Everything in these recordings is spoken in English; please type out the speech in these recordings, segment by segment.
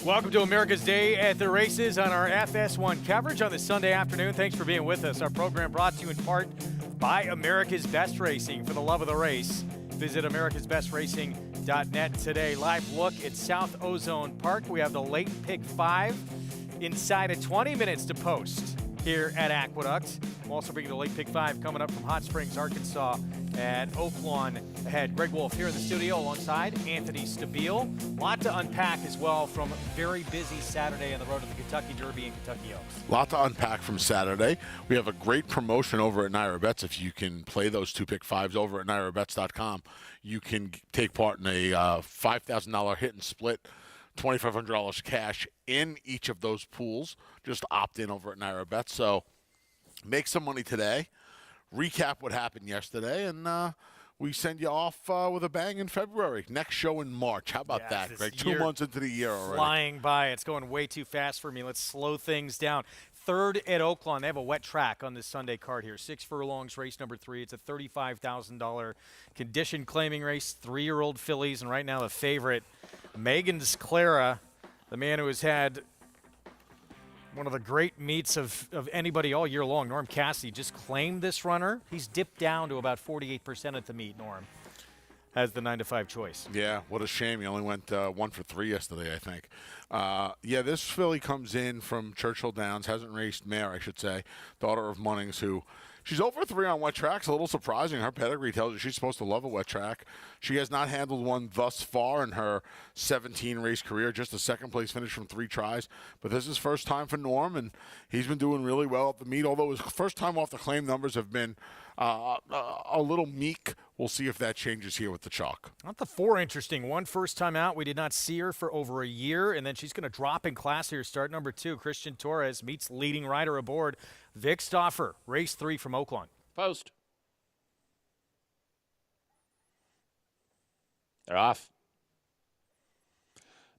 Welcome to America's Day at the Races on our FS1 coverage on this Sunday afternoon. Thanks for being with us. Our program brought to you in part by America's Best Racing. For the love of the race, visit americasbestracing.net today. Live look at South Ozone Park. We have the late pick 5 inside of 20 minutes to post here at Aqueduct. We'll also bring you the late pick 5 coming up from Hot Springs, Arkansas at Oaklawn ahead. Greg Wolf here in the studio alongside Anthony Stabile. A lot to unpack as well from a very busy Saturday on the road to the Kentucky Derby and Kentucky Oaks. A lot to unpack from Saturday. We have a great promotion over at Naira Bets. If you can play those 2 pick 5s over at nairabets.com, you can take part in a $5,000 hit and split, $2,500 cash in each of those pools. Just opt in over at Naira Bets. So make some money today, recap what happened yesterday, and we send you off with a bang in February. Next show in March. How about that, Greg? 2 months into the year already. Flying by. It's going way too fast for me. Let's slow things down. Third at Oaklawn. They have a wet track on this Sunday card here. 6 furlongs, race number 3. It's a $35,000 condition claiming race. 3-year-old fillies, and right now the favorite, Megan's Clara, the man who has had one of the great meets of anybody all year long. Norm Cassidy just claimed this runner. He's dipped down to about 48% at the meet, Norm. Has the 9-5 choice. Yeah, what a shame. He only went 1 for 3 yesterday, I think. Yeah, this filly comes in from Churchill Downs, hasn't raced mare, I should say, daughter of Munnings, who she's over 3 on wet tracks. A little surprising. Her pedigree tells you she's supposed to love a wet track. She has not handled one thus far in her 17-race career, just a second-place finish from 3 tries. But this is first time for Norm, and he's been doing really well at the meet, although his first time off the claim numbers have been a little meek. We'll see if that changes here with the chalk. Not the 4 interesting one. First time out, we did not see her for over a year, and then she's going to drop in class here. Start number 2, Christian Torres meets leading rider aboard, Vic Stauffer, race 3 from Oaklawn. Post. They're off.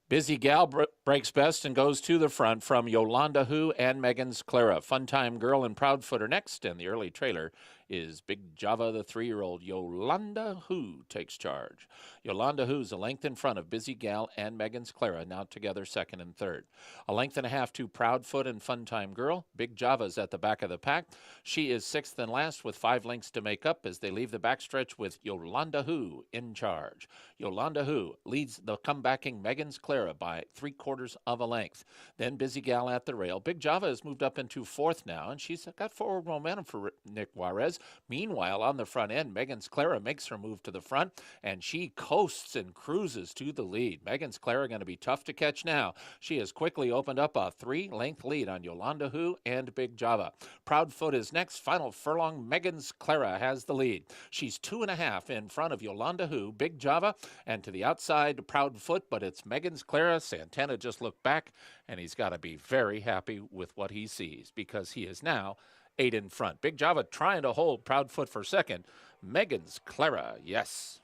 Busy Gal breaks best and goes to the front from Yolanda Who and Megan's Clara. Fun Time Girl and Proudfoot are next, and the early trailer is Big Java, the 3-year-old. Yolanda Who takes charge. Yolanda Who's a length in front of Busy Gal and Megan's Clara, now together second and third. A length and a half to Proudfoot and Fun Time Girl. Big Java's at the back of the pack. She is 6th and last with 5 lengths to make up as they leave the backstretch with Yolanda Who in charge. Yolanda Who leads the comebacking Megan's Clara by 3/4 of a length. Then Busy Gal at the rail. Big Java has moved up into 4th now, and she's got forward momentum for Nick Juarez. Meanwhile, on the front end, Megan's Clara makes her move to the front, and she coasts and cruises to the lead. Megan's Clara going to be tough to catch now. She has quickly opened up a 3-length lead on Yolanda Who and Big Java. Proudfoot is next. Final furlong, Megan's Clara has the lead. She's 2.5 in front of Yolanda Who, Big Java, and to the outside, Proudfoot, but it's Megan's Clara. Santana just looked back, and he's got to be very happy with what he sees because he is now 8 in front. Big Java trying to hold Proudfoot for second. Megan's Clara, yes.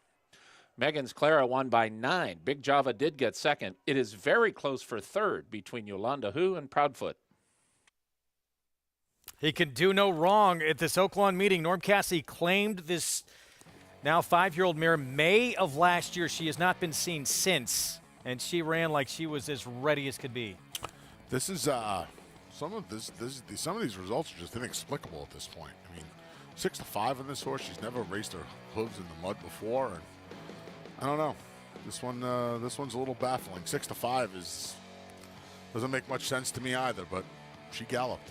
Megan's Clara won by 9. Big Java did get second. It is very close for third between Yolanda Who and Proudfoot. He can do no wrong at this Oaklawn meeting. Norm Cassidy claimed this now 5-year-old mare May of last year. She has not been seen since, and she ran like she was as ready as could be. This is some of these results are just inexplicable at this point. I mean, 6-5 on this horse. She's never raced her hooves in the mud before, and I don't know. This one's a little baffling. 6-5 doesn't make much sense to me either, but she galloped.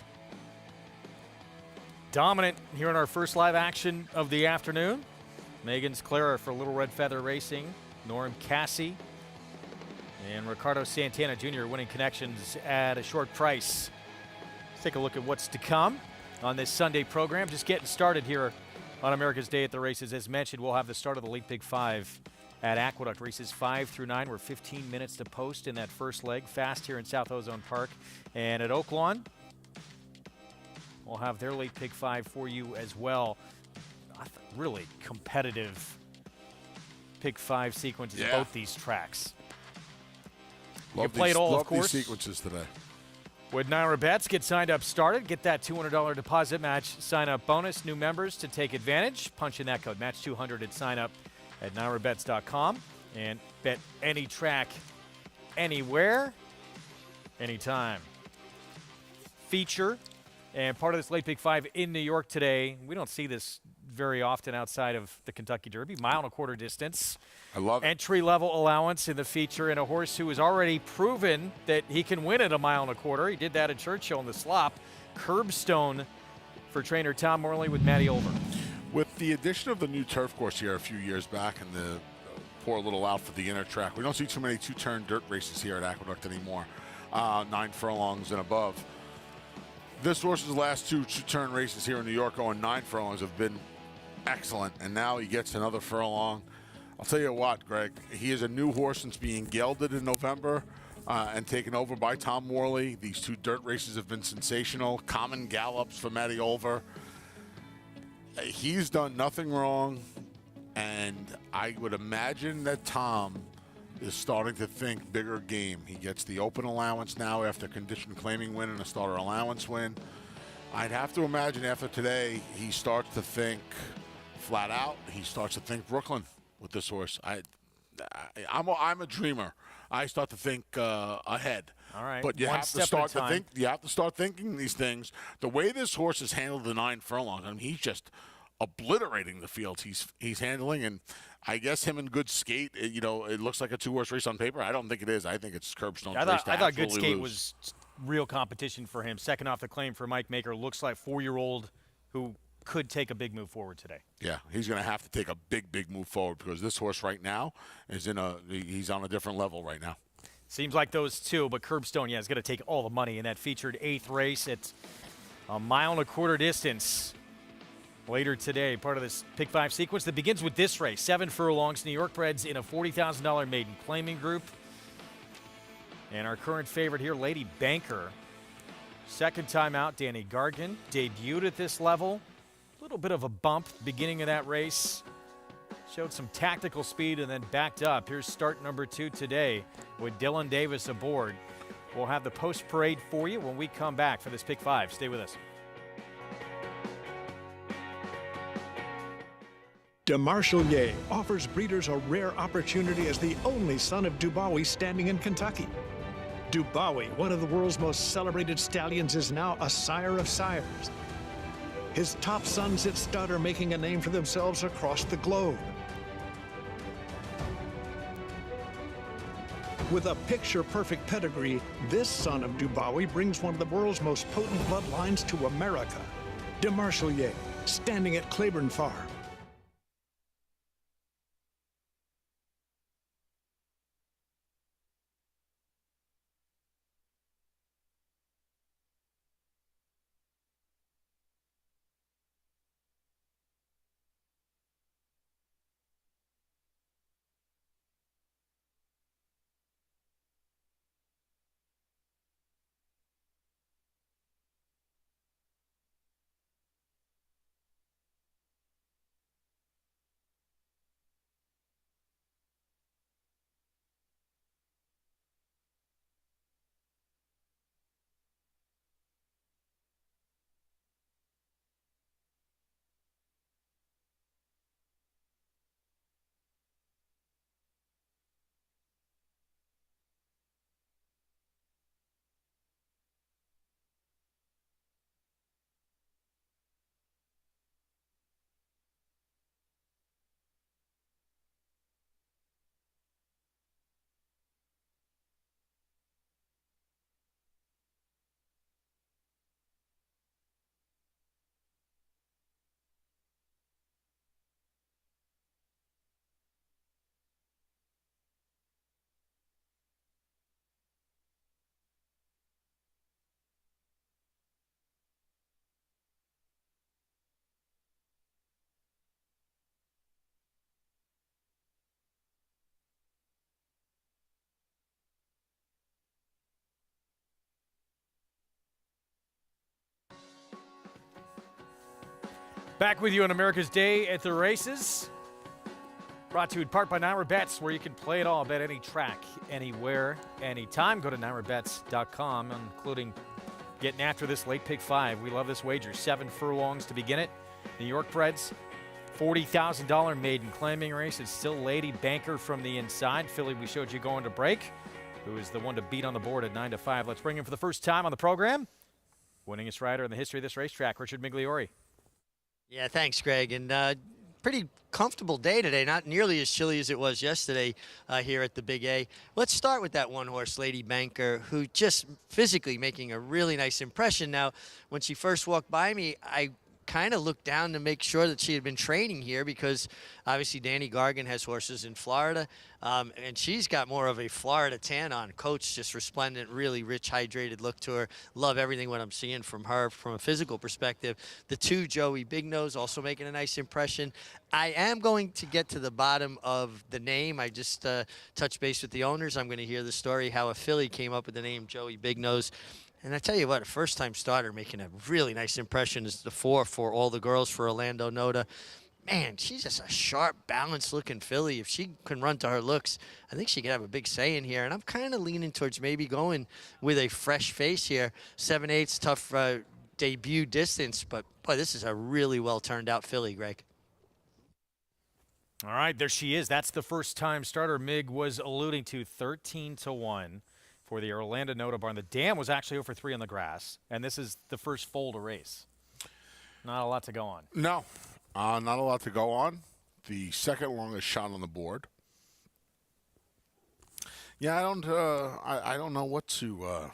Dominant here in our first live action of the afternoon. Megan's Clara for Little Red Feather Racing. Norm Cassie and Ricardo Santana Jr. winning connections at a short price. Let's take a look at what's to come on this Sunday program. Just getting started here on America's Day at the Races. As mentioned, we'll have the start of the Late Big 5 at Aqueduct. Races 5 through 9. We're 15 minutes to post in that first leg. Fast here in South Ozone Park. And at Oaklawn, we'll have their Late Big 5 for you as well. Really competitive Pick 5 sequences at both these tracks. You can play it all, of course. These sequences today. With Naira Bets, get signed up started. Get that $200 deposit match sign-up bonus. New members to take advantage. Punch in that code, match200 at sign-up at nairabets.com. And bet any track, anywhere. anytime. Feature and part of this late Big Five in New York today. We don't see this very often outside of the Kentucky Derby. 1.25 mile distance. I love it. Entry-level allowance in the feature, and a horse who has already proven that he can win at 1.25 miles. He did that at Churchill in the slop. Curbstone for trainer Tom Morley with Matty Olver. With the addition of the new turf course here a few years back and the poor little out for the inner track, we don't see too many two-turn dirt races here at Aqueduct anymore, 9 furlongs and above. This horse's last two-turn races here in New York going 9 furlongs have been excellent, and now he gets another furlong. I'll tell you what, Greg, he is a new horse since being gelded in November and taken over by Tom Morley. These 2 dirt races have been sensational. Common gallops for Matty Olver. He's done nothing wrong, and I would imagine that Tom is starting to think bigger game. He gets the open allowance now after condition claiming win and a starter allowance win. I'd have to imagine after today he starts to think flat out. He starts to think Brooklyn with this horse. I'm a dreamer. I start to think ahead. All right. But you One have to step start at a to time. think. You have to start thinking these things. The way this horse has handled the 9 furlongs, I mean, he's just obliterating the fields he's handling, and I guess him and Good Skate, it looks like a 2-horse race on paper. I don't think it is. I think it's Curbstone's I race to thought Good absolutely Skate lose. was real competition for him. Second off the claim for Mike Maker. Looks like 4-year-old who could take a big move forward today. Yeah, he's going to have to take a big move forward because this horse right now is he's on a different level right now. Seems like those two, but Curbstone, is going to take all the money in that featured 8th race at 1.25 mile distance. Later today, part of this Pick 5 sequence that begins with this race. 7 furlongs, New York breds in a $40,000 maiden claiming group. And our current favorite here, Lady Banker. Second time out, Danny Gargan debuted at this level. A little bit of a bump beginning of that race. Showed some tactical speed and then backed up. Here's start number 2 today with Dylan Davis aboard. We'll have the post parade for you when we come back for this Pick 5. Stay with us. DeMarchelier offers breeders a rare opportunity as the only son of Dubawi standing in Kentucky. Dubawi, one of the world's most celebrated stallions, is now a sire of sires. His top sons at stud are making a name for themselves across the globe. With a picture-perfect pedigree, this son of Dubawi brings one of the world's most potent bloodlines to America. DeMarchelier, standing at Claiborne Farm. Back with you on America's Day at the Races. Brought to you in part by Nyra Bets, where you can play it all, bet any track, anywhere, anytime. Go to nyrabets.com, including getting after this late Pick 5. We love this wager. 7 furlongs to begin it. New York breds, $40,000 maiden claiming race. It's still Lady Banker from the inside. Philly, we showed you going to break. who is the one to beat on the board at 9-5. Let's bring him for the first time on the program. Winningest rider in the history of this racetrack, Richard Migliori. Yeah, thanks, Greg. And pretty comfortable day today, not nearly as chilly as it was yesterday here at the Big A. Let's start with that one horse, Lady Banker, who just physically making a really nice impression. Now, when she first walked by me, I kind of looked down to make sure that she had been training here, because obviously Danny Gargan has horses in Florida, and she's got more of a Florida tan on. Coach, just resplendent, really rich, hydrated look to her. Love everything what I'm seeing from her from a physical perspective. The 2, Joey Big Nose, also making a nice impression. I am going to get to the bottom of the name. I just touched base with the owners. I'm going to hear the story how a filly came up with the name Joey Big Nose. And I tell you what, a first-time starter making a really nice impression is the 4 for All the Girls for Orlando Noda. Man, she's just a sharp, balanced-looking filly. If she can run to her looks, I think she could have a big say in here. And I'm kind of leaning towards maybe going with a fresh face here. 7/8, tough debut distance, but boy, this is a really well-turned-out filly, Greg. All right, there she is. That's the first-time starter Mig was alluding to, 13-1. For the Orlando Noda barn. The dam was actually 0 for 3 on the grass, and this is the first foal to race. Not a lot to go on. No, not a lot to go on. The second longest shot on the board. Yeah, I don't know what to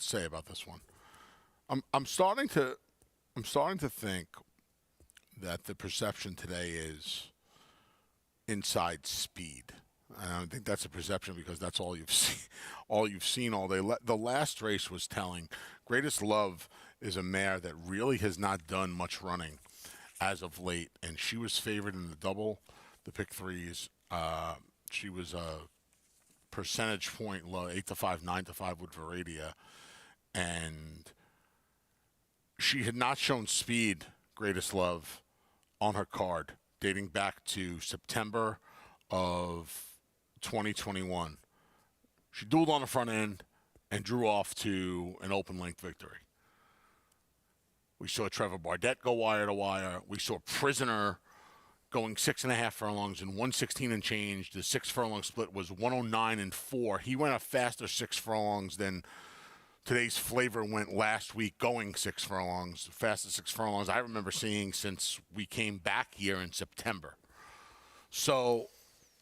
say about this one. I'm starting to think that the perception today is inside speed. I think that's a perception because that's all you've seen all day. The last race was telling. Greatest Love is a mare that really has not done much running as of late, and she was favored in the double, the pick threes. She was a percentage point low, 8-5, 9-5 with Viridia, and she had not shown speed, Greatest Love, on her card dating back to September of 2021. She dueled on the front end and drew off to an open length victory. We saw Trevor Bardet go wire to wire. We saw Prisoner going 6.5 furlongs and 116 and change. The 6 furlong split was 109 and 4. He went a faster 6 furlongs than today's Flavor went last week, going 6 furlongs, fastest 6 furlongs I remember seeing since we came back here in September. So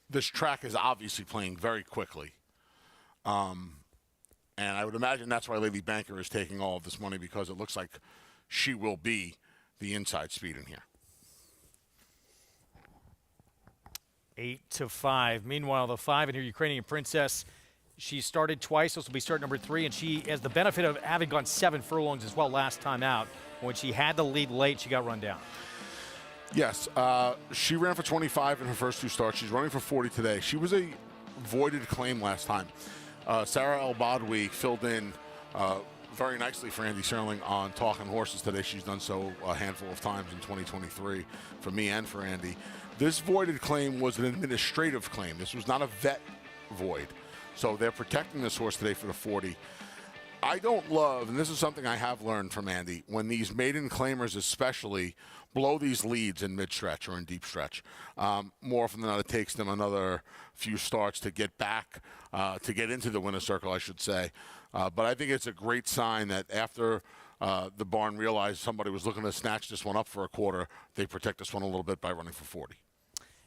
this track is obviously playing very quickly. And I would imagine that's why Lady Banker is taking all of this money, because it looks like she will be the inside speed in here. 8-5. Meanwhile, the 5 in here, Ukrainian Princess, she started twice. This will be start number 3, and she has the benefit of having gone 7 furlongs as well last time out. When she had the lead late, she got run down. Yes, she ran for 25 in her first 2 starts. She's running for 40 today. She was a voided claim last time. Sarah El Badwi filled in very nicely for Andy Serling on Talking Horses today. She's done so a handful of times in 2023 for me and for Andy. This voided claim was an administrative claim. This was not a vet void. So they're protecting this horse today for the 40. I don't love, and this is something I have learned from Andy, when these maiden claimers especially blow these leads in mid-stretch or in deep stretch. More often than not, it takes them another few starts to get back, to get into the winner's circle, I should say. But I think it's a great sign that after the barn realized somebody was looking to snatch this one up for a quarter, they protect this one a little bit by running for 40.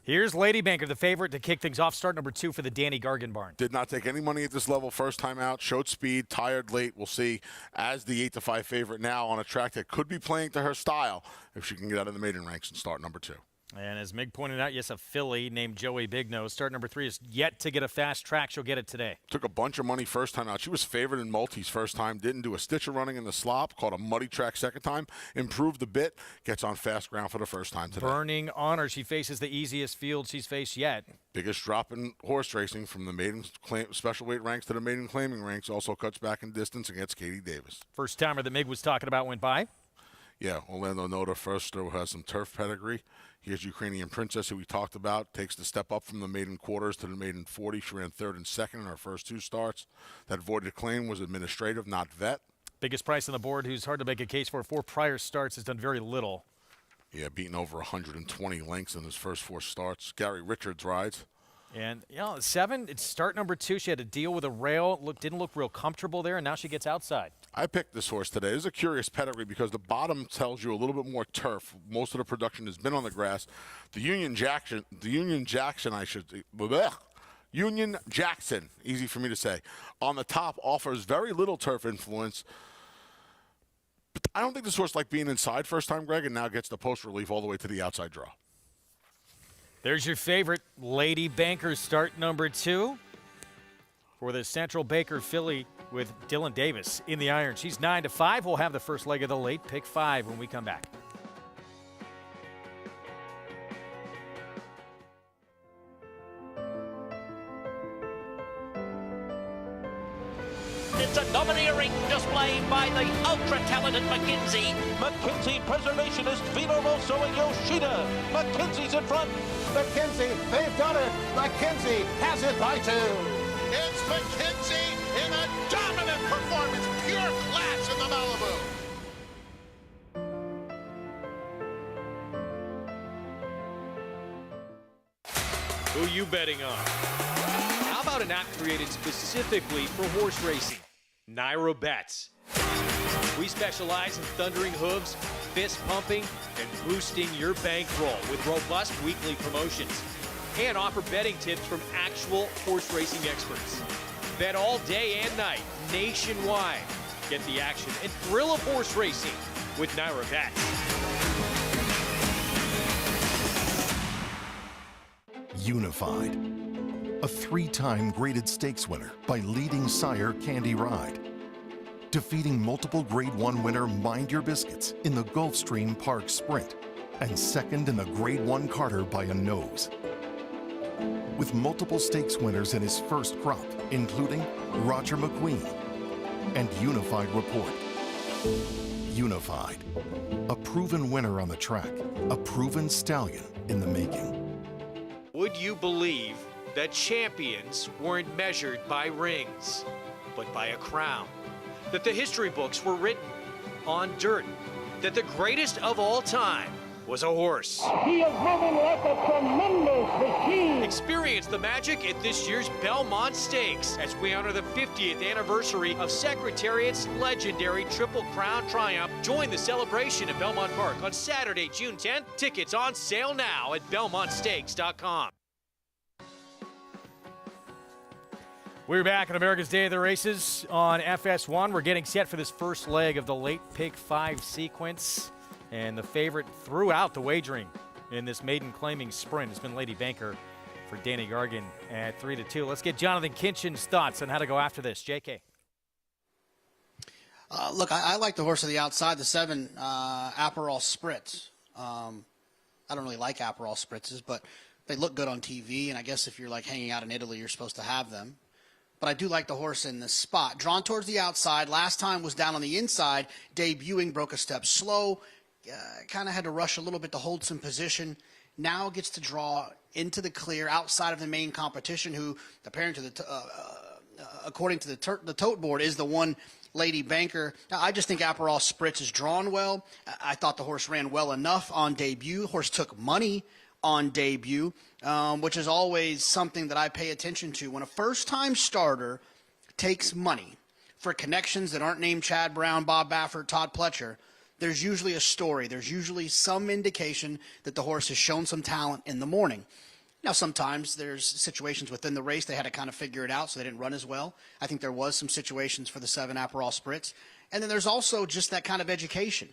Here's Lady Banker, the favorite to kick things off. Start number 2 for the Danny Gargan barn. Did not take any money at this level first time out. Showed speed, tired late. We'll see as the 8-5 favorite now on a track that could be playing to her style if she can get out of the maiden ranks and start number 2. And as Mig pointed out, yes, a filly named Joey Big Nose. Start number 3 is yet to get a fast track. She'll get it today. Took a bunch of money first time out. She was favored in multis first time. Didn't do a stitch of running in the slop. Caught a muddy track second time. Improved a bit. Gets on fast ground for the first time today. Burning Honor. She faces the easiest field she's faced yet. Biggest drop in horse racing from the maiden special weight ranks to the maiden claiming ranks. Also cuts back in distance against Katie Davis. First timer that Mig was talking about went by. Yeah, Orlando Noda first, who has some turf pedigree. Here's Ukrainian Princess, who we talked about, takes the step up from the maiden quarters to the maiden 40. She ran 3rd and 2nd in her first 2 starts. That voided claim was administrative, not vet. Biggest price on the board, who's hard to make a case for. 4 prior starts, has done very little. Yeah, beaten over 120 lengths in his first 4 starts. Gary Richards rides. And, you know, 7, it's start number 2. She had to deal with a rail. Didn't look real comfortable there, and now she gets outside. I picked this horse today. This is a curious pedigree because the bottom tells you a little bit more turf. Most of the production has been on the grass. The Union Jackson, Union Jackson, easy for me to say, on the top offers very little turf influence. But I don't think this horse liked being inside first time, Greg, and now gets the post relief all the way to the outside draw. There's your favorite, Lady Banker, start number 2 for the Central Baker filly with Dylan Davis in the iron. She's 9-5. We'll have the first leg of the late pick 5 when we come back. It's a domineering display by the ultra-talented McKenzie. McKenzie Preservationist, Vino Rosso and Yoshida. McKenzie's in front. McKenzie, they've done it. McKenzie has it by 2. It's McKenzie in a dominant performance. Pure class in the Malibu. Who you betting on? How about an app created specifically for horse racing? Naira Bets. We specialize in thundering hooves, fist pumping, and boosting your bankroll with robust weekly promotions. And offer betting tips from actual horse racing experts. Bet all day and night, nationwide. Get the action and thrill of horse racing with Naira Bets. Unified, a 3-time graded stakes winner by leading sire Candy Ride, defeating multiple Grade 1 winner Mind Your Biscuits in the Gulfstream Park Sprint, and second in the Grade 1 Carter by a nose. With multiple stakes winners in his first crop, including Roger McQueen and Unified Report. Unified, a proven winner on the track, a proven stallion in the making. Would you believe that champions weren't measured by rings, but by a crown? That the history books were written on dirt? That the greatest of all time was a horse? He is moving like a tremendous machine. Experience the magic at this year's Belmont Stakes as we honor the 50th anniversary of Secretariat's legendary Triple Crown triumph. Join the celebration at Belmont Park on Saturday, June 10th. Tickets on sale now at BelmontStakes.com. We're back on America's Day of the Races on FS1. We're getting set for this first leg of the late pick 5 sequence. And the favorite throughout the wagering in this maiden claiming sprint has been Lady Banker for Danny Gargan at 3-2. Let's get Jonathan Kinchin's thoughts on how to go after this. JK. Look, I like the horse of the outside, the 7 Aperol Spritz. I don't really like Aperol Spritzes, but they look good on TV, and I guess if you're like hanging out in Italy, you're supposed to have them. But I do like the horse in this spot. Drawn towards the outside. Last time was down on the inside, debuting, broke a step slow. Kind of had to rush a little bit to hold some position. Now gets to draw into the clear outside of the main competition, who, according to the tote board, is the one Lady Banker. Now, I just think Aperol Spritz is drawn well. I thought the horse ran well enough on debut. Horse took money on debut, which is always something that I pay attention to. When a first-time starter takes money for connections that aren't named Chad Brown, Bob Baffert, Todd Pletcher, there's usually a story. There's usually some indication that the horse has shown some talent in the morning. Now, sometimes there's situations within the race they had to kind of figure it out, so they didn't run as well. I think there was some situations for the 7 Aperol Spritz. And then there's also just that kind of education.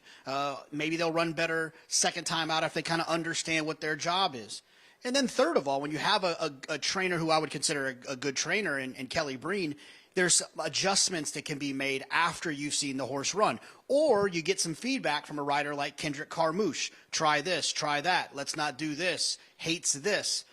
Maybe they'll run better second time out if they kind of understand what their job is. And then third of all, when you have a trainer who I would consider a good trainer in Kelly Breen, there's adjustments that can be made after you've seen the horse run. Or you get some feedback from a rider like Kendrick Carmouche. Try this, try that. Let's not do this. Hates this.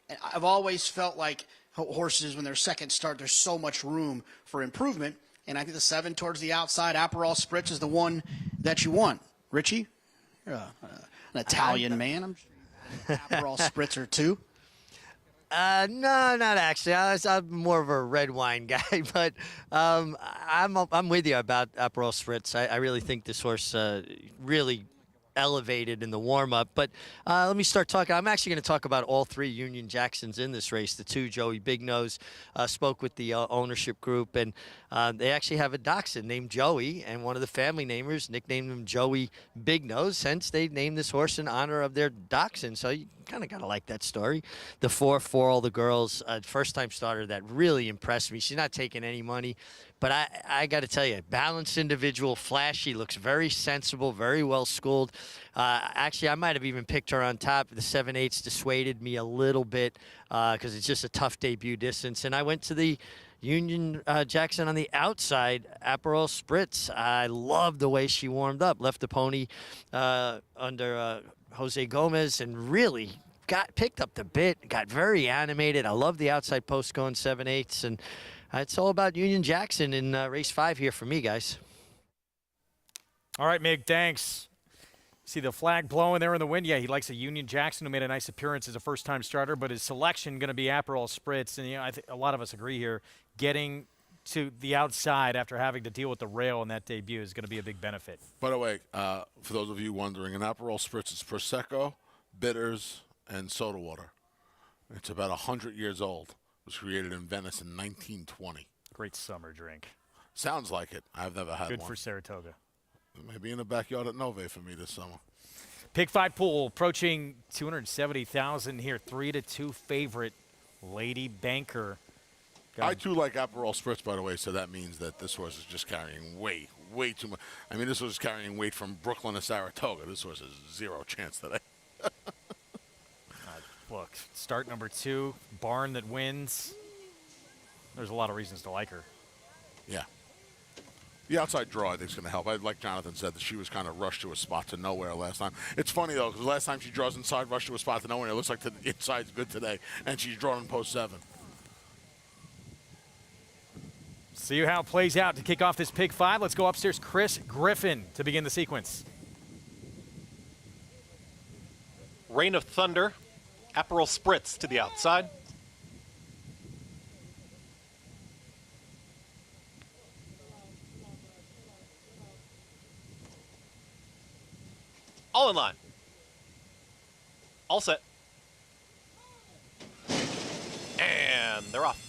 And I've always felt like horses, when they're second start, there's so much room for improvement. And I think the 7 towards the outside, Aperol Spritz, is the one that you want. Richie? You're an Italian man. I'm sure Aperol Spritz or 2. No, not actually. I'm more of a red wine guy, but I'm with you about Aperol Spritz. I really think this horse really elevated in the warm-up. But let me start talking. I'm actually going to talk about all three Union Jacksons in this race. The two, Joey Big Nose, spoke with the ownership group, and they actually have a dachshund named Joey, and one of the family namers nicknamed him Joey Big Nose, hence they named this horse in honor of their dachshund. So you kind of got to like that story. The 4 For All the Girls, first-time starter that really impressed me. She's not taking any money, but I got to tell you, balanced individual, flashy, looks very sensible, very well schooled. Actually, I might have even picked her on top. The 7/8 dissuaded me a little bit because it's just a tough debut distance. And I went to the Union Jackson on the outside, Aperol Spritz. I love the way she warmed up. Left the pony under Jose Gomez and really picked up the bit, got very animated. I love the outside post going 7/8, and it's all about Union Jackson in race 5 here for me, guys. All right, Mig, thanks. See the flag blowing there in the wind? Yeah, he likes a Union Jackson who made a nice appearance as a first-time starter, but his selection going to be Aperol Spritz. And I think a lot of us agree here, getting to the outside after having to deal with the rail in that debut is going to be a big benefit. By the way, for those of you wondering, an Aperol Spritz is Prosecco, bitters, and soda water. It's about 100 years old. It was created in Venice in 1920. Great summer drink. Sounds like it. I've never had Good one. for Saratoga. Maybe in the backyard at Nove for me this summer. Pick 5 pool approaching 270,000 here. 3-2 favorite, Lady Banker. I too like Aperol Spritz, by the way, so that means that this horse is just carrying way too much. I mean, this horse is carrying weight from Brooklyn to Saratoga. This horse has zero chance today. Look, start number 2, barn that wins. There's a lot of reasons to like her. Yeah. The outside draw, I think, is going to help. Like Jonathan said, that she was kind of rushed to a spot to nowhere last time. It's funny, though, because last time she draws inside, rushed to a spot to nowhere. It looks like the inside's good today, and she's drawn in post 7. See how it plays out to kick off this pick 5. Let's go upstairs. Chris Griffin to begin the sequence. Reign of Thunder, Aperol Spritz to the outside. All in line. All set. And they're off.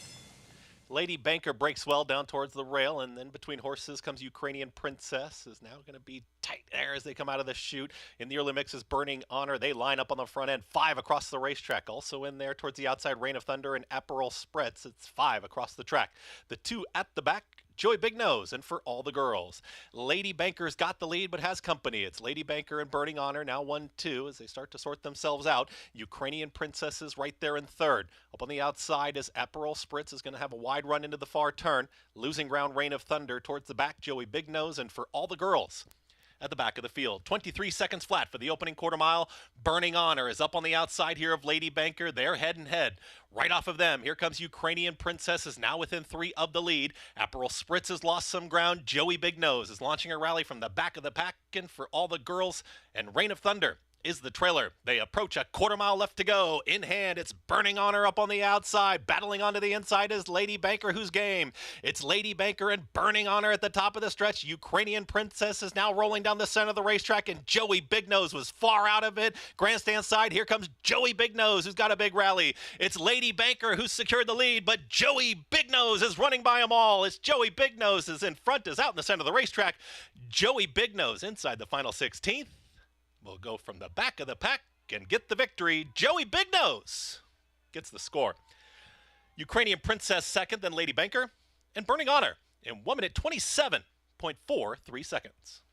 Lady Banker breaks well down towards the rail, and then between horses comes Ukrainian Princess. Is now going to be tight there as they come out of the chute. In the early mixes, Burning Honor. They line up on the front end. 5 across the racetrack. Also in there towards the outside, Reign of Thunder and Aperol Spritz. It's 5 across the track. The 2 at the back, Joey Big Nose, and For All the Girls. Lady Banker's got the lead, but has company. It's Lady Banker and Burning Honor, now 1-2, as they start to sort themselves out. Ukrainian Princesses right there in third. Up on the outside is Aperol Spritz, is going to have a wide run into the far turn. Losing ground, Reign of Thunder. Towards the back, Joey Big Nose, and For All the Girls at the back of the field. 23 seconds flat for the opening quarter mile. Burning Honor is up on the outside here of Lady Banker. They're head and head. Right off of them, here comes Ukrainian Princess, is now within 3 of the lead. Aperol Spritz has lost some ground. Joey Big Nose is launching a rally from the back of the pack, and For All the Girls and Reign of Thunder is the trailer. They approach a quarter mile left to go. In hand, it's Burning Honor up on the outside. Battling onto the inside is Lady Banker, who's game. It's Lady Banker and Burning Honor at the top of the stretch. Ukrainian Princess is now rolling down the center of the racetrack, and Joey Big Nose was far out of it. Grandstand side, here comes Joey Big Nose, who's got a big rally. It's Lady Banker who's secured the lead, but Joey Big Nose is running by them all. It's Joey Big Nose is in front, is out in the center of the racetrack. Joey Big Nose inside the final 16th. Will go from the back of the pack and get the victory. Joey Big Nose gets the score. Ukrainian Princess second, then Lady Banker, and Burning Honor in 1 minute 27.43 seconds.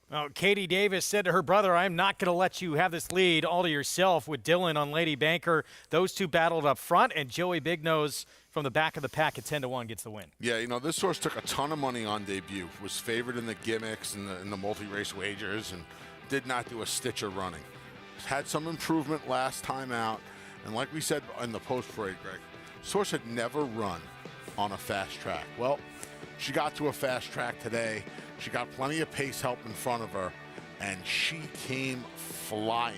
Well, Katie Davis said to her brother, I'm not going to let you have this lead all to yourself with Dylan on Lady Banker. Those two battled up front, and Joey Big Nose from the back of the pack at 10-1 gets the win. Yeah, you know, this horse took a ton of money on debut, was favored in the gimmicks and the multi-race wagers, and did not do a stitch of running. Had some improvement last time out, and like we said in the post-parade, Greg, this horse had never run on a fast track. Well, she got to a fast track today. She got plenty of pace help in front of her, and she came flying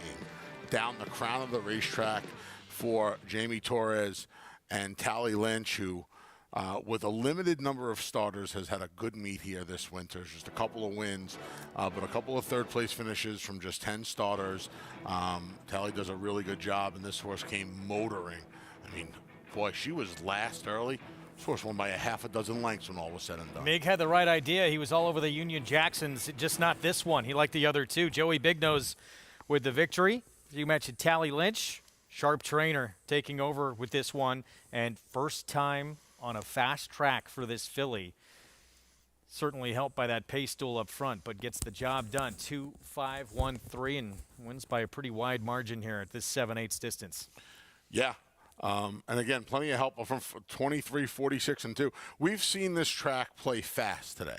down the crown of the racetrack for Jamie Torres and Tally Lynch, who with a limited number of starters, has had a good meet here this winter. Just a couple of wins, but a couple of third-place finishes from just 10 starters. Tally does a really good job, and this horse came motoring. I mean, boy, she was last early. This horse won by a half a dozen lengths when all was said and done. Mig had the right idea. He was all over the Union Jacksons, just not this one. He liked the other two. Joey Bignose with the victory. You mentioned Tally Lynch, sharp trainer, taking over with this one, and first time on a fast track for this filly. Certainly helped by that pace stool up front, but gets the job done. 2-5-1-3 and wins by a pretty wide margin here at this 7/8 distance. Yeah. And again, plenty of help from 23, 46, and 2. We've seen this track play fast today.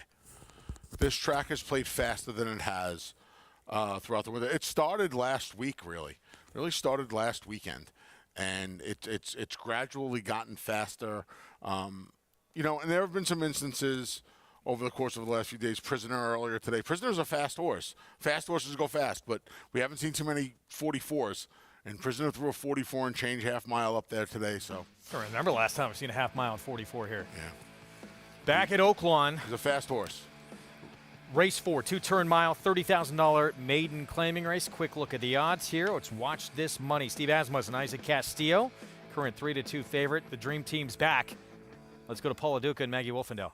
This track has played faster than it has throughout the winter. It started last week, really started last weekend, and it's gradually gotten faster. You know, and there have been some instances over the course of the last few days. Prisoner earlier today. Prisoner's a fast horse. Fast horses go fast, but we haven't seen too many 44s. And Prisoner threw a 44 and change half mile up there today. So I remember last time I've seen a half mile at 44 here. Yeah. Back at Oaklawn. He's a fast horse. Race 4, 2-turn mile, $30,000 maiden claiming race. Quick look at the odds here. Let's watch this money. Steve Asmus and Isaac Castillo, current 3-2 favorite. The Dream Team's back. Let's go to Paula Duca and Maggie Wolfendale.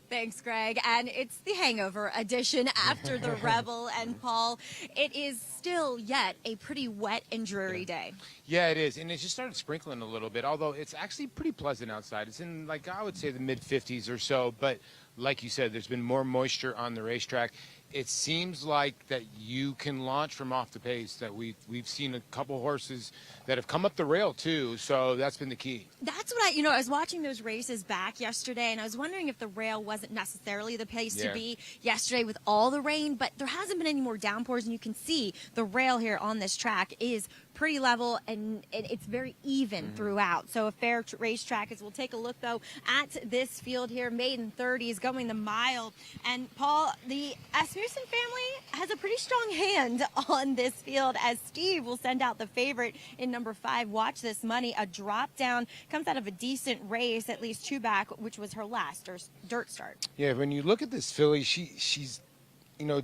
Thanks, Greg. And it's the hangover edition after the Rebel. And Paul, it is still yet a pretty wet and dreary day. Yeah, it is. And it just started sprinkling a little bit, although it's actually pretty pleasant outside. It's in, like, I would say the mid-50s or so. But like you said, there's been more moisture on the racetrack. It seems like that you can launch from off the pace, that we've seen a couple horses that have come up the rail too, so that's been the key. That's what I was watching those races back yesterday, and I was wondering if the rail wasn't necessarily the place to be yesterday with all the rain, but there hasn't been any more downpours, and you can see the rail here on this track is pretty level, and it's very even throughout. So a fair racetrack. As we'll take a look, though, at this field here, maiden 30s going the mile. And, Paul, the Asmussen family has a pretty strong hand on this field, as Steve will send out the favorite in number 5, Watch This Money. A drop down, comes out of a decent race, at least 2 back, which was her last dirt start. Yeah, when you look at this filly, she's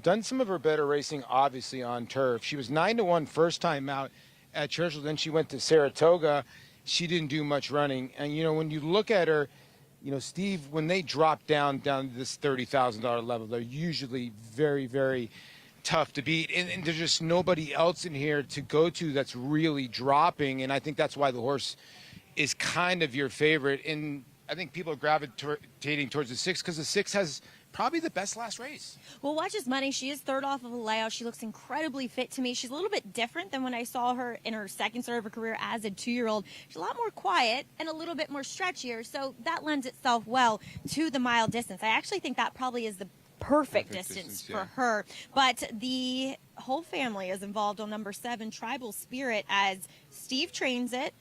done some of her better racing, obviously, on turf. She was 9-1 first time out at Churchill. Then she went to Saratoga. She didn't do much running. And, when you look at her, Steve, when they drop down to this $30,000 level, they're usually very, very tough to beat. And there's just nobody else in here to go to that's really dropping. And I think that's why the horse is kind of your favorite. And I think people are gravitating towards the 6 because the 6 has probably the best last race. Well, Watch This Money. She is third off of a layout. She looks incredibly fit to me. She's a little bit different than when I saw her in her second start of her career as a 2-year-old. She's a lot more quiet and a little bit more stretchier, so that lends itself well to the mile distance. I actually think that probably is the perfect distance for her. But the whole family is involved on number 7, Tribal Spirit, as Steve trains it.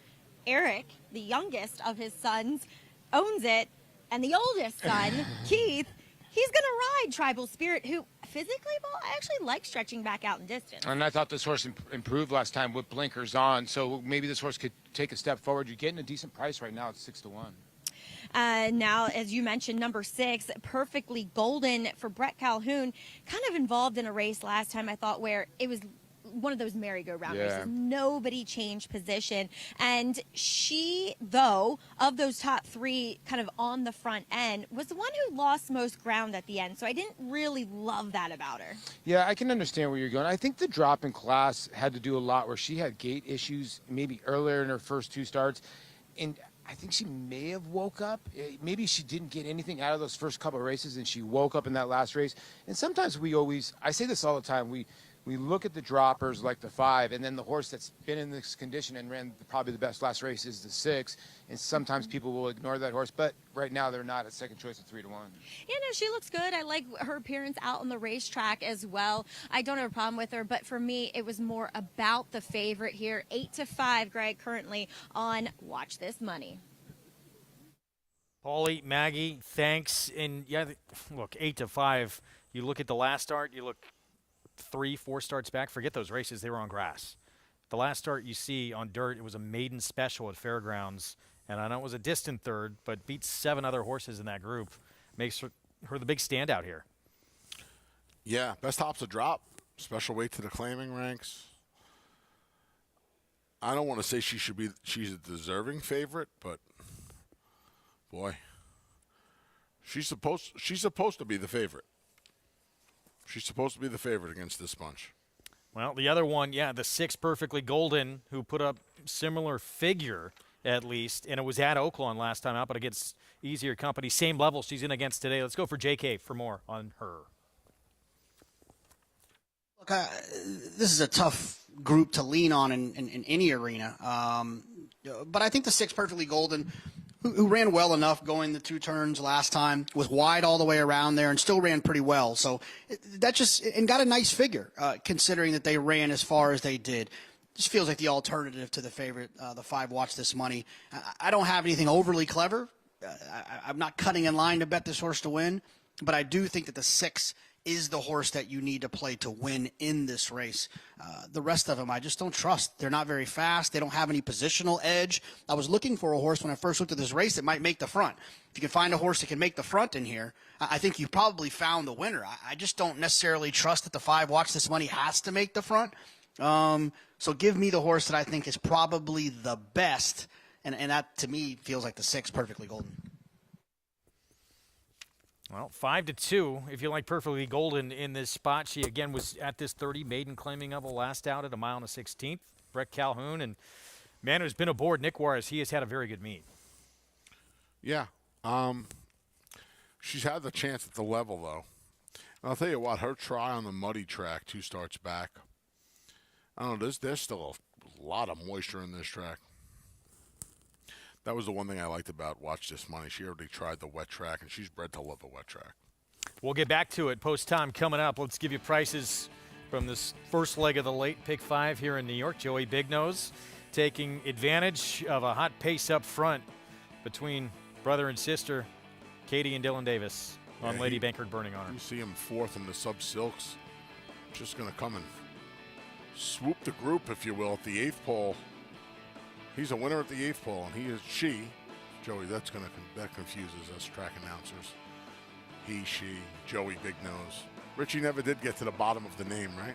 Eric, the youngest of his sons, owns it, and the oldest son, Keith, he's going to ride Tribal Spirit, who physically, well, I actually like stretching back out in distance. And I thought this horse improved last time with blinkers on, so maybe this horse could take a step forward. You're getting a decent price right now at 6-1. Now, as you mentioned, number 6, Perfectly Golden for Brett Calhoun, kind of involved in a race last time, I thought, where it was one of those merry-go-round races. Nobody changed position. And she, though, of those top 3 kind of on the front end, was the one who lost most ground at the end. So I didn't really love that about her. Yeah, I can understand where you're going. I think the drop in class had to do a lot where she had gait issues maybe earlier in her first 2 starts. And I think she may have woke up. Maybe she didn't get anything out of those first couple of races, and she woke up in that last race. And sometimes I say this all the time, we look at the droppers like the 5, and then the horse that's been in this condition and ran probably the best last race is the 6. And sometimes people will ignore that horse, but right now they're not at second choice at 3-1. Yeah, no, she looks good. I like her appearance out on the racetrack as well. I don't have a problem with her, but for me, it was more about the favorite here. 8-5, Greg, currently on Watch This Money. Paulie, Maggie, thanks. And yeah, look, 8-5. You look at the last start, you look 3-4 starts back. Forget those races; they were on grass. The last start you see on dirt, it was a maiden special at Fairgrounds. And I know it was a distant third, but beats 7 other horses in that group. Makes her the big standout here. Yeah, best hops a drop. Special weight to the claiming ranks. I don't want to say she's a deserving favorite, but boy, she's supposed to be the favorite. She's supposed to be the favorite against this bunch. Well, the other one, the 6 Perfectly Golden, who put up similar figure at least, and it was at Oaklawn last time out, but against easier company. Same level she's in against today. Let's go for JK for more on her. Look, this is a tough group to lean on in any arena. But I think the 6 Perfectly Golden, who ran well enough going the 2 turns last time, was wide all the way around there and still ran pretty well. So that and got a nice figure, considering that they ran as far as they did. Just feels like the alternative to the favorite, the 5 Watch This Money. I don't have anything overly clever. I'm not cutting in line to bet this horse to win, but I do think that the 6 is the horse that you need to play to win in this race. The rest of them I just don't trust. They're not very fast. They don't have any positional edge. I was looking for a horse when I first looked at this race that might make the front. If you can find a horse that can make the front in here, I think you've probably found the winner. I just don't necessarily trust that the 5 Watch This Money has to make the front. So give me the horse that I think is probably the best, and that to me feels like the 6 Perfectly Golden. Well, 5-2 if you like Perfectly Golden in this spot. She again was at this 30 maiden claiming of a last out at 1 1/16. Brett Calhoun, and man who's been aboard, Nick Juarez, he has had a very good meet. Yeah. She's had the chance at the level, though. And I'll tell you what, her try on the muddy track 2 starts back, I don't know, there's still a lot of moisture in this track. That was the one thing I liked about Watch This Money. She already tried the wet track, and she's bred to love the wet track. We'll get back to it post-time coming up. Let's give you prices from this first leg of the late pick 5 here in New York. Joey Bignose taking advantage of a hot pace up front between brother and sister, Katie and Dylan Davis, on Lady Bankard Burning Honor. You see him 4th in the sub-silks. Just going to come and swoop the group, if you will, at the 8th pole. He's a winner at the 8th pole, and Joey, that confuses us track announcers. He, she, Joey Bignose. Richie never did get to the bottom of the name, right?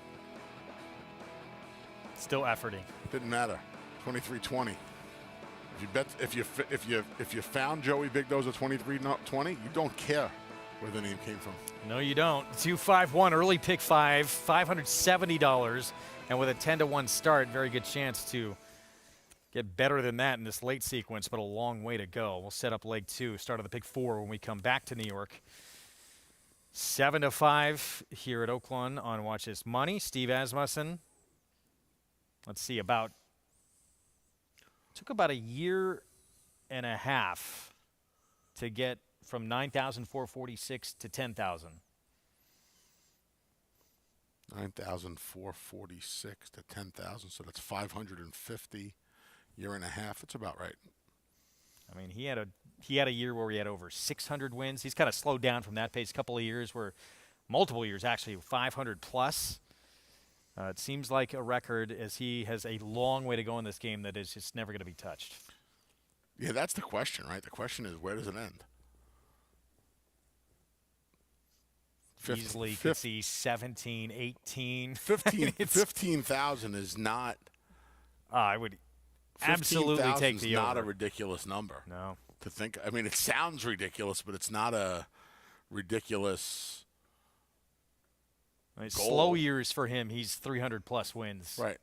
Still efforting. Didn't matter. 23-20. If you found Joey Bignose at 23-20, you don't care where the name came from. No, you don't. 2-5-1 early pick 5, $570, and with a 10-1 start, very good chance to get better than that in this late sequence, but a long way to go. We'll set up leg 2, start of the pick 4 when we come back to New York. 7-5 here at Oaklawn on Watch This Money. Steve Asmussen. Let's see, took about a year and a half to get from 9,446 to 10,000. 9,446 to 10,000, so that's 550. Year and a half. It's about right. I mean, he had a year where he had over 600 wins. He's kind of slowed down from that pace. A couple of years where, multiple years actually, 500 plus. It seems like a record, as he has a long way to go in this game that is just never going to be touched. Yeah, that's the question, right? The question is, where does it end? Easily could see 17, 18. 15,000 is not. I would absolutely take the over. Not a ridiculous number. No. To think, I mean, it sounds ridiculous, but it's not a ridiculous goal. Slow years for him. He's 300-plus wins. Right.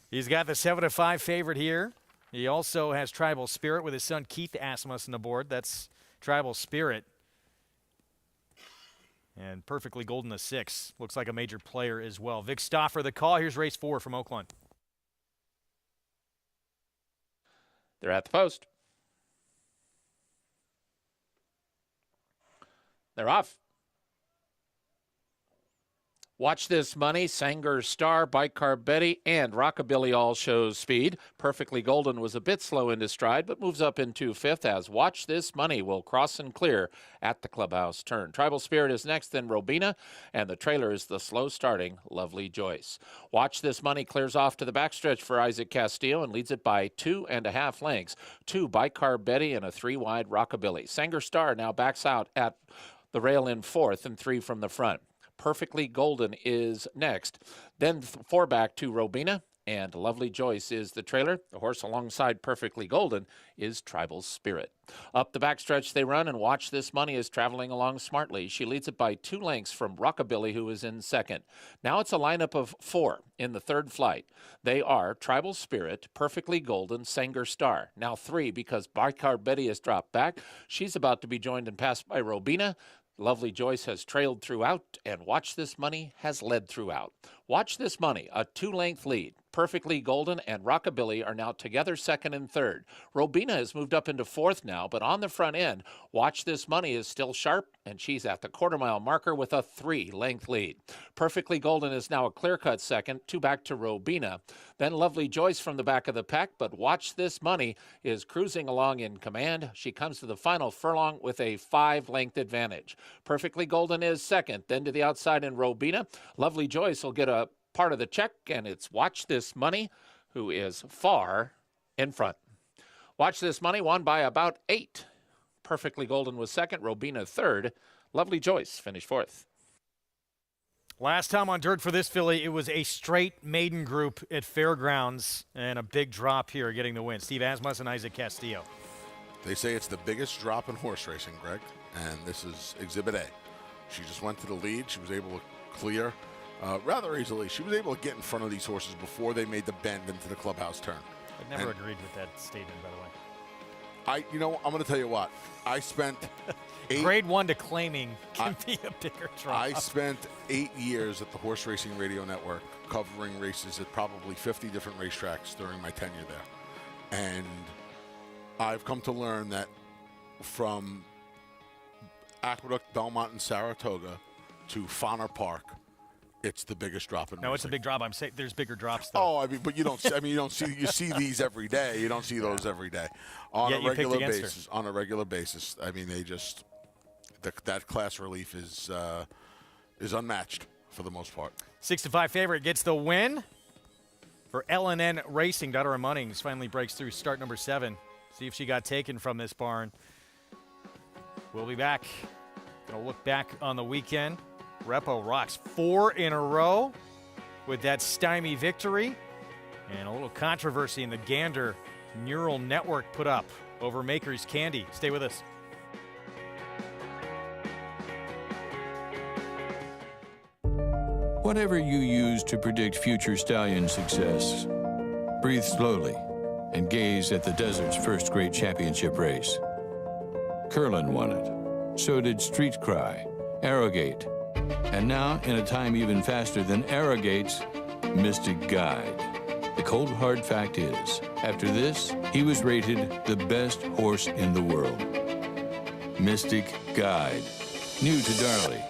He's got the 7-5 favorite here. He also has Tribal Spirit with his son Keith Asmussen aboard. That's Tribal Spirit. And Perfectly Golden, the 6. Looks like a major player as well. Vic Stauffer, the call. Here's race 4 from Oaklawn. They're at the post. They're off. Watch This Money, Sanger Star, Bicarb Betty, and Rockabilly all shows speed. Perfectly Golden was a bit slow into stride, but moves up into fifth as Watch This Money will cross and clear at the clubhouse turn. Tribal Spirit is next, then Robina, and the trailer is the slow starting Lovely Joyce. Watch This Money clears off to the backstretch for Isaac Castillo and leads it by 2.5 lengths. 2 Bicarb Betty and a 3 wide Rockabilly. Sanger Star now backs out at the rail in fourth and 3 from the front. Perfectly Golden is next. Then 4 back to Robina, and Lovely Joyce is the trailer. The horse alongside Perfectly Golden is Tribal Spirit. Up the backstretch they run, and Watch This Money is traveling along smartly. She leads it by 2 lengths from Rockabilly, who is in second. Now it's a lineup of 4 in the third flight. They are Tribal Spirit, Perfectly Golden, Sanger Star. Now 3 because Bicarb Betty has dropped back. She's about to be joined and passed by Robina. Lovely Joyce has trailed throughout, and Watch This Money has led throughout. Watch This Money, a 2-length lead. Perfectly Golden and Rockabilly are now together second and third. Robina has moved up into fourth now, but on the front end, Watch This Money is still sharp, and she's at the quarter-mile marker with a 3-length lead. Perfectly Golden is now a clear-cut second, 2 back to Robina. Then Lovely Joyce from the back of the pack, but Watch This Money is cruising along in command. She comes to the final furlong with a 5-length advantage. Perfectly Golden is second, then to the outside in Robina. Lovely Joyce will get a part of the check, and it's Watch This Money, who is far in front. Watch This Money won by about 8. Perfectly Golden was second, Robina third. Lovely Joyce finished fourth. Last time on dirt for this filly, it was a straight maiden group at Fairgrounds, and a big drop here getting the win. Steve Asmus and Isaac Castillo. They say it's the biggest drop in horse racing, Greg, and this is Exhibit A. She just went to the lead. She was able to clear rather easily. She was able to get in front of these horses before they made the bend into the clubhouse turn. I've never agreed with that statement, by the way. I'm going to tell you what. I spent Grade 1 to claiming can be a bigger drop. I spent 8 years at the Horse Racing Radio Network covering races at probably 50 different racetracks during my tenure there. And I've come to learn that from Aqueduct, Belmont, and Saratoga to Fauner Park, it's the biggest drop in racing. No, it's a big drop. I'm saying there's bigger drops, though. Oh, but you don't. You don't see. You see these every day. You don't see those every day on a regular basis. On a regular basis. I mean, they just that class relief is unmatched for the most part. 6-5 favorite gets the win for LNN Racing. Daughter of Munnings finally breaks through start number 7. See if she got taken from this barn. We'll be back. Gonna look back on the weekend. Repo rocks 4 in a row with that stymie victory, and a little controversy in the Gander neural network put up over Maker's Candy. Stay with us. Whatever you use to predict future stallion success, breathe slowly and gaze at the desert's first great championship race. Curlin won it. So did Street Cry, Arrogate, and now, in a time even faster than Arrogate's, Mystic Guide. The cold hard fact is, after this, he was rated the best horse in the world. Mystic Guide. New to Darley.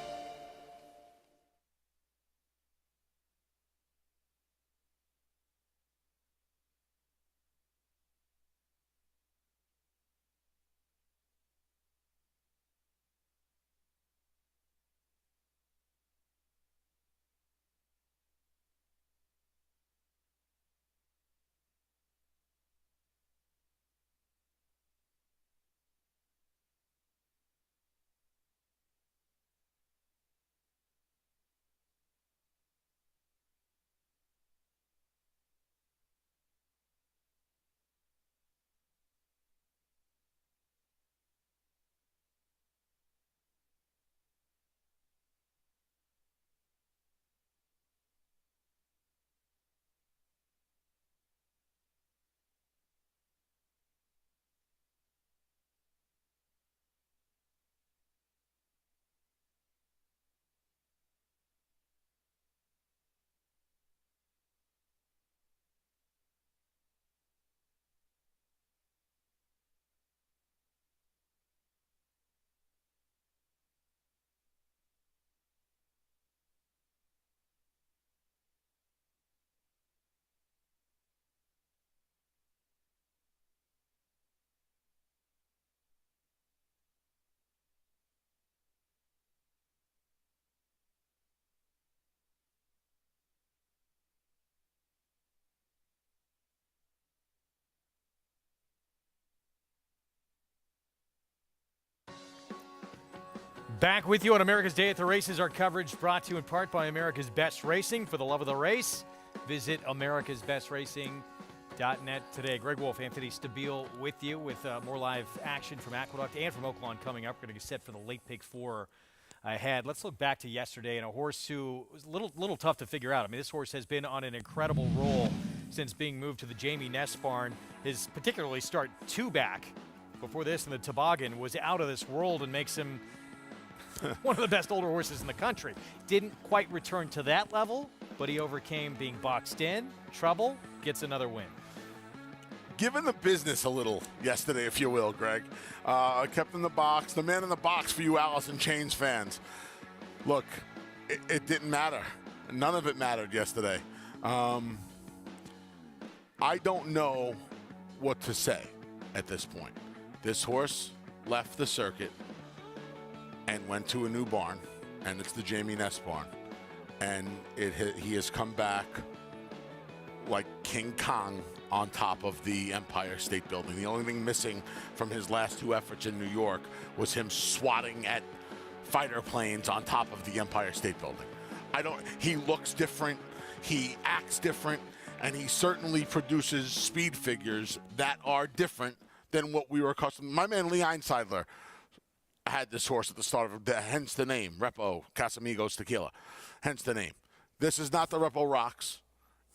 Back with you on America's Day at the Races. Our coverage brought to you in part by America's Best Racing. For the love of the race, visit americasbestracing.net today. Greg Wolf, Anthony Stabile with you with more live action from Aqueduct and from Oaklawn coming up. We're going to get set for the late pick 4 ahead. Let's look back to yesterday and a horse who was a little tough to figure out. I mean, this horse has been on an incredible roll since being moved to the Jamie Ness barn. His particularly start 2 back before this in the Toboggan was out of this world and makes him one of the best older horses in the country. Didn't quite return to that level, but he overcame being boxed in, trouble, gets another win. Given the business a little yesterday, if you will, Greg. Kept in the box, the man in the box for you Alice in Chains fans. Look, it didn't matter. None of it mattered yesterday. I don't know what to say at this point. This horse left the circuit and went to a new barn, and it's the Jamie Ness barn. And he has come back like King Kong on top of the Empire State Building. The only thing missing from his last 2 efforts in New York was him swatting at fighter planes on top of the Empire State Building. He looks different, he acts different, and he certainly produces speed figures that are different than what we were accustomed to. My man Lee Einseidler had this horse at the start of it, hence the name, Repo Casamigos Tequila, hence the name. This is not the Repo Rocks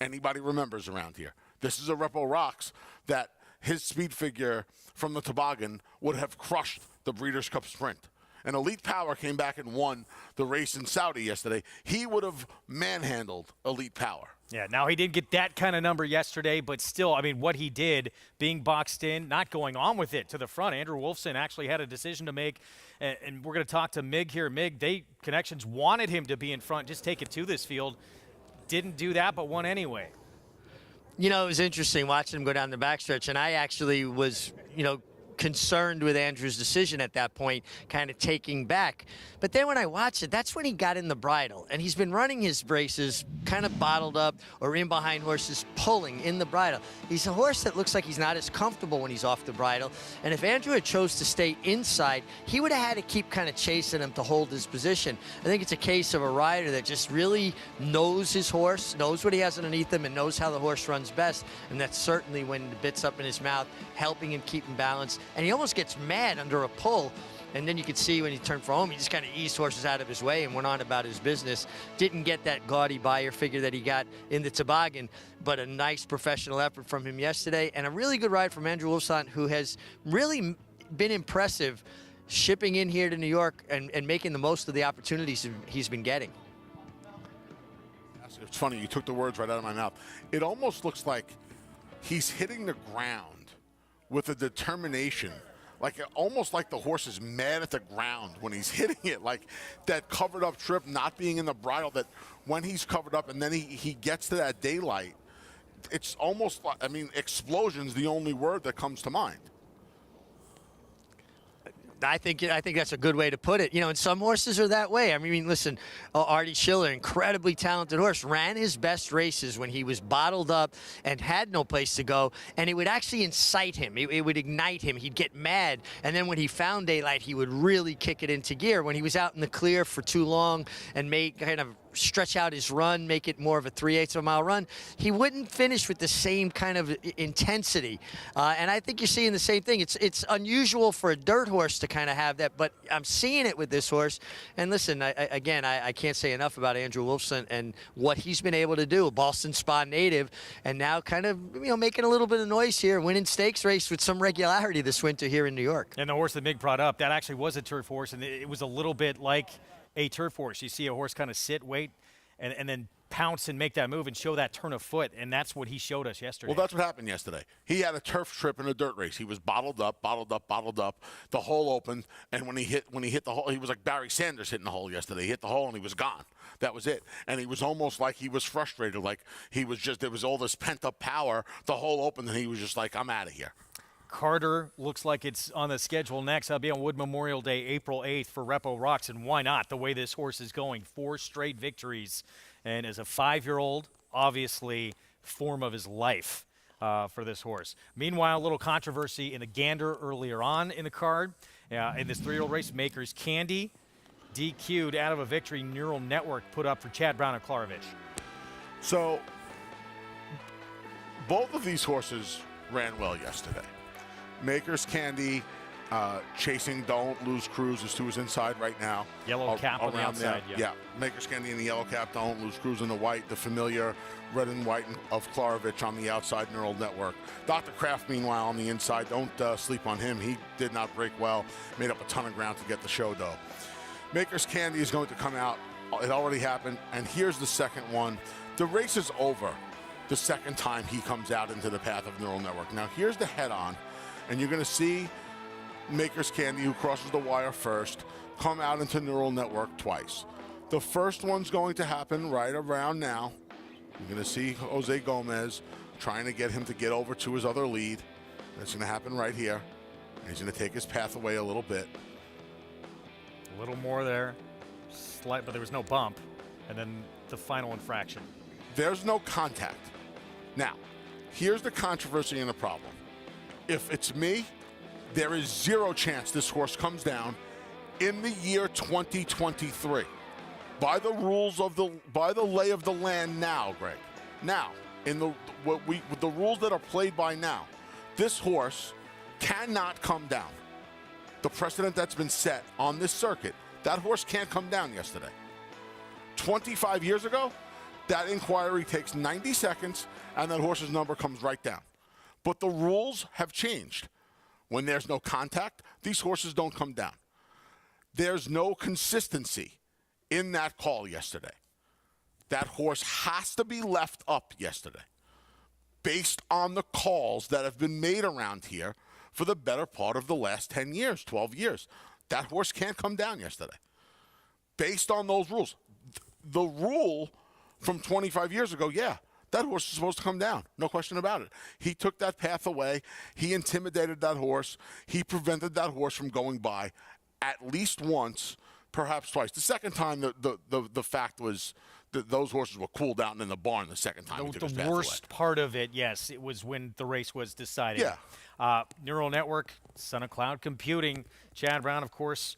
anybody remembers around here. This is a Repo Rocks that his speed figure from the Toboggan would have crushed the Breeders' Cup Sprint. And Elite Power came back and won the race in Saudi yesterday. He would have manhandled Elite Power. Yeah, now he didn't get that kind of number yesterday, but still, I mean, what he did, being boxed in, not going on with it to the front. Andrew Wolfson actually had a decision to make, and we're going to talk to Mig here. Mig, Connections wanted him to be in front, just take it to this field. Didn't do that, but won anyway. You know, it was interesting watching him go down the backstretch, and I actually was, concerned with Andrew's decision at that point, kind of taking back. But then when I watched it, that's when he got in the bridle. And he's been running his races kind of bottled up or in behind horses, pulling in the bridle. He's a horse that looks like he's not as comfortable when he's off the bridle. And if Andrew had chose to stay inside, he would have had to keep kind of chasing him to hold his position. I think it's a case of a rider that just really knows his horse, knows what he has underneath him, and knows how the horse runs best. And that's certainly when the bit's up in his mouth, helping him keep him balanced. And he almost gets mad under a pull. And then you could see when he turned for home, he just kind of eased horses out of his way and went on about his business. Didn't get that gaudy buyer figure that he got in the Toboggan, but a nice professional effort from him yesterday. And a really good ride from Andrew Wolfson, who has really been impressive shipping in here to New York and making the most of the opportunities he's been getting. It's funny, you took the words right out of my mouth. It almost looks like he's hitting the ground with a determination, almost like the horse is mad at the ground when he's hitting it, like that covered up trip not being in the bridle, that when he's covered up and then he gets to that daylight, it's almost like, explosion's the only word that comes to mind. I think that's a good way to put it. And some horses are that way. I mean, listen, Artie Schiller, incredibly talented horse, ran his best races when he was bottled up and had no place to go, and it would actually incite him. It would ignite him. He'd get mad, and then when he found daylight, he would really kick it into gear. When he was out in the clear for too long and kind of stretch out his run, make it more of a 3/8 of a mile run, he wouldn't finish with the same kind of intensity. And I think you're seeing the same thing. It's unusual for a dirt horse to kind of have that, but I'm seeing it with this horse. And listen, I can't say enough about Andrew Wolfson and what he's been able to do, a Boston Spa native, and now kind of making a little bit of noise here, winning stakes race with some regularity this winter here in New York. And the horse that Mig brought up, that actually was a turf horse, and it was a little bit like a turf horse. You see a horse kind of sit, wait, and then pounce and make that move and show that turn of foot, and that's what he showed us yesterday. Well, that's what happened yesterday. He had a turf trip in a dirt race. He was bottled up. The hole opened, and when he hit the hole, he was like Barry Sanders hitting the hole yesterday. He hit the hole and he was gone. That was it. And he was almost like he was frustrated, like he was just, there was all this pent-up power. The hole opened, and he was just like, I'm out of here. Carter looks like it's on the schedule next. I'll be on Wood Memorial Day, April 8th for Repo Rocks, and why not? The way this horse is going, 4 straight victories, and as a 5-year-old, obviously form of his life for this horse. Meanwhile, a little controversy in the Gander earlier on in the card. In this 3-year-old race, Maker's Candy DQ'd out of a victory. Neural Network put up for Chad Brown and Klarovich. So both of these horses ran well yesterday. Maker's Candy chasing Don't Lose Cruise is to his inside right now. Yellow cap on the outside, yeah. Maker's Candy in the yellow cap, Don't Lose Cruise in the white, the familiar red and white of Klarovich on the outside, Neural Network. Dr. Kraft, meanwhile, on the inside. Don't sleep on him. He did not break well, made up a ton of ground to get the show, though. Maker's Candy is going to come out. It already happened, and here's the second one. The race is over the second time he comes out into the path of Neural Network. Now, here's the head-on, and you're going to see Maker's Candy, who crosses the wire first, come out into Neural Network twice. The first one's going to happen right around now. You're going to see Jose Gomez trying to get him to get over to his other lead. That's going to happen right here. He's going to take his path away a little bit. A little more there, slight, but there was no bump. And then the final infraction. There's no contact. Now, here's the controversy and the problem. If it's me, there is zero chance this horse comes down in the year 2023. By the rules of by the lay of the land now, Greg. Now, in the rules that are played by now, this horse cannot come down. The precedent that's been set on this circuit, that horse can't come down yesterday. 25 years ago, that inquiry takes 90 seconds and that horse's number comes right down. But the rules have changed. When there's no contact, these horses don't come down. There's no consistency in that call yesterday. That horse has to be left up yesterday based on the calls that have been made around here for the better part of the last 10 years, 12 years. That horse can't come down yesterday based on those rules. The rule from 25 years ago, yeah, that horse is supposed to come down. No question about it. He took that path away. He intimidated that horse. He prevented that horse from going by at least once, perhaps twice. The second time, the fact was that those horses were cooled out in the barn the second time he took his path away. The worst part of it, yes, it was when the race was decided. Yeah. Neural Network, Son of Cloud Computing. Chad Brown, of course,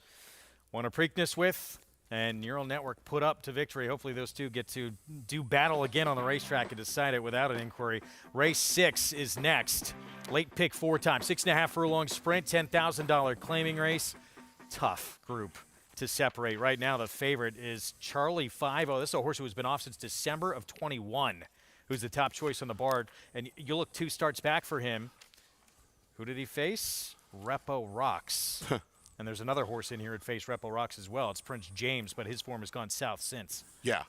won a Preakness with. And Neural Network put up to victory. Hopefully those two get to do battle again on the racetrack and decide it without an inquiry. Race 6 is next. Late pick 4 times. 6.5 furlong sprint, $10,000 claiming race. Tough group to separate. Right now the favorite is Charlie 5. This is a horse who has been off since December of 21, who's the top choice on the board. And you look 2 starts back for him. Who did he face? Repo Rocks. And there's another horse in here at face Repo Rocks as well. It's Prince James, but his form has gone south since. Yeah.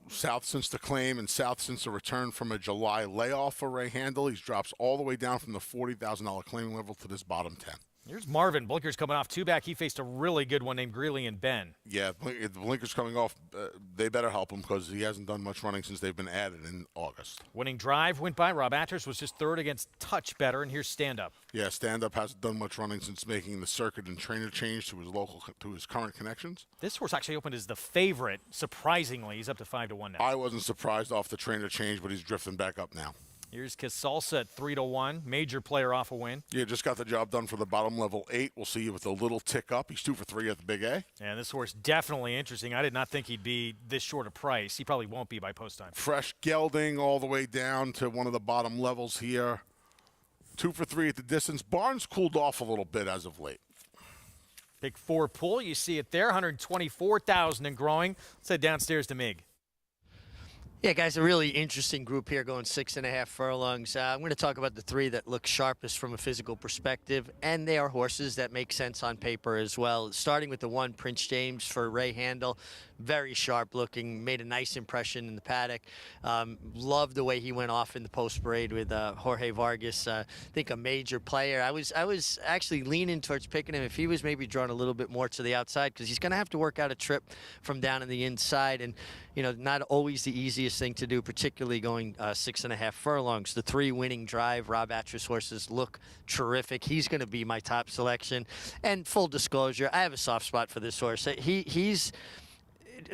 South since the claim and south since the return from a July layoff for Ray Handel. He drops all the way down from the $40,000 claiming level to this bottom 10. Here's Marvin. Blinker's coming off 2 back. He faced a really good one named Greeley and Ben. Yeah, the Blinker's coming off. They better help him because he hasn't done much running since they've been added in August. Winning Drive went by. Rob Atters was just 3rd against Touch Better, and here's Stand Up. Yeah, Stand Up hasn't done much running since making the circuit and trainer change to his current connections. This horse actually opened as the favorite. Surprisingly, he's up to 5-1 now. I wasn't surprised off the trainer change, but he's drifting back up now. Here's Casalsa at 3-1. Major player off a win. Yeah, just got the job done for the bottom level 8. We'll see you with a little tick up. He's 2 for 3 at the Big A. And this horse definitely interesting. I did not think he'd be this short a price. He probably won't be by post time. Fresh gelding all the way down to one of the bottom levels here. 2 for 3 at the distance. Barnes cooled off a little bit as of late. Big 4 pull. You see it there. 124,000 and growing. Let's head downstairs to Mig. Yeah, guys, a really interesting group here going 6.5 furlongs. I'm going to talk about the 3 that look sharpest from a physical perspective, and they are horses that make sense on paper as well. Starting with the 1, Prince James for Ray Handel. Very sharp looking, made a nice impression in the paddock. Loved the way he went off in the post parade with Jorge Vargas. I think a major player. I was actually leaning towards picking him if he was maybe drawn a little bit more to the outside, because he's going to have to work out a trip from down in the inside, and not always the easiest thing to do, particularly going 6.5 furlongs. The 3 Winning Drive, Rob Atters horses look terrific. He's going to be my top selection. And full disclosure, I have a soft spot for this horse.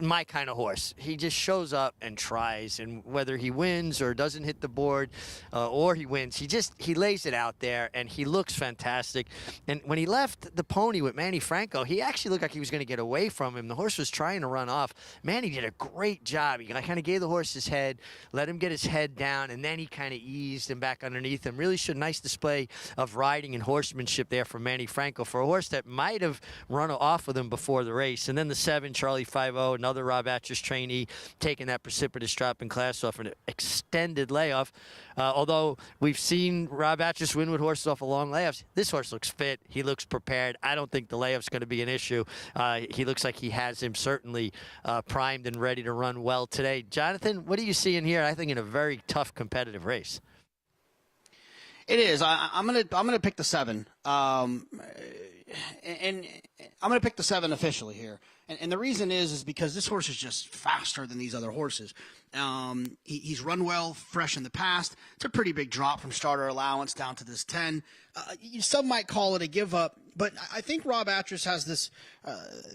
my kind of horse. He just shows up and tries, and whether he wins or doesn't hit the board or he wins, he lays it out there, and he looks fantastic. And when he left the pony with Manny Franco, he actually looked like he was going to get away from him. The horse was trying to run off. Manny did a great job. He kind of gave the horse his head, let him get his head down, and then he kind of eased him back underneath him. Really showed a nice display of riding and horsemanship there from Manny Franco for a horse that might have run off with him before the race. And then the 7, Charlie 5-0, another Rob Atras trainee, taking that precipitous drop in class off an extended layoff. Although we've seen Rob Atras win with horses off of long layoffs, this horse looks fit. He looks prepared. I don't think the layoff's going to be an issue. He looks like he has him certainly primed and ready to run well today. Jonathan, what are you seeing here? I think in a very tough competitive race. It is. I'm gonna pick the 7, and I'm gonna pick the 7 officially here. And the reason is because this horse is just faster than these other horses. He's run well, fresh in the past. It's a pretty big drop from starter allowance down to this 10. Some might call it a give up, but I think Rob Atras has this.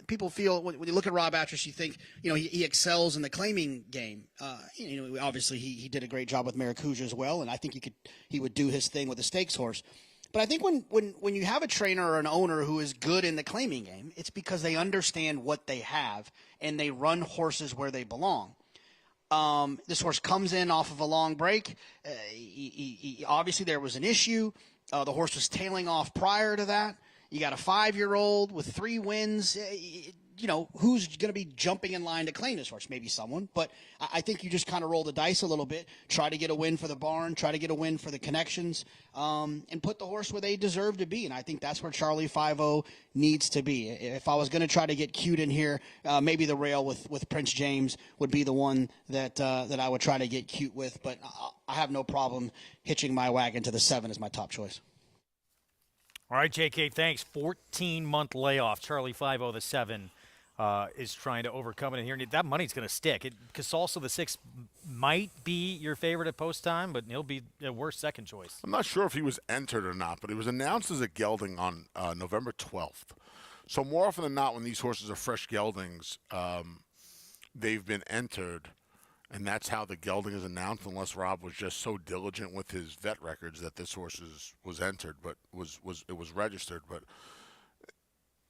People feel when you look at Rob Atras, you think he excels in the claiming game. Obviously he did a great job with Maracuja as well, and I think he would do his thing with a stakes horse. But I think when you have a trainer or an owner who is good in the claiming game, it's because they understand what they have and they run horses where they belong. This horse comes in off of a long break. Obviously there was an issue. The horse was tailing off prior to that. You got a 5-year-old with 3 wins. Who's going to be jumping in line to claim this horse? Maybe someone. But I think you just kind of roll the dice a little bit, try to get a win for the barn, try to get a win for the connections, and put the horse where they deserve to be. And I think that's where Charlie 5-0 needs to be. If I was going to try to get cute in here, maybe the rail with Prince James would be the one that I would try to get cute with. But I have no problem hitching my wagon to the 7 as my top choice. All right, JK, thanks. 14-month layoff. Charlie 5-0, the 7. Is trying to overcome it in here. That money's going to stick. Casalsa, the 6, might be your favorite at post time, but he'll be a worse second choice. I'm not sure if he was entered or not, but he was announced as a gelding on November 12th. So more often than not, when these horses are fresh geldings, they've been entered, and that's how the gelding is announced, unless Rob was just so diligent with his vet records that this horse was entered, but it was registered. But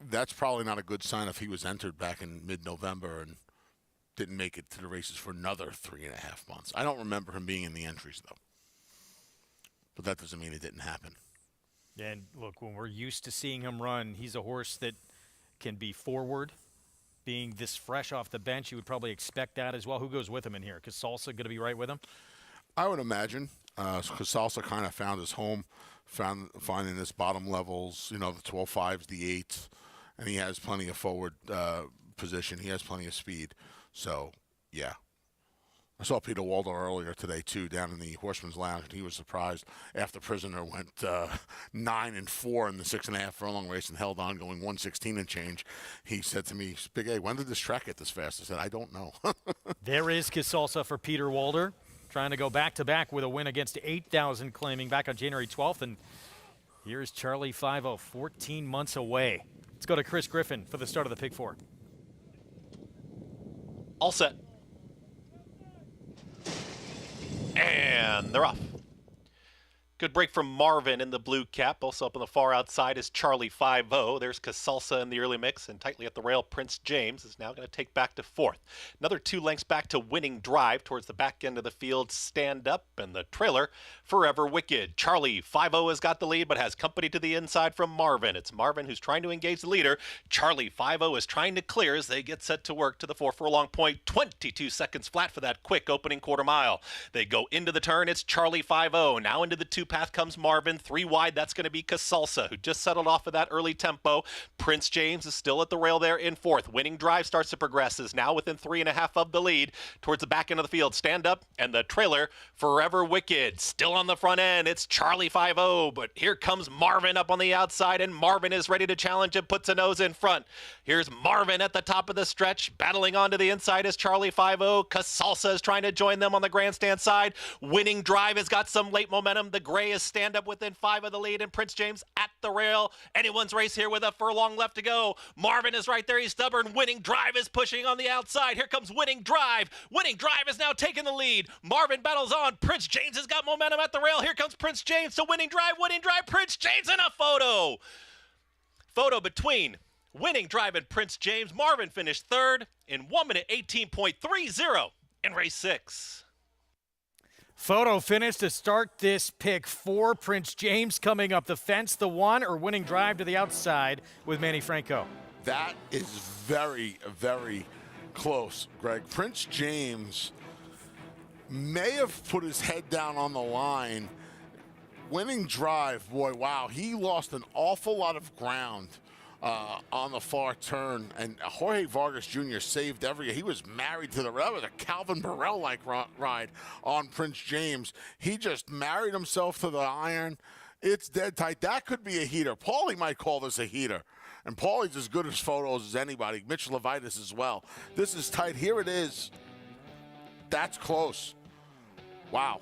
that's probably not a good sign if he was entered back in mid-November and didn't make it to the races for another 3.5 months. I don't remember him being in the entries, though. But that doesn't mean it didn't happen. And look, when we're used to seeing him run, he's a horse that can be forward. Being this fresh off the bench, you would probably expect that as well. Who goes with him in here? Casalsa going to be right with him? I would imagine. Casalsa kind of found his home, finding his bottom levels, the 12.5s, the 8s. And he has plenty of forward position. He has plenty of speed. So, yeah. I saw Peter Waldo earlier today, too, down in the Horseman's Lounge, and he was surprised after Prisoner went 9-4 in the 6.5 furlong race and held on going 116 and change. He said to me, Big A, when did this track get this fast? I said, I don't know. There is Casalsa for Peter Walder, trying to go back-to-back with a win against 8,000 claiming back on January 12th. And here's Charlie 5-0, 14 months away. Let's go to Chris Griffin for the start of the Pick 4. All set. And they're off. Good break from Marvin in the blue cap. Also up on the far outside is Charlie 5-0. There's Casalsa in the early mix, and tightly at the rail, Prince James is now going to take back to 4th. Another 2 lengths back to Winning Drive towards the back end of the field. Stand Up, and the trailer, Forever Wicked. Charlie 5-0 has got the lead, but has company to the inside from Marvin. It's Marvin who's trying to engage the leader. Charlie 5-0 is trying to clear as they get set to work to the 4 furlong point. 22 seconds flat for that quick opening quarter mile. They go into the turn. It's Charlie 5-0. Now into the 2 path comes Marvin. 3 wide, that's going to be Casalsa, who just settled off of that early tempo. Prince James is still at the rail there in 4th. Winning Drive starts to progress, is now within 3.5 of the lead towards the back end of the field. Stand Up, and the trailer, Forever Wicked, still on the front end. It's Charlie 5-0, but here comes Marvin up on the outside, and Marvin is ready to challenge and puts a nose in front. Here's Marvin at the top of the stretch. Battling onto the inside is Charlie 5-0. Casalsa is trying to join them on the grandstand side. Winning Drive has got some late momentum. The Ray is stand up within 5 of the lead, and Prince James at the rail. Anyone's race here with a furlong left to go. Marvin is right there. He's stubborn. Winning Drive is pushing on the outside. Here comes Winning Drive. Winning Drive is now taking the lead. Marvin battles on. Prince James has got momentum at the rail. Here comes Prince James to Winning Drive. Winning Drive, Prince James, and a photo. Photo between Winning Drive and Prince James. Marvin finished third in 1 minute 18.30 in race 6. Photo finish to start this pick 4. Prince James coming up the fence, the 1, or Winning Drive to the outside with Manny Franco. That is very, very close, Greg. Prince James may have put his head down on the line. Winning Drive, boy, wow, he lost an awful lot of ground on the far turn, and Jorge Vargas Jr. saved he was married to that was a Calvin Burrell-like ride on Prince James. He just married himself to the iron. It's dead tight. That could be a heater. Paulie might call this a heater, and Paulie's as good as photos as anybody. Mitch Levitas as well. This is tight. Here it is. That's close. Wow.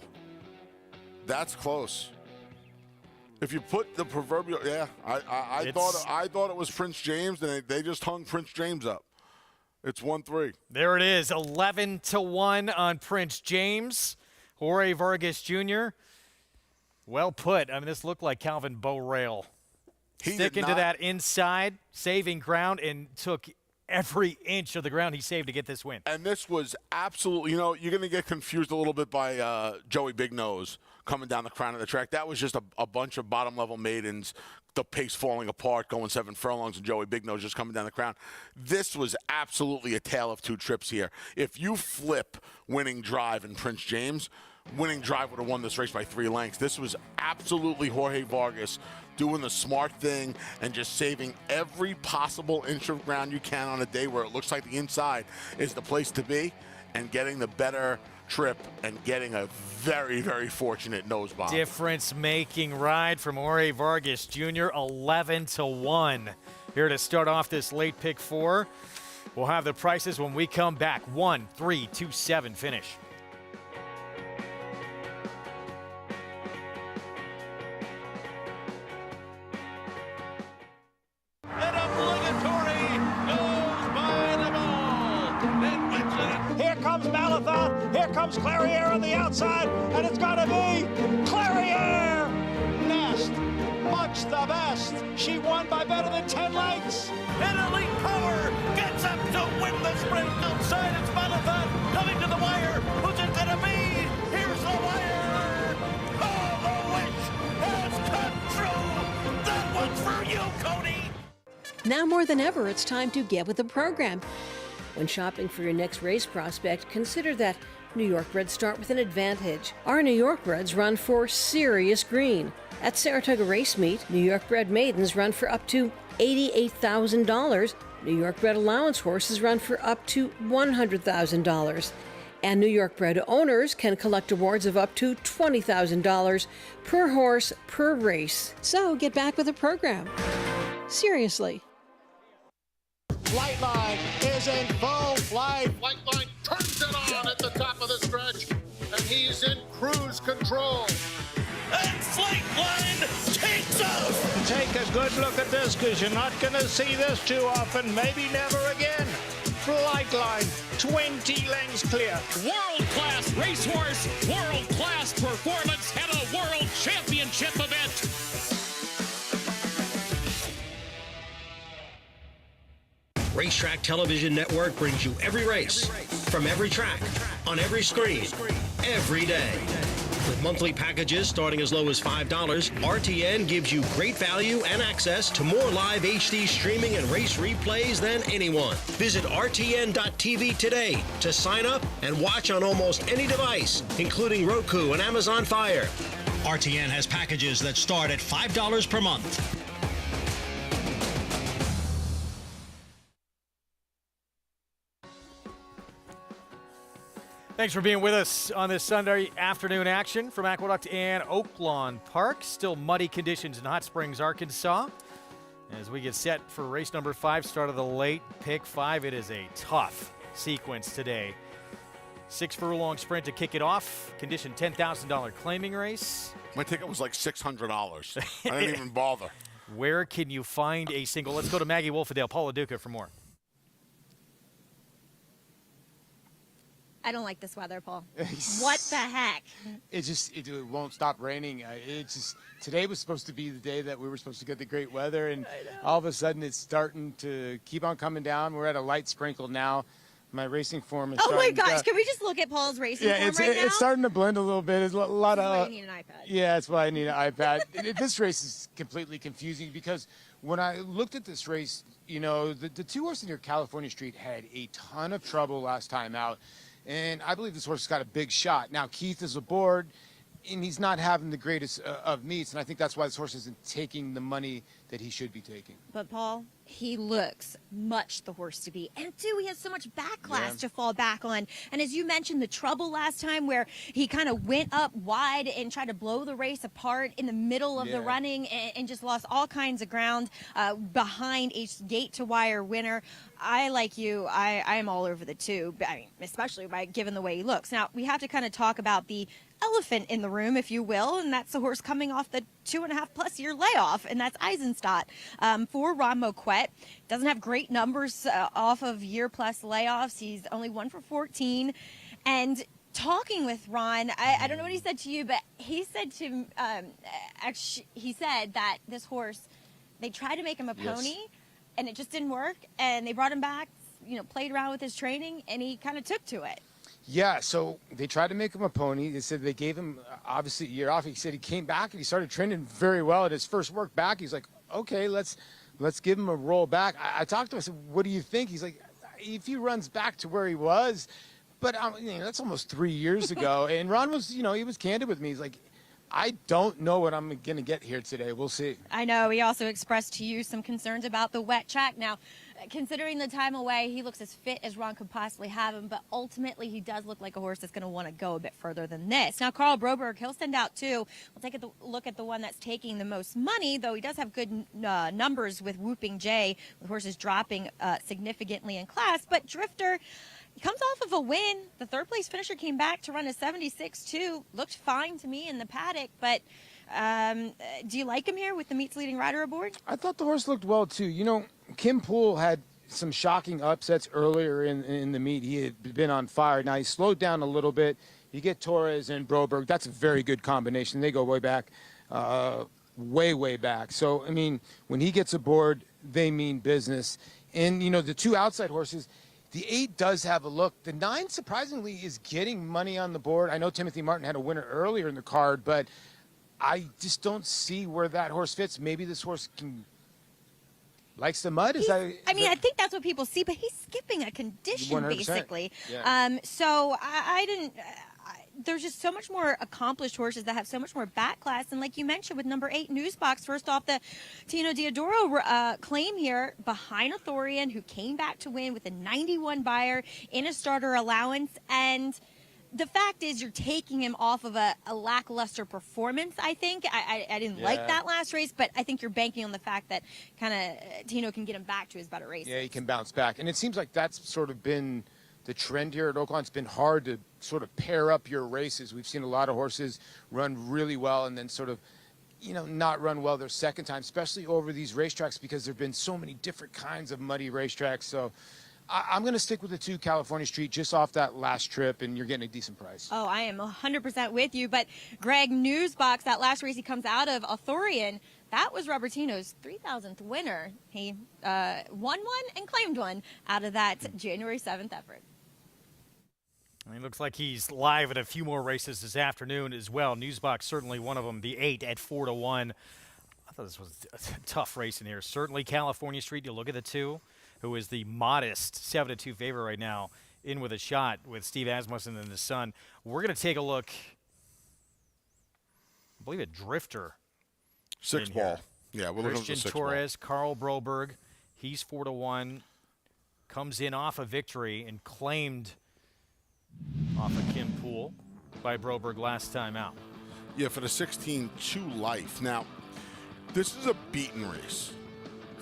That's close. If you put the proverbial, I thought it was Prince James, and they just hung Prince James up. It's 1-3. There it is, 11-1 on Prince James. Jorge Vargas Jr. Well put. I mean, this looked like Calvin Burrell. Sticking to that inside, saving ground, and took every inch of the ground he saved to get this win. And this was absolutely, you're going to get confused a little bit by Joey Big Nose coming down the crown of the track. That was just a bunch of bottom-level maidens, the pace falling apart, going 7 furlongs, and Joey Big Nose just coming down the crown. This was absolutely a tale of 2 trips here. If you flip Winning Drive and Prince James, Winning Drive would have won this race by 3 lengths. This was absolutely Jorge Vargas doing the smart thing and just saving every possible inch of ground you can on a day where it looks like the inside is the place to be, and getting the better trip and getting a very, very fortunate nose bomb. Difference-making ride from Jorge Vargas Jr., 11-1. Here to start off this late pick 4. We'll have the prices when we come back. 1, 3, 2, 7 finish. Here comes Clairiere on the outside, and it's going to be Clairiere! Nest, much the best. She won by better than 10 lengths. And Elite Power gets up to win the sprint outside. It's Malafat coming to the wire. Who's it going to be? Here's the wire. Oh, the wish has come true. That one's for you, Cody. Now more than ever, it's time to get with the program. When shopping for your next race prospect, consider that New York breds start with an advantage. Our New York breds run for serious green. At Saratoga Race Meet, New York bred maidens run for up to $88,000. New York bred allowance horses run for up to $100,000. And New York bred owners can collect awards of up to $20,000 per horse per race. So get back with the program. Seriously. Flightline is in full flight. Flightline turns it on at the top of the stretch, and he's in cruise control. And Flightline takes off. Take a good look at this, because you're not going to see this too often, maybe never again. Flightline, 20 lengths clear. World-class racehorse, world-class performance at a world championship event. Racetrack Television Network brings you every race, from every track, on every screen, every day. With monthly packages starting as low as $5, RTN gives you great value and access to more live HD streaming and race replays than anyone. Visit RTN.tv today to sign up and watch on almost any device, including Roku and Amazon Fire. RTN has packages that start at $5 per month. Thanks for being with us on this Sunday afternoon action from Aqueduct and Oaklawn Park. Still muddy conditions in Hot Springs, Arkansas. As we get set for race number 5, start of the late pick 5. It is a tough sequence today. 6 furlong sprint to kick it off. Condition $10,000 claiming race. My ticket was like $600. I didn't even bother. Where can you find a single? Let's go to Maggie Wolfendale, Paula Duca for more. I don't like this weather, Paul. What the heck? It won't stop raining. Today was supposed to be the day that we were supposed to get the great weather, and all of a sudden it's starting to keep on coming down. We're at a light sprinkle now. My racing form is Oh my gosh, can we just look at Paul's racing form right now? It's starting to blend a little bit. There's a lot That's why of. you need an iPad. Yeah, that's why I need an iPad. This race is completely confusing because when I looked at this race, the two horses near California Street had a ton of trouble last time out. And I believe this horse has got a big shot. Now, Keith is aboard, and he's not having the greatest of meets, and I think that's why this horse isn't taking the money that he should be taking. But, Paul, he looks much the horse to be. And, two, he has so much backlash to fall back on. And as you mentioned, the trouble last time where he kind of went up wide and tried to blow the race apart in the middle of the running and just lost all kinds of ground behind a gate-to-wire winner. I, like you, I am all over the two, especially given the way he looks. Now, we have to kind of talk about the elephant in the room, if you will, and that's the horse coming off the 2.5+ year layoff, and that's Eisenstadt. For Ron Moquett, doesn't have great numbers off of year-plus layoffs. He's only 1 for 14, and talking with Ron, I don't know what he said to you, but he said to he said that this horse, they tried to make him a pony, and it just didn't work, and they brought him back, played around with his training, and he kind of took to it. Yeah, so they tried to make him a pony. They said they gave him, obviously, a year off. He said he came back and he started training very well at his first work back. He's like, okay, let's give him a roll back. I talked to him. I said, what do you think? He's like, if he runs back to where he was, but that's almost 3 years ago. And Ron was, he was candid with me. He's like, I don't know what I'm going to get here today. We'll see. I know. He also expressed to you some concerns about the wet track. Now, considering the time away, he looks as fit as Ron could possibly have him, but ultimately he does look like a horse that's going to want to go a bit further than this. Now, Karl Broberg, he'll send out two. We'll take a look at the one that's taking the most money, though he does have good numbers with Whooping Jay, with horses dropping significantly in class. But Drifter, he comes off of a win. The third-place finisher came back to run a 76-2. Looked fine to me in the paddock, but do you like him here with the meet's leading rider aboard? I thought the horse looked well, too. Kim Poole had some shocking upsets earlier in the meet. He had been on fire. Now, he slowed down a little bit. You get Torres and Broberg. That's a very good combination. They go way back, way back. So, when he gets aboard, they mean business. And, the two outside horses, the 8 does have a look. The 9, surprisingly, is getting money on the board. I know Timothy Martin had a winner earlier in the card, but I just don't see where that horse fits. Maybe this horse likes the mud. I think that's what people see, but he's skipping a condition 100%. basically. Yeah. So I didn't. There's just so much more accomplished horses that have so much more back class, and like you mentioned with number 8 Newsbox, first off the Tino Diodoro claim here behind a Thorian who came back to win with a 91 buyer in a starter allowance. And the fact is, you're taking him off of a lackluster performance, I think. I didn't like that last race, but I think you're banking on the fact that kind of Tino can get him back to his better races. Yeah, he can bounce back. And it seems like that's sort of been the trend here at Oaklawn. It's been hard to sort of pair up your races. We've seen a lot of horses run really well and then sort of, not run well their second time, especially over these racetracks because there have been so many different kinds of muddy racetracks. So I'm going to stick with the 2 California Street just off that last trip, and you're getting a decent price. Oh, I am 100% with you. But Greg, Newsbox, that last race he comes out of, Authorian, that was Robertino's 3,000th winner. He won one and claimed one out of that January 7th effort. It looks like he's live at a few more races this afternoon as well. Newsbox certainly one of them, the 8 at 4-1. I thought this was a tough race in here. Certainly California Street, you look at the 2. Who is the modest 7-2 favorite right now, in with a shot with Steve Asmussen and his son. We're going to take a look, I believe, at Drifter. 6 ball. Yeah, we're looking for 6 ball. Torres, Karl Broberg, he's 4-1, comes in off a victory and claimed off of Kim Poole by Broberg last time out. Yeah, for the 16-2 life. Now, this is a beaten race.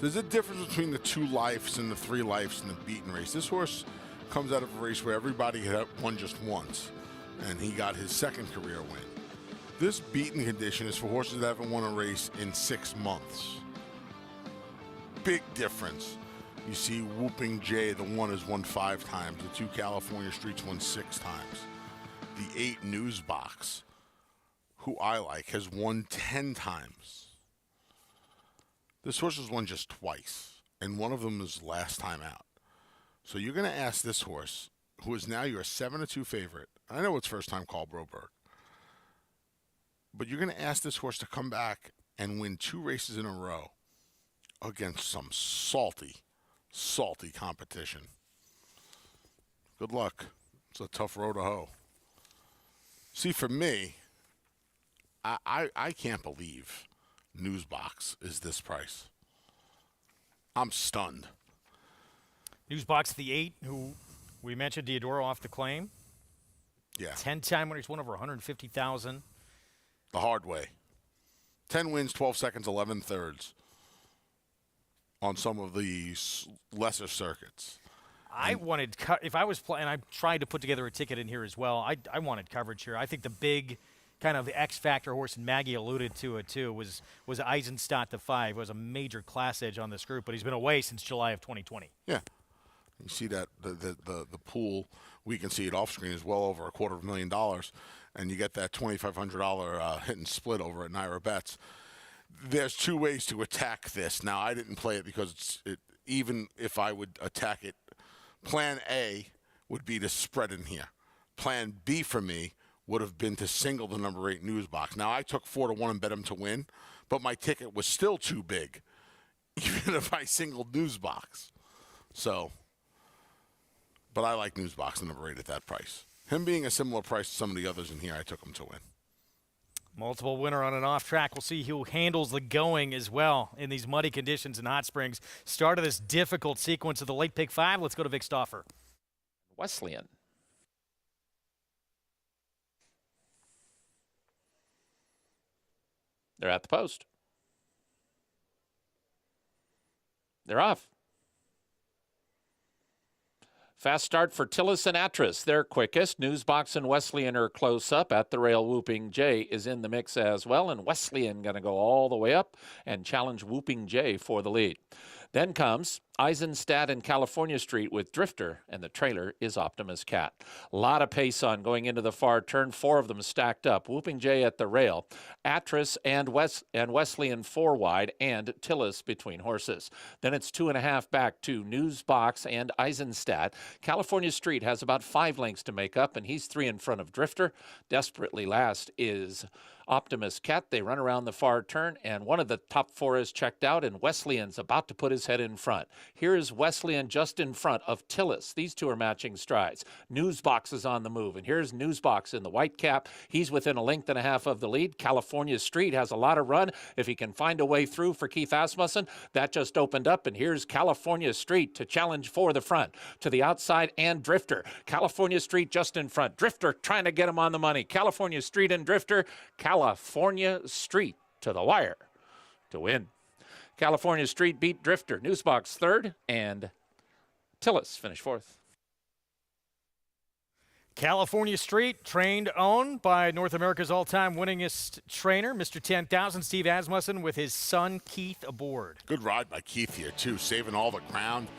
There's a difference between the 2 lives and the 3 lives in the beaten race. This horse comes out of a race where everybody had won just once, and he got his second career win. This beaten condition is for horses that haven't won a race in 6 months. Big difference. You see Whooping Jay, the one has won 5 times. The 2 California Streets won 6 times. The 8 Newsbox, who I like, has won 10 times. This horse has won just twice, and one of them is last time out. So you're going to ask this horse, who is now your 7-2 favorite. I know it's first time call Broberg. But you're going to ask this horse to come back and win 2 races in a row against some salty competition. Good luck. It's a tough road to hoe. See, for me, I can't believe Newsbox is this price. I'm stunned. Newsbox, the 8, who we mentioned, Diodoro off the claim. Yeah. 10-time winners, won over 150,000. The hard way. 10 wins, 12 seconds, 11 thirds on some of the lesser circuits. I wanted, if I was playing, I tried to put together a ticket in here as well. I wanted coverage here. I think the big kind of X factor horse, and Maggie alluded to it too, was Eisenstadt the 5. It was a major class edge on this group, but he's been away since July of 2020. Yeah. You see that the pool, we can see it off screen, is well over $250,000, and you get that $2,500 hit and split over at Naira Bets. There's 2 ways to attack this. Now, I didn't play it because even if I would attack it, Plan A would be to spread in here. Plan B for me would have been to single the number 8 Newsbox. Now, I took 4-1 and bet him to win, but my ticket was still too big, even if I singled Newsbox. So, but I like Newsbox, the number 8 at that price. Him being a similar price to some of the others in here, I took him to win. Multiple winner on an off track. We'll see who handles the going as well in these muddy conditions in Hot Springs. Start of this difficult sequence of the late pick 5. Let's go to Vic Stauffer. Wesleyan. They're at the post. They're off. Fast start for Tillis and Atris. They're quickest. Newsbox and Wesleyan are close up. At the rail, Whooping Jay is in the mix as well. And Wesleyan going to go all the way up and challenge Whooping Jay for the lead. Then comes Eisenstadt and California Street with Drifter, and the trailer is Optimus Cat. A lot of pace on going into the far turn. 4 of them stacked up. Whooping Jay at the rail. Atris and Wesleyan 4 wide, and Tillis between horses. Then it's 2.5 back to Newsbox and Eisenstadt. California Street has about 5 lengths to make up, and he's 3 in front of Drifter. Desperately last is Optimus Cat. They run around the far turn, and one of the top 4 is checked out, and Wesleyan's about to put his head in front. Here is Wesleyan just in front of Tillis. These 2 are matching strides. Newsbox is on the move, and here's Newsbox in the white cap. He's within 1.5 lengths of the lead. California Street has a lot of run. If he can find a way through for Keith Asmussen, that just opened up, and here's California Street to challenge for the front. To the outside, and Drifter. California Street just in front. Drifter trying to get him on the money. California Street and Drifter. California Street to the wire to win. California Street beat Drifter. Newsbox 3rd, and Tillis finished 4th. California Street, trained, owned by North America's all-time winningest trainer, Mr. 10,000, Steve Asmussen, with his son Keith aboard. Good ride by Keith here, too, saving all the ground.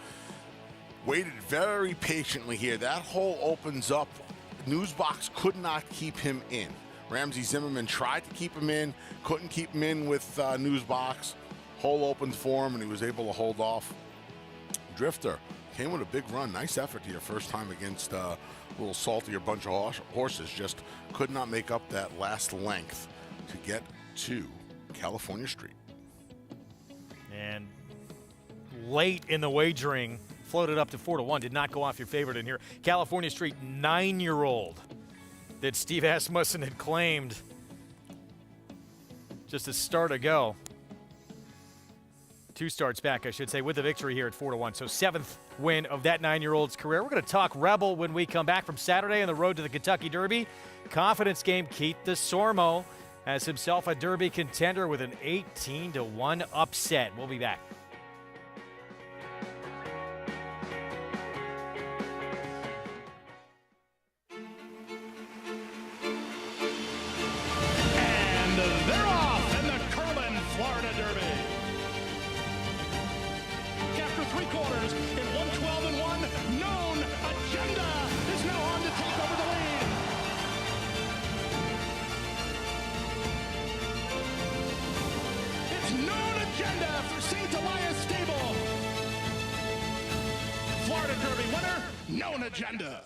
Waited very patiently here. That hole opens up. Newsbox could not keep him in. Ramsey Zimmerman tried to keep him in, couldn't keep him in with Newsbox. Hole opened for him, and he was able to hold off. Drifter came with a big run. Nice effort here. First time against a little saltier bunch of horses. Just could not make up that last length to get to California Street. And late in the wagering, floated up to 4-1. Did not go off your favorite in here. California Street, 9-year-old that Steve Asmussen had claimed just a start ago. 2 starts back, I should say, with the victory here at 4-1. So 7th win of that 9-year-old's career. We're going to talk Rebel when we come back from Saturday on the road to the Kentucky Derby. Confidence game, Keith DeSormo has himself a Derby contender with an 18-1 upset. We'll be back. 3/4 in 112-1. Known Agenda is now on to take over the lead. It's Known Agenda for St. Elias Stable. Florida Derby winner, Known Agenda.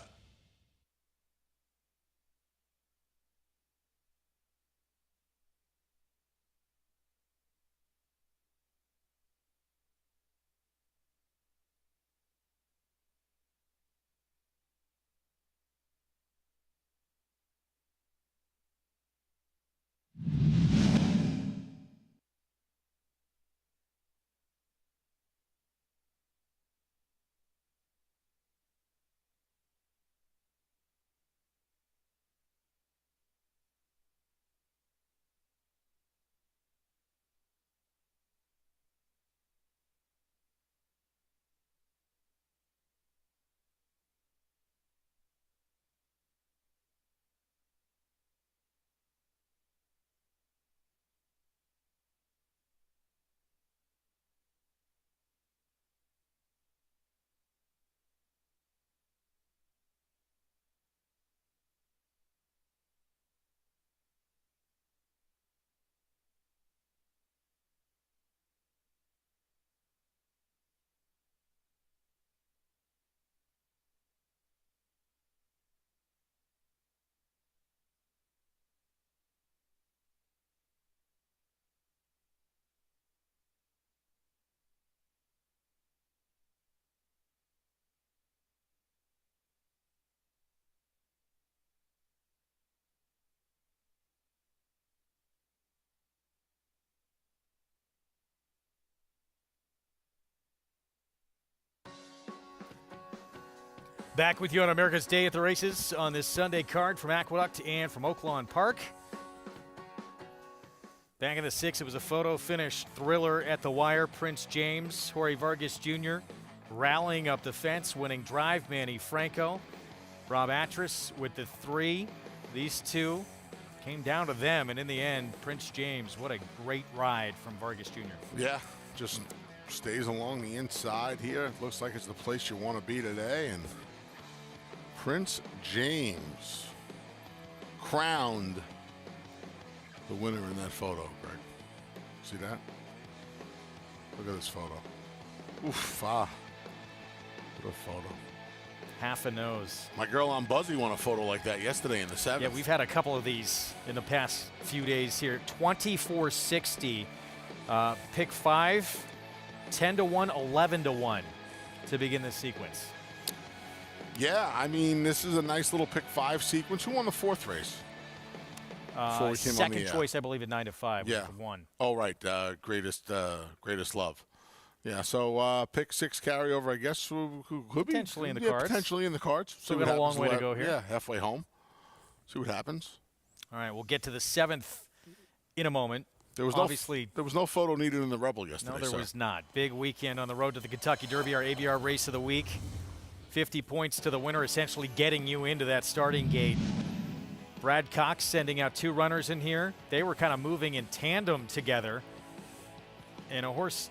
Back with you on America's Day at the Races on this Sunday card from Aqueduct and from Oaklawn Park. Back in the 6th, it was a photo finish thriller at the wire. Prince James, Jorge Vargas Jr. rallying up the fence, winning drive. Manny Franco, Rob Atras with the 3. These two came down to them, and in the end, Prince James, what a great ride from Vargas Jr. Yeah, just stays along the inside here. It looks like it's the place you want to be today, and Prince James crowned the winner in that photo, Greg. See that? Look at this photo. Oof, what a photo. Half a nose. My girl on Buzzy won a photo like that yesterday in the 7th. Yeah, we've had a couple of these in the past few days here. 2460, pick 5, 10-1, 11-1 to begin this sequence. Yeah, I mean, this is a nice little pick 5 sequence. Who won the 4th race? Second choice, I believe, at 9-5. Yeah. Was the 1. Oh, right. Greatest Love. Yeah, so pick 6 carryover, I guess, who could be. Potentially in the cards. Potentially in the cards. So we've got a long way to go here. Yeah, halfway home. See what happens. All right, we'll get to the 7th in a moment. There was no photo needed in the Rebel yesterday. No, there was not. Big weekend on the road to the Kentucky Derby, our ABR race of the week. 50 points to the winner, essentially getting you into that starting gate. Brad Cox sending out 2 runners in here. They were kind of moving in tandem together. And a horse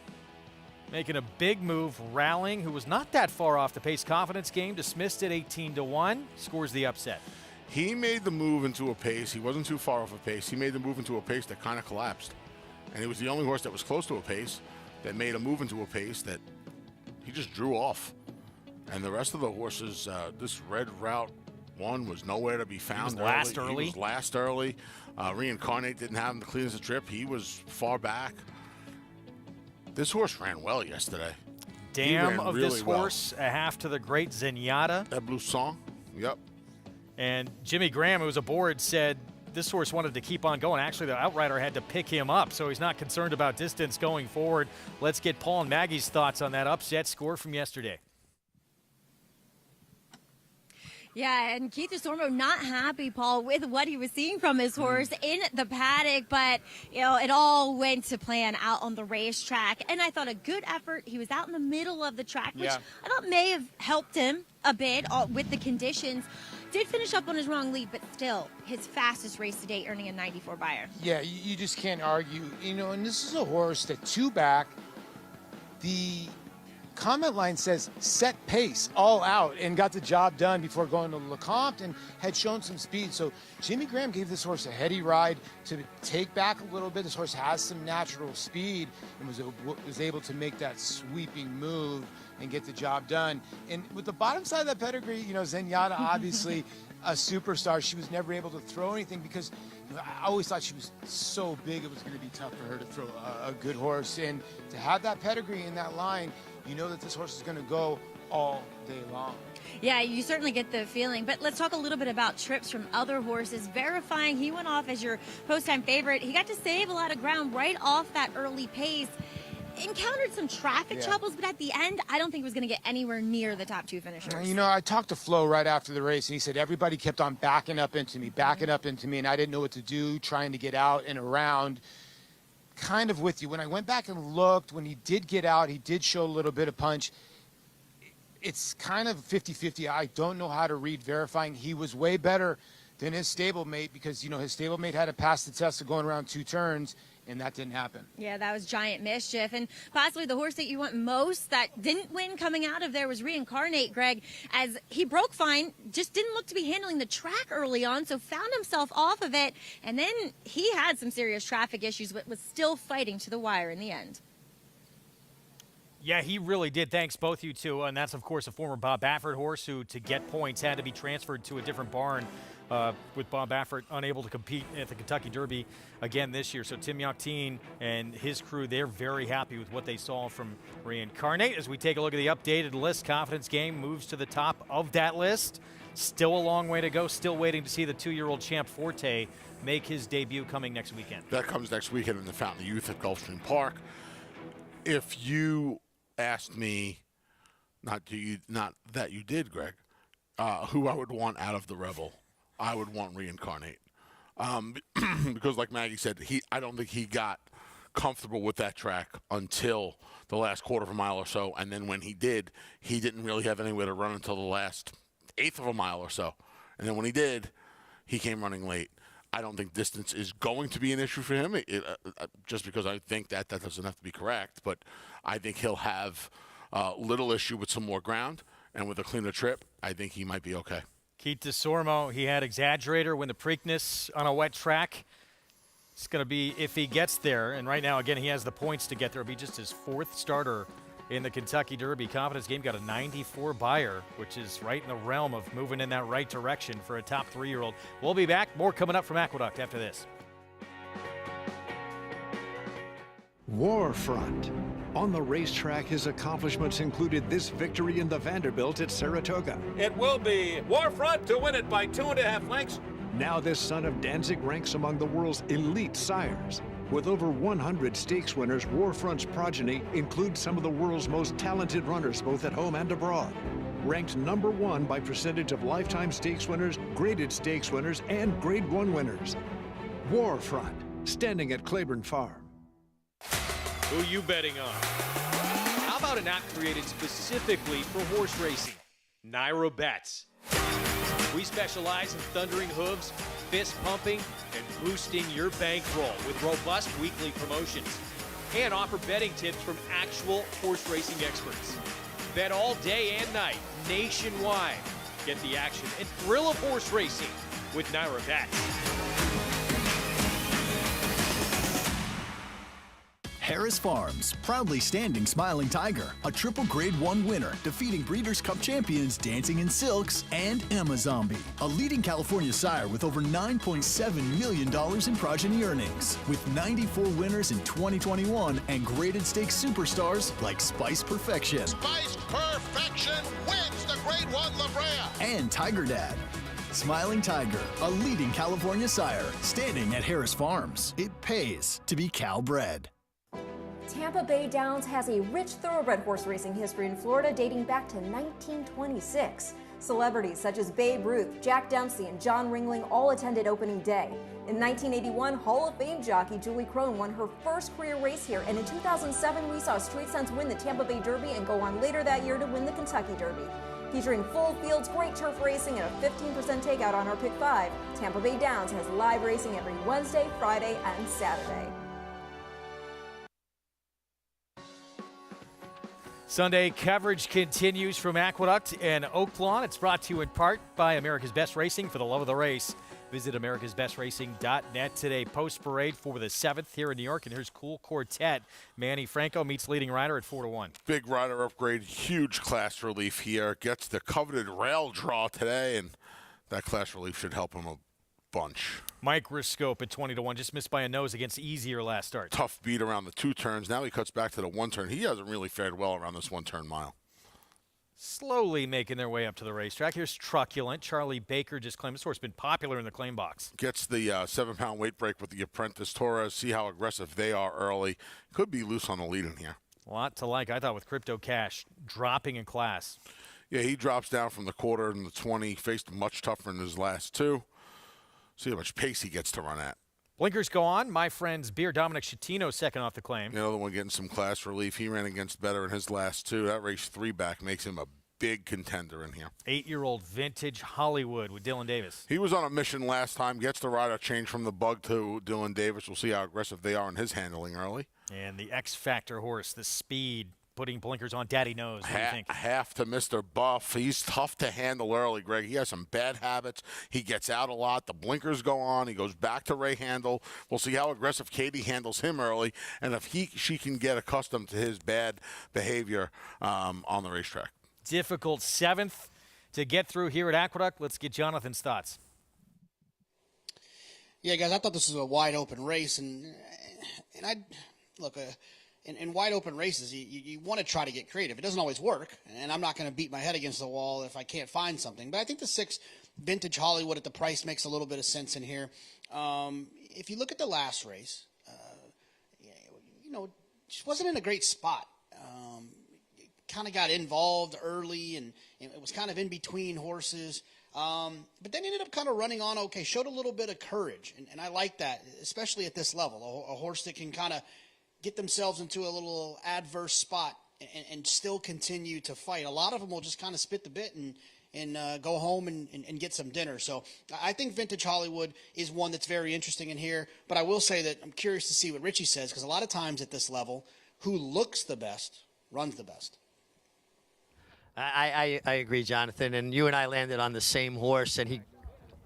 making a big move, rallying, who was not that far off the pace. Confidence game, dismissed at 18-1, scores the upset. He made the move into a pace. He wasn't too far off a pace. He made the move into a pace that kind of collapsed. And he was the only horse that was close to a pace that made a move into a pace that he just drew off. And the rest of the horses, this Red Route 1 was nowhere to be found. He was last early. Reincarnate didn't have him to clean as a trip. He was far back. This horse ran well yesterday. Dam of really this horse, a half to the great Zenyatta. That blue song, yep. And Jimmy Graham, who was aboard, said this horse wanted to keep on going. Actually, the outrider had to pick him up, so he's not concerned about distance going forward. Let's get Paul and Maggie's thoughts on that upset score from yesterday. Yeah, and Keith Desormeaux not happy, Paul, with what he was seeing from his horse in the paddock, but, you know, it all went to plan out on the racetrack. And I thought a good effort. He was out in the middle of the track, which I thought may have helped him a bit with the conditions. Did finish up on his wrong lead, but still his fastest race to date, earning a 94 Beyer. Yeah, you just can't argue. You know, and this is a horse that 2 back, the comment line says set pace all out and got the job done before going to Lecomte and had shown some speed. So Jimmy Graham gave this horse a heady ride to take back a little bit. This horse has some natural speed and was able to make that sweeping move and get the job done. And with the bottom side of that pedigree, you know, Zenyatta obviously a superstar. She was never able to throw anything because I always thought she was so big it was going to be tough for her to throw a good horse. And to have that pedigree in that line, you know that this horse is going to go all day long. Yeah, you certainly get the feeling. But let's talk a little bit about trips from other horses. Verifying, he went off as your post-time favorite. He got to save a lot of ground right off that early pace. Encountered some traffic troubles, but at the end, I don't think it was going to get anywhere near the top 2 finishers. You know, I talked to Flo right after the race, and he said everybody kept on backing up into me, and I didn't know what to do, trying to get out and around. Kind of with you. When I went back and looked, when he did get out, he did show a little bit of punch. It's kind of 50-50. I don't know how to read Verifying. He was way better than his stablemate because, you know, his stablemate had to pass the test of going around 2 turns, and that didn't happen. Yeah, that was Giant Mischief. And possibly the horse that you want most that didn't win coming out of there was Reincarnate, Greg, as he broke fine, just didn't look to be handling the track early on, so found himself off of it. And then he had some serious traffic issues, but was still fighting to the wire in the end. Yeah, he really did. Thanks, both you two. And that's, of course, a former Bob Baffert horse who, to get points, had to be transferred to a different barn with Bob Baffert unable to compete at the Kentucky Derby again this year. So Tim Yakteen and his crew, they're very happy with what they saw from Reincarnate. As we take a look at the updated list, Confidence Game moves to the top of that list. Still a long way to go. Still waiting to see the 2-year-old Champ Forte make his debut coming next weekend. That comes next weekend in the Fountain of Youth at Gulfstream Park. If you asked me, not that you did, Greg, who I would want out of the Rebel, I would want Reincarnate. Because like Maggie said, I don't think he got comfortable with that track until the last quarter of a mile or so. And then when he did, he didn't really have anywhere to run until the last eighth of a mile or so. And then when he did, he came running late. I don't think distance is going to be an issue for him, just because I think that doesn't have to be correct. But I think he'll have little issue with some more ground. And with a cleaner trip, I think he might be okay. Keith DeSormo, he had Exaggerator win the Preakness on a wet track. It's going to be, if he gets there, and right now, again, he has the points to get there. It'll be just his 4th starter in the Kentucky Derby. Confidence Game got a 94 buyer, which is right in the realm of moving in that right direction for a top 3-year-old. We'll be back. More coming up from Aqueduct after this. Warfront. On the racetrack, his accomplishments included this victory in the Vanderbilt at Saratoga. It will be Warfront to win it by 2.5 lengths. Now this son of Danzig ranks among the world's elite sires. With over 100 stakes winners, Warfront's progeny includes some of the world's most talented runners, both at home and abroad. Ranked number 1 by percentage of lifetime stakes winners, graded stakes winners, and Grade 1 winners. Warfront, standing at Claiborne Farm. Who you betting on? How about an app created specifically for horse racing? Naira Bets. We specialize in thundering hooves, fist pumping, and boosting your bankroll with robust weekly promotions. And offer betting tips from actual horse racing experts. Bet all day and night, nationwide. Get the action and thrill of horse racing with Naira Bets. Harris Farms, proudly standing Smiling Tiger, a triple Grade 1 winner, defeating Breeders' Cup champions Dancing in Silks and Amazombie, a leading California sire with over $9.7 million in progeny earnings, with 94 winners in 2021 and graded stakes superstars like Spice Perfection. Spice Perfection wins the Grade 1 La Brea. And Tiger Dad. Smiling Tiger, a leading California sire, standing at Harris Farms. It pays to be Cal bred. Tampa Bay Downs has a rich thoroughbred horse racing history in Florida dating back to 1926. Celebrities such as Babe Ruth, Jack Dempsey, and John Ringling all attended opening day. In 1981, Hall of Fame jockey Julie Crone won her first career race here, and in 2007 we saw Street Sense win the Tampa Bay Derby and go on later that year to win the Kentucky Derby. Featuring full fields, great turf racing, and a 15% takeout on our Pick 5, Tampa Bay Downs has live racing every Wednesday, Friday, and Saturday. Sunday coverage continues from Aqueduct and Oaklawn. It's brought to you in part by America's Best Racing. For the love of the race, visit americasbestracing.net today. Post parade for the 7th here in New York. And here's Cool Quartet. Manny Franco meets leading rider at 4-1. Big rider upgrade, huge class relief here. Gets the coveted rail draw today, and that class relief should help him a bunch. Microscope at 20-1, just missed by a nose against Easier last start. Tough beat around the 2 turns. Now he cuts back to the 1 turn. He hasn't really fared well around this 1-turn mile. Slowly making their way up to the racetrack. Here's Truculent. Charlie Baker just claimed this horse has been popular in the claim box. Gets the 7-pound weight break with the Apprentice Torres. See how aggressive they are early. Could be loose on the lead in here. A lot to like, I thought, with Crypto Cash dropping in class. Yeah, he drops down from the quarter and the 20. Faced much tougher in his last 2. See how much pace he gets to run at. Blinkers go on. My friend's Beer Dominic Schettino second off the claim. The other one getting some class relief. He ran against better in his last 2. That race 3 back makes him a big contender in here. 8-year-old Vintage Hollywood with Dylan Davis. He was on a mission last time. Gets the rider change from the Bug to Dylan Davis. We'll see how aggressive they are in his handling early. And the X Factor horse, the speed, putting blinkers on Daddy Knows. What do you think? Half to Mr. Buff. He's tough to handle early, Greg. He has some bad habits. He gets out a lot. The blinkers go on. He goes back to Ray Handel. We'll see how aggressive Katie handles him early, and if she can get accustomed to his bad behavior on the racetrack. Difficult 7th to get through here at Aqueduct. Let's get Jonathan's thoughts. Yeah, guys, I thought this was a wide open race, and I look. In wide open races, you want to try to get creative. It doesn't always work, and I'm not going to beat my head against the wall if I can't find something. But I think the 6 Vintage Hollywood at the price makes a little bit of sense in here. If you look at the last race, just wasn't in a great spot. Kind of got involved early, and it was kind of in between horses. But then ended up kind of running on okay, showed a little bit of courage, and I like that, especially at this level. A horse that can kind of get themselves into a little adverse spot and still continue to fight. A lot of them will just kind of spit the bit and go home and get some dinner. So I think Vintage Hollywood is one that's very interesting in here. But I will say that I'm curious to see what Richie says, because a lot of times at this level, who looks the best runs the best. I agree, Jonathan. And you and I landed on the same horse, and he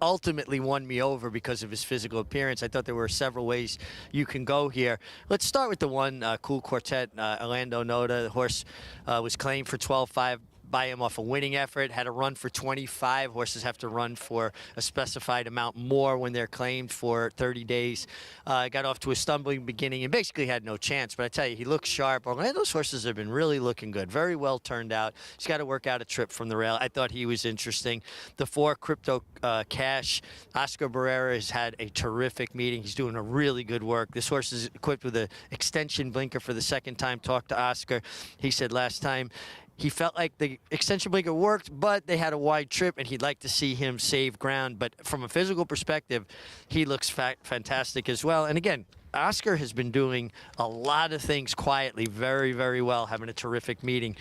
ultimately won me over because of his physical appearance. I thought there were several ways you can go here. Let's start with the one, Cool Quartet, Orlando Noda. The horse was claimed for 12.5 by him off a winning effort, had a run for 25. Horses have to run for a specified amount more when they're claimed for 30 days. Got off to a stumbling beginning and basically had no chance. But I tell you, he looks sharp. Orlando's horses have been really looking good. Very well turned out. He's got to work out a trip from the rail. I thought he was interesting. The 4 Crypto Cash, Oscar Barrera has had a terrific meeting. He's doing a really good work. This horse is equipped with an extension blinker for the 2nd time. Talked to Oscar. He said last time he felt like the extension blinker worked, but they had a wide trip, and he'd like to see him save ground. But from a physical perspective, he looks fantastic as well. And again, Oscar has been doing a lot of things quietly very, very well, having a terrific meeting.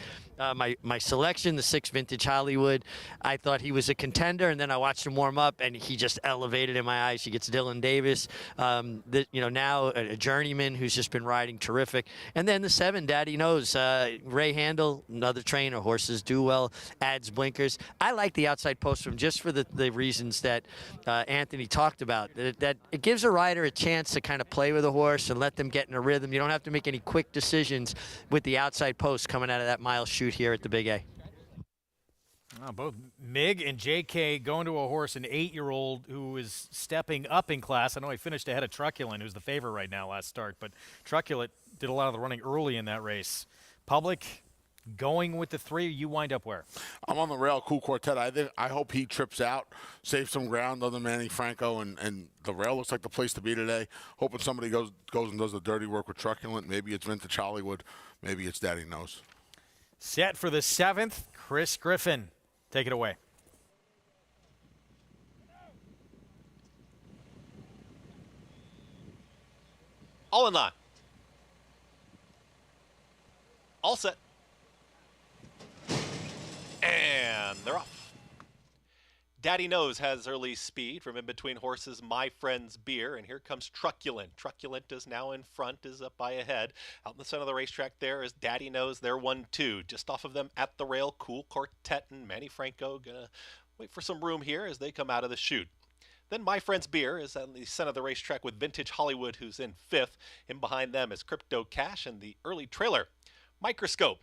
My selection, the 6 Vintage Hollywood, I thought he was a contender, and then I watched him warm up, and he just elevated in my eyes. He gets Dylan Davis, now a journeyman who's just been riding terrific. And then the 7, Daddy Knows, Ray Handel, another trainer, horses do well, adds blinkers. I like the outside post from just for the reasons that Anthony talked about, that it gives a rider a chance to kind of play with a horse and let them get in a rhythm. You don't have to make any quick decisions with the outside post coming out of that mile shoot here at the Big A. Both Mig and JK going to a horse, an 8-year-old who is stepping up in class. I know he finished ahead of Truculent, who's the favorite right now last start, but Truculent did a lot of the running early in that race. Public going with the 3. You wind up where? I'm on the rail, Cool Quartet. I hope he trips out, saves some ground on the Manny Franco, and the rail looks like the place to be today. Hoping somebody goes and does the dirty work with Truculent. Maybe it's Vintage Hollywood. Maybe it's Daddy Knows. Set for the 7th, Chris Griffin. Take it away. All in line. All set. And they're off. Daddy Knows has early speed from in between horses My Friend's Beer, and here comes Truculent. Truculent is now in front, is up by a head. Out in the center of the racetrack there is Daddy Knows. They're 1-2. Just off of them at the rail, Cool Quartet and Manny Franco gonna wait for some room here as they come out of the chute. Then My Friend's Beer is on the center of the racetrack with Vintage Hollywood, who's in 5th. In behind them is Crypto Cash and the early trailer, Microscope.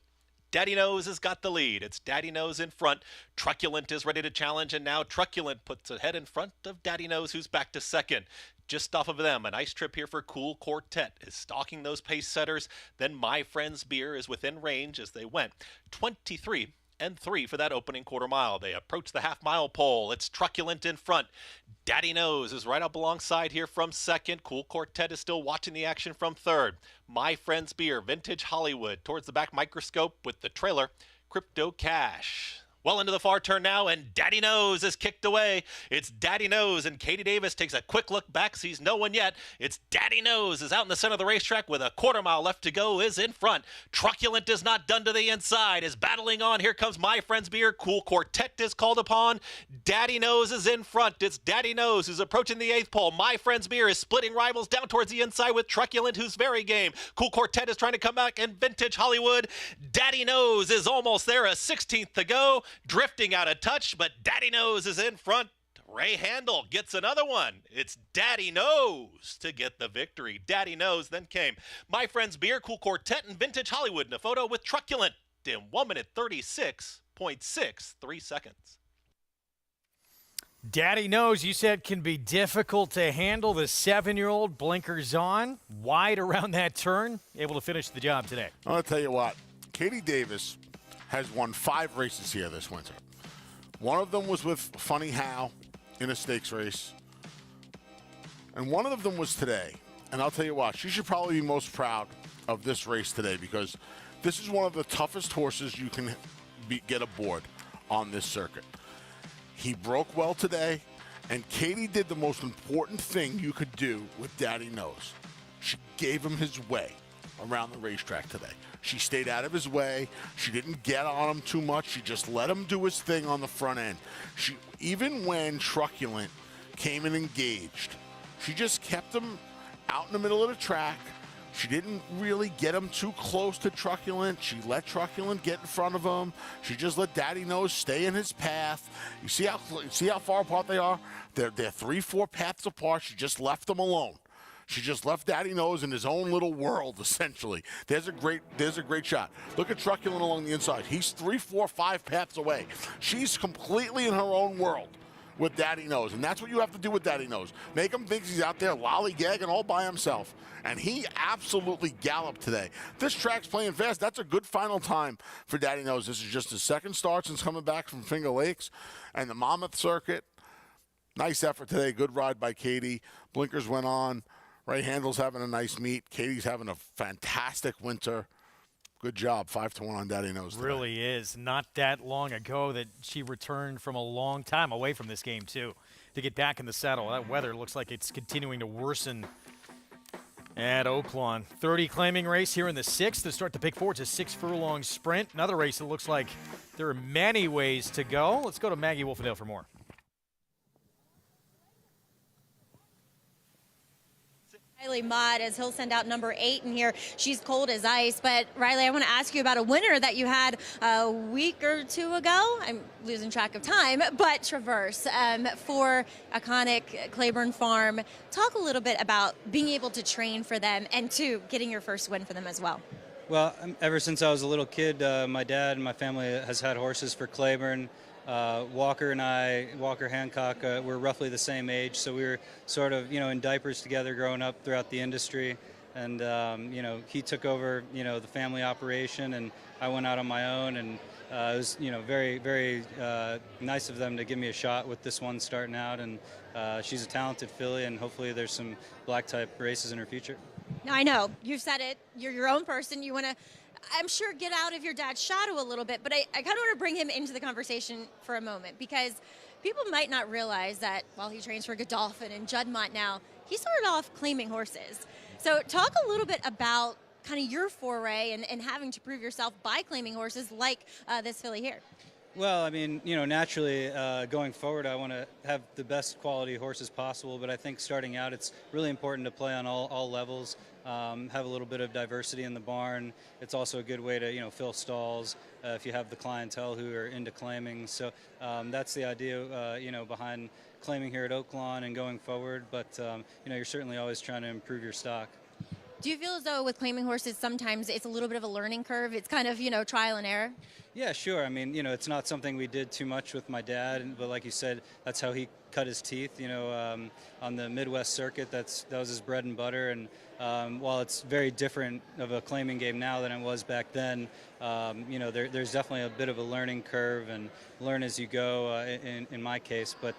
Daddy Knows has got the lead. It's Daddy Knows in front. Truculent is ready to challenge, and now Truculent puts a head in front of Daddy Knows, who's back to second. Just off of them, a nice trip here for Cool Quartet is stalking those pace setters. Then My Friend's Beer is within range as they went 23 and 3 for that opening quarter mile. They approach the half-mile pole. It's Truculent in front. Daddy Knows is right up alongside here from second. Cool Quartet is still watching the action from third. My Friend's Beer, Vintage Hollywood, towards the back, Microscope with the trailer, Crypto Cash. Well into the far turn now, and Daddy Knows is kicked away. It's Daddy Knows, and Katie Davis takes a quick look back, sees no one yet. It's Daddy Knows is out in the center of the racetrack with a quarter mile left to go, is in front. Truculent is not done to the inside, is battling on. Here comes My Friend's Beer. Cool Quartet is called upon. Daddy Knows is in front. It's Daddy Knows who's approaching the 8th pole. My Friend's Beer is splitting rivals down towards the inside with Truculent, who's very game. Cool Quartet is trying to come back, and Vintage Hollywood. Daddy Knows is almost there, a 16th to go. Drifting out of touch, but Daddy Knows is in front. Ray Handel gets another one. It's Daddy Knows to get the victory. Daddy Knows, then came My Friend's Beer, Cool Quartet, and Vintage Hollywood in a photo with Truculent in 1 minute 36.63 seconds. Daddy Knows, you said, can be difficult to handle. The 7-year-old, blinkers on, wide around that turn, able to finish the job today. I'm going to tell you what, Katie Davis has won 5 races here this winter. One of them was with Funny How in a stakes race. And one of them was today. And I'll tell you what, she should probably be most proud of this race today because this is one of the toughest horses you can get aboard on this circuit. He broke well today, and Katie did the most important thing you could do with Daddy Knows. She gave him his way around the racetrack today. She stayed out of his way. She didn't get on him too much. She just let him do his thing on the front end. Even when Truculent came and engaged, she just kept him out in the middle of the track. She didn't really get him too close to Truculent. She let Truculent get in front of him. She just let Daddy Knows stay in his path. You see how far apart they are? They're 3-4 paths apart. She just left them alone. She just left Daddy Knows in his own little world, essentially. There's a great shot. Look at Truculent along the inside. He's 3, 4, 5 paths away. She's completely in her own world with Daddy Knows, and that's what you have to do with Daddy Knows. Make him think he's out there lollygagging all by himself. And he absolutely galloped today. This track's playing fast. That's a good final time for Daddy Knows. This is just his second start since coming back from Finger Lakes and the Monmouth circuit. Nice effort today. Good ride by Katie. Blinkers went on. Ray Handel's having a nice meet. Katie's having a fantastic winter. Good job. 5-1 on Daddy Knows today. Really is. Not that long ago that she returned from a long time away from this game, too, to get back in the saddle. That weather looks like it's continuing to worsen at Oaklawn. 30 claiming race here in the 6th to start the Pick 4. It's a 6-furlong sprint. Another race that looks like there are many ways to go. Let's go to Maggie Wolfendale for more. Riley Mott, as he'll send out number 8 in here. She's cold as ice. But, Riley, I want to ask you about a winner that you had a week or 2 ago. I'm losing track of time. But Traverse for Iconic Claiborne Farm. Talk a little bit about being able to train for them and, 2, getting your first win for them as well. Well, ever since I was a little kid, my dad and my family has had horses for Claiborne. Walker and I, Walker Hancock, we're roughly the same age, so we were sort of, in diapers together growing up throughout the industry. And, he took over, the family operation, and I went out on my own. And it was, very, very nice of them to give me a shot with this one starting out. And she's a talented filly, and hopefully there's some black-type races in her future. Now, I know, you've said it, you're your own person, you want to, I'm sure, get out of your dad's shadow a little bit, but I kind of want to bring him into the conversation for a moment because people might not realize that while he trains for Godolphin and Juddmonte now, he started off claiming horses. So talk a little bit about kind of your foray and having to prove yourself by claiming horses like this filly here. Well, I mean, naturally, going forward, I want to have the best quality horses possible. But I think starting out, it's really important to play on all levels. Have a little bit of diversity in the barn. It's also a good way to, fill stalls if you have the clientele who are into claiming. So that's the idea, behind claiming here at Oaklawn and going forward. But you're certainly always trying to improve your stock. Do you feel as though with claiming horses sometimes it's a little bit of a learning curve? It's kind of, trial and error? Yeah, sure. I mean, it's not something we did too much with my dad, but like you said, that's how he cut his teeth, on the Midwest circuit. That was his bread and butter. And while it's very different of a claiming game now than it was back then, there's definitely a bit of a learning curve and learn as you go in my case. But,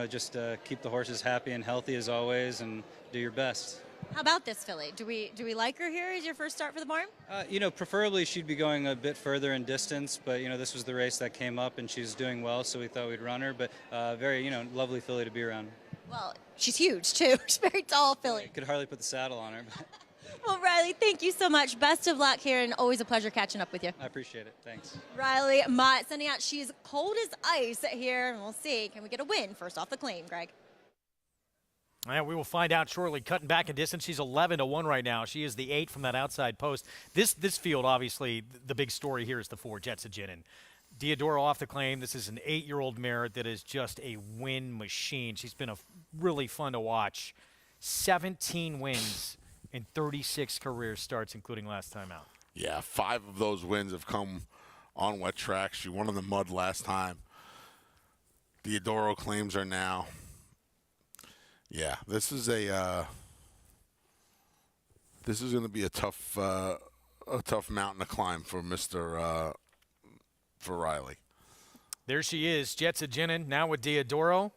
just keep the horses happy and healthy as always and do your best. How about this filly? Do we like her here as your first start for the barn? Preferably she'd be going a bit further in distance, but this was the race that came up and she's doing well, so we thought we'd run her. But very, lovely filly to be around. Well, she's huge too. She's a very tall filly. Could hardly put the saddle on her. Well, Riley, thank you so much. Best of luck here, and always a pleasure catching up with you. I appreciate it. Thanks. Riley Mott sending out. She's cold as ice here, and we'll see. Can we get a win first off the claim, Greg? Yeah, we will find out shortly. Cutting back in distance, she's 11-1 right now. She is the 8 from that outside post. This field, obviously, the big story here is the 4, Jetsajinin. Diodoro off the claim. This is an 8-year-old mare that is just a win machine. She's been really fun to watch. 17 wins in 36 career starts, including last time out. Yeah, 5 of those wins have come on wet tracks. She won in the mud last time. Diodoro claims are now. Yeah, this is going to be a tough mountain to climb for for Riley. There she is, Jetsajinin, now with Diodoro.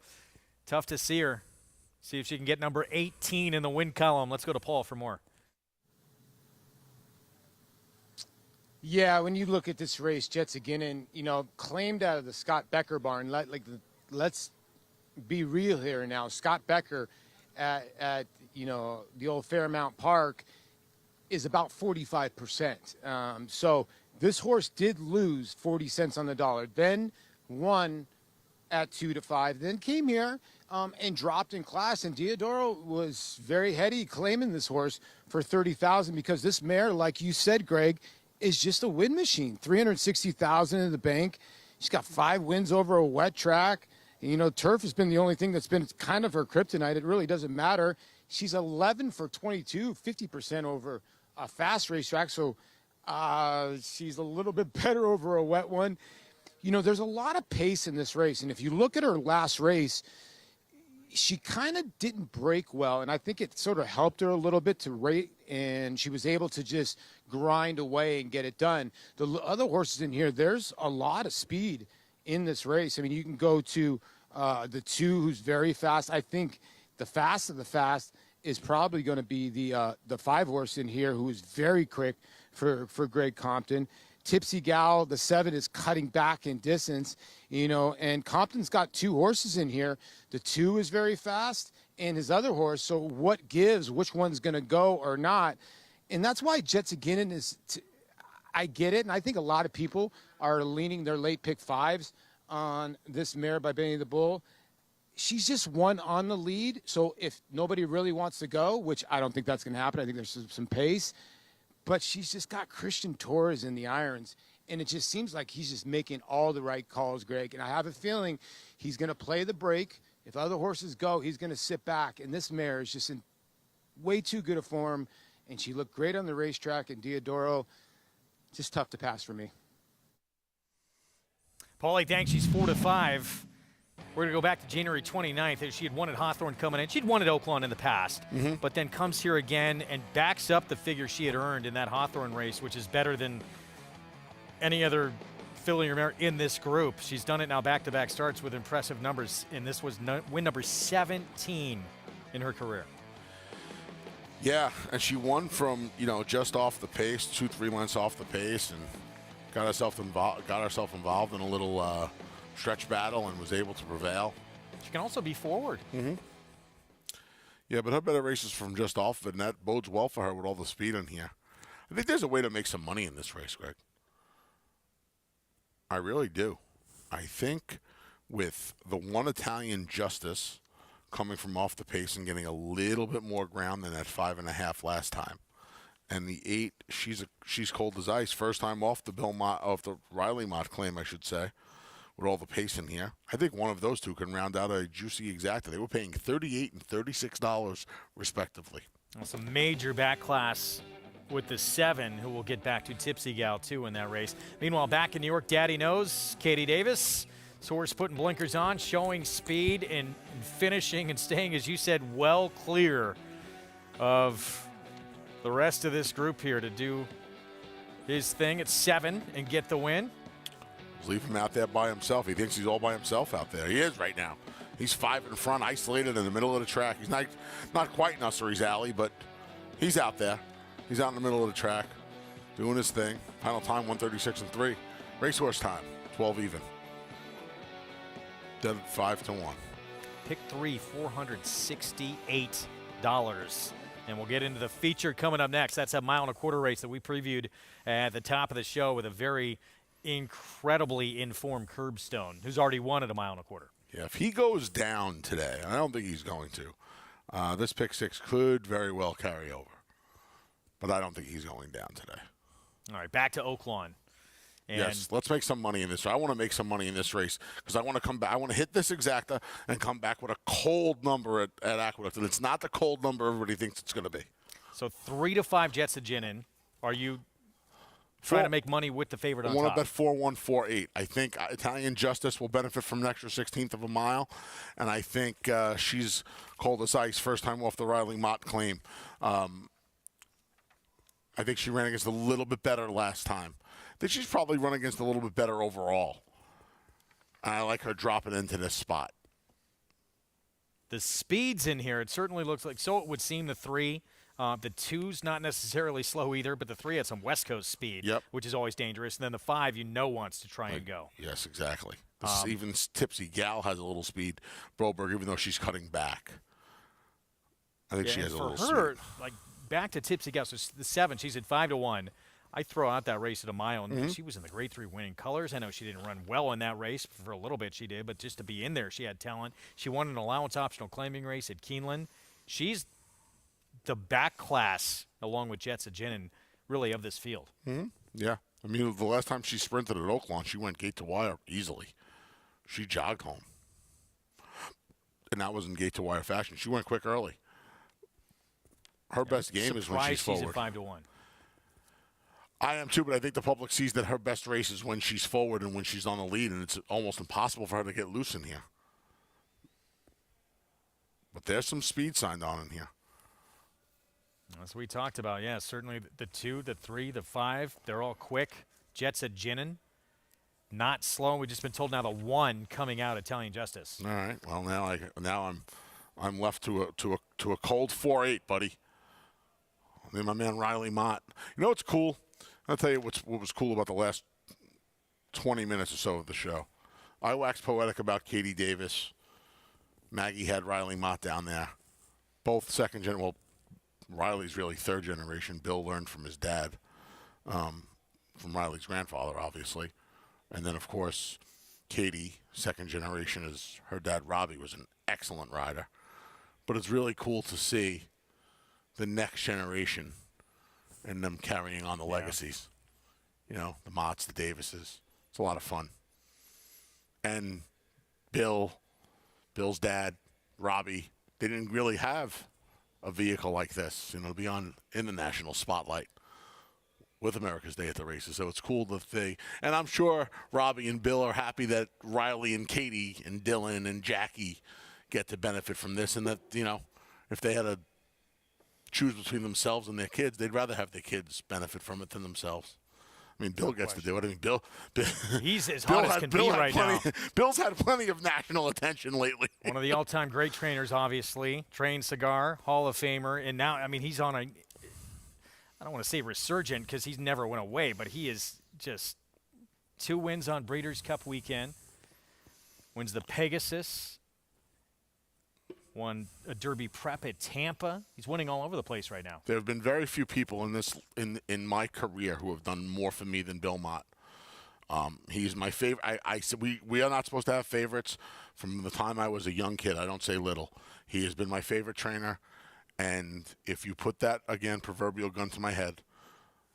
Tough to see her. See if she can get number 18 in the win column. Let's go to Paul for more. Yeah, when you look at this race, Jetsajinin, claimed out of the Scott Becker barn. Let's be real here now. Scott Becker at the old Fairmount Park is about 45%. So this horse did lose 40 cents on the dollar, then won at 2-5, then came here and dropped in class. And Diodoro was very heady claiming this horse for $30,000 because this mare, like you said, Greg, is just a win machine. $360,000 in the bank. She's got 5 wins over a wet track. Turf has been the only thing that's been kind of her kryptonite. It really doesn't matter. She's 11 for 22, 50% over a fast racetrack. So she's a little bit better over a wet one. There's a lot of pace in this race. And if you look at her last race, she kind of didn't break well. And I think it sort of helped her a little bit to rate. And she was able to just grind away and get it done. The other horses in here, there's a lot of speed in this race. I mean, you can go to the 2 who's very fast. I think the fast of the fast is probably going to be the 5 horse in here who is very quick for Greg Compton. Tipsy Gal, the 7, is cutting back in distance, and Compton's got 2 horses in here. The 2 is very fast and his other horse. So what gives, which one's going to go or not? And that's why Jetsajinin is, I get it. And I think a lot of people are leaning their late pick 5s on this mare by Benny the Bull. She's just one on the lead. So if nobody really wants to go, which I don't think that's going to happen, I think there's some pace, but she's just got Christian Torres in the irons. And it just seems like he's just making all the right calls, Greg. And I have a feeling he's going to play the break. If other horses go, he's going to sit back. And this mare is just in way too good a form. And she looked great on the racetrack. And Diodoro, just tough to pass for me. Paulie, thanks. She's 4-5. We're going to go back to January 29th. She had won at Hawthorne coming in. She'd won at Oaklawn in the past, but then comes here again and backs up the figure she had earned in that Hawthorne race, which is better than any other filly or mare in this group. She's done it now back-to-back starts with impressive numbers, and this was win number 17 in her career. Yeah, and she won from, just off the pace, 2-3 lengths off the pace, and got herself involved in a little stretch battle and was able to prevail. She can also be forward. Yeah, but her better races from just off it, and that bodes well for her with all the speed in here. I think there's a way to make some money in this race, Greg. I really do. I think with the one Italian Justice coming from off the pace and getting a little bit more ground than that 5.5 last time, and the 8, she's cold as ice. First time off the Riley Mott claim, I should say, with all the pace in here. I think one of those two can round out a juicy exacta. They were paying $38 and $36 respectively. That's a major back class with the 7, who we'll get back to Tipsy Gal too in that race. Meanwhile, back in New York, Daddy knows Katie Davis. Horse putting blinkers on, showing speed and finishing and staying, as you said, well clear of the rest of this group here to do his thing at 7 and get the win. Leave him out there by himself. He thinks he's all by himself out there. He is right now. He's 5 in front, isolated in the middle of the track. He's not quite in Ussery's alley, but he's out there. He's out in the middle of the track doing his thing. Final time, 1:36 and 3. Racehorse time, 12 even. Dead at 5-1. Pick 3, $468. And we'll get into the feature coming up next. That's a 1.25 mile race that we previewed at the top of the show with a very incredibly informed Curbstone, who's already won at a 1.25 mile. Yeah, if he goes down today, I don't think he's going to. This pick 6 could very well carry over. But I don't think he's going down today. All right, back to Oaklawn. And yes, let's make some money in this. I want to make some money in this race because I want to come back. I want to hit this exacta and come back with a cold number at Aqueduct. And it's not the cold number everybody thinks it's going to be. So 3 to 5 Jets of Ginin. Are you trying to make money with the favorite on top? I want to bet 4-1-4-8. I think Italian Justice will benefit from an extra 1/16 of a mile. And I think she's cold as ice, first time off the Riley Mott claim. I think she ran against a little bit better last time. I think she's probably run against a little bit better overall. And I like her dropping into this spot. The speeds in here, it certainly looks like, so it would seem the 3. The 2's not necessarily slow either, but the 3 had some West Coast speed, which is always dangerous. And then the 5, wants to try and go. Yes, exactly. Even Tipsy Gal has a little speed, Broberg, even though she's cutting back. I think she has a little speed. For her, like, back to Tipsy Gal, so the 7, she's at 5-1. I throw out that race at a mile, and she was in the Grade 3 winning colors. I know she didn't run well in that race. For a little bit she did, but just to be in there, she had talent. She won an allowance optional claiming race at Keeneland. She's the back class, along with Jets of Ginin, really, of this field. Yeah. I mean, the last time she sprinted at Oaklawn, she went gate to wire easily. She jogged home. And that was in gate to wire fashion. She went quick early. Her best game is when she's forward. She's at 5-1. I am too, but I think the public sees that her best race is when she's forward and when she's on the lead, and it's almost impossible for her to get loose in here. But there's some speed signed on in here. As we talked about, yeah, certainly the 2, the 3, the 5, they're all quick. Jets at Ginin, not slow. We've just been told now the 1 coming out, Italian Justice. All right. Well, now I'm left to a cold 4-8, buddy. Then my man Riley Mott. You know what's cool? I'll tell you what was cool about the last 20 minutes or so of the show. I waxed poetic about Katie Davis. Maggie had Riley Mott down there. Both second gen. Well, Riley's really third generation. Bill learned from his dad, from Riley's grandfather, obviously. And then, of course, Katie, second generation, as her dad, Robbie, was an excellent rider. But it's really cool to see the next generation and them carrying on the legacies. You know, the Motts, the Davises. It's a lot of fun. And Bill's dad, Robbie, they didn't really have a vehicle like this, to be in the national spotlight with America's Day at the races. So it's cool that and I'm sure Robbie and Bill are happy that Riley and Katie and Dylan and Jackie get to benefit from this, and that, if they had to choose between themselves and their kids, they'd rather have their kids benefit from it than themselves. I mean, Bill gets to do it. I mean, Bill he's as hot as can be right now. Bill's had plenty of national attention lately. One of the all-time great trainers, obviously. Trained Cigar, Hall of Famer. And now, I mean, he's on I don't want to say resurgent because he's never went away, but he is just 2 wins on Breeders' Cup weekend. Wins the Pegasus. Won a Derby Prep at Tampa. He's winning all over the place right now. There have been very few people in my career who have done more for me than Bill Mott. He's my favorite. I said we are not supposed to have favorites. From the time I was a young kid, I don't say little. He has been my favorite trainer, and if you put that, again, proverbial gun to my head,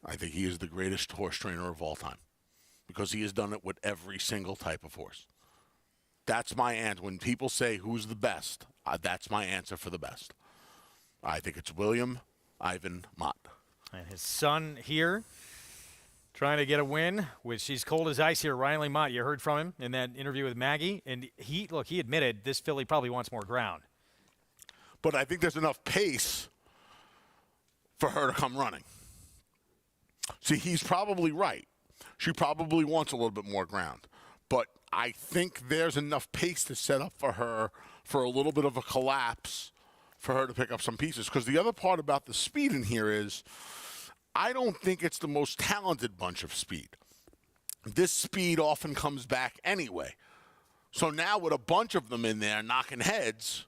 I think he is the greatest horse trainer of all time because he has done it with every single type of horse. That's my answer. When people say who's the best, that's my answer for the best. I think it's William Ivan Mott. And his son here trying to get a win with She's Cold as Ice here. Riley Mott, you heard from him in that interview with Maggie. And he admitted this filly probably wants more ground. But I think there's enough pace for her to come running. See, he's probably right. She probably wants a little bit more ground. But I think there's enough pace to set up for her for a little bit of a collapse for her to pick up some pieces. Because the other part about the speed in here is I don't think it's the most talented bunch of speed. This speed often comes back anyway. So now with a bunch of them in there knocking heads,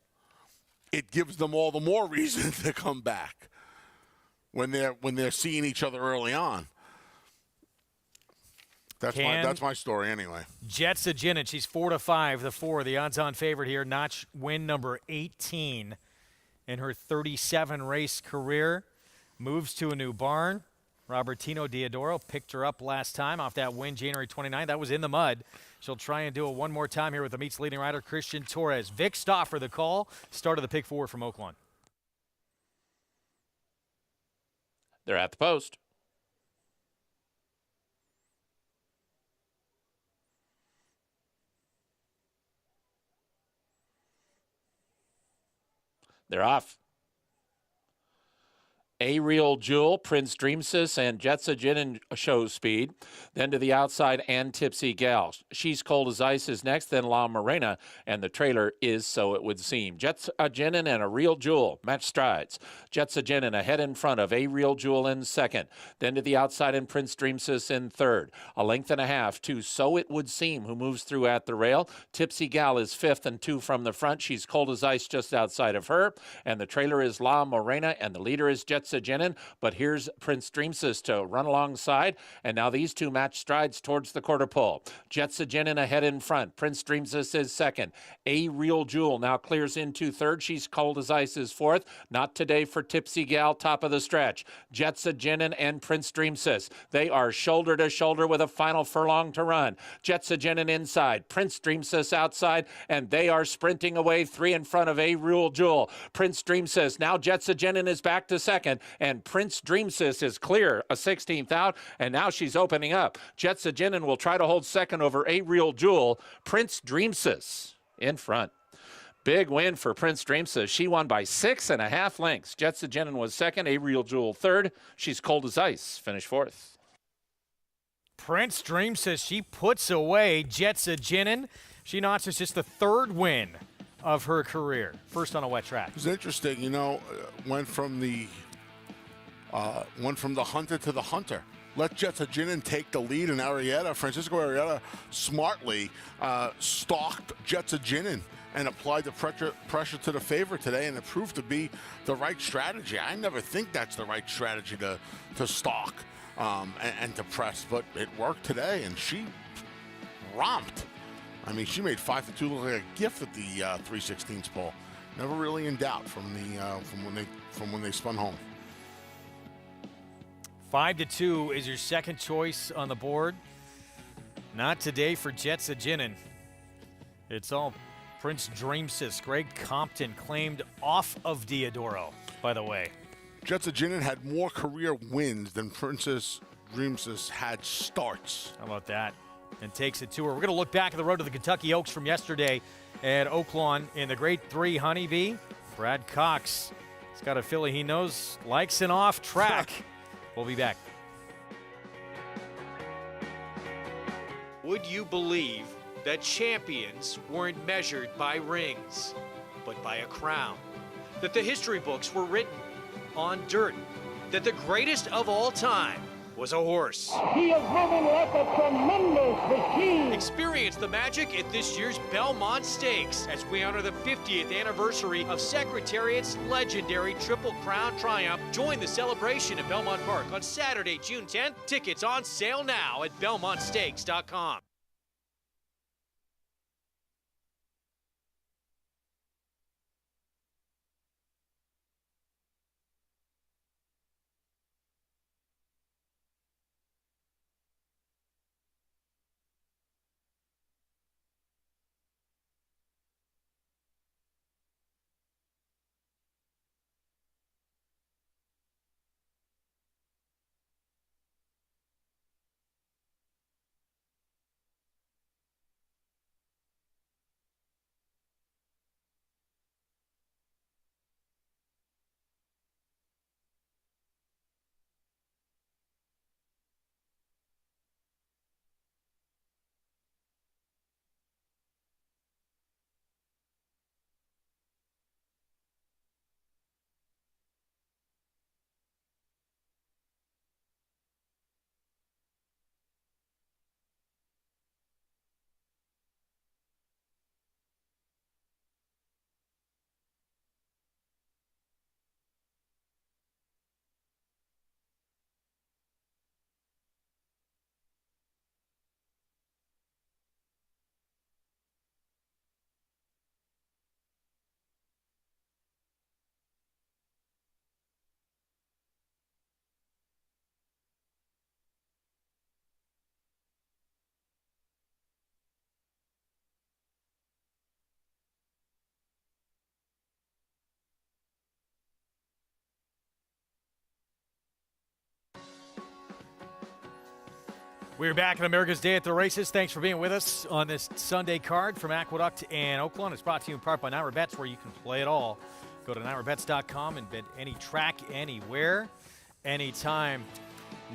it gives them all the more reason to come back when they're seeing each other early on. That's my story anyway. Jetsa Jinin, she's 4-5, the 4, the odds-on favorite here. Notch win number 18 in her 37 race career. Moves to a new barn. Robertino Diodoro picked her up last time off that win January 29th. That was in the mud. She'll try and do it one more time here with the meet's leading rider, Christian Torres. Vic Stauffer, the call. Started the pick 4 from Oaklawn. They're at the post. They're off. Ariel Jewel, Prince Dreamsis, and Jetsa Jinin show speed. Then to the outside, and Tipsy Gal. She's Cold as Ice is next, then La Morena, and the trailer is So It Would Seem. Jetsa Jinin and Ariel Jewel match strides. Jetsa Jinin ahead in front of Ariel Jewel in second. Then to the outside, and Prince Dreamsis in third. A length and a half to So It Would Seem, who moves through at the rail. Tipsy Gal is fifth and 2 from the front. She's Cold as Ice just outside of her. And the trailer is La Morena, and the leader is Jetsa Jinin, but here's Prince Dreamsis to run alongside, and now these two match strides towards the quarter pole. Jetsa Jinin ahead in front. Prince Dreamsis is second. A Real Jewel now clears into third. She's Cold as Ice is fourth. Not today for Tipsy Gal, top of the stretch. Jetsa Jinin and Prince Dreamsis. They are shoulder to shoulder with a final furlong to run. Jetsa Jinin inside. Prince Dreamsis outside, and they are sprinting away 3 in front of A Real Jewel. Prince Dreamsis. Now Jetsa Jinin is back to second. And Prince Dreamsis is clear, a 16th out, and now she's opening up. Jetsa Jinin will try to hold second over A Real Jewel. Prince Dreamsis in front. Big win for Prince Dreamsis. She won by 6.5 lengths. Jetsa Jinin was second, A Real Jewel third. She's Cold as Ice, finished fourth. Prince Dreamsis, she puts away Jetsa Jinin. She notches just the third win of her career. First on a wet track. It's interesting, went from the hunter to the hunter. Let Jetsa Jinin take the lead, and Francisco Arrieta smartly stalked Jetsa Jinin and applied the pressure to the favorite today, and it proved to be the right strategy. I never think that's the right strategy to stalk and to press, but it worked today, and she romped. I mean, she made 5-2 look like a gift at the 3/16 pole. Never really in doubt from when they spun home. 5-2 is your second choice on the board. Not today for Jetsa Jinin. It's all Prince Dreamsis. Greg Compton claimed off of Diodoro, by the way. Jetsa Jinin had more career wins than Princess Dreamsis had starts. How about that? And takes it to her. We're going to look back at the road to the Kentucky Oaks from yesterday at Oaklawn in the Grade 3 Honeybee. Brad Cox has got a filly he knows likes an off track. We'll be back. Would you believe that champions weren't measured by rings, but by a crown? That the history books were written on dirt? That the greatest of all time was a horse. He is moving like a tremendous machine. Experience the magic at this year's Belmont Stakes as we honor the 50th anniversary of Secretariat's legendary Triple Crown triumph. Join the celebration at Belmont Park on Saturday, June 10th. Tickets on sale now at BelmontStakes.com. We're back on America's Day at the Races. Thanks for being with us on this Sunday card from Aqueduct and Oaklawn. It's brought to you in part by Naira Bets, where you can play it all. Go to nairabets.com and bet any track, anywhere, anytime.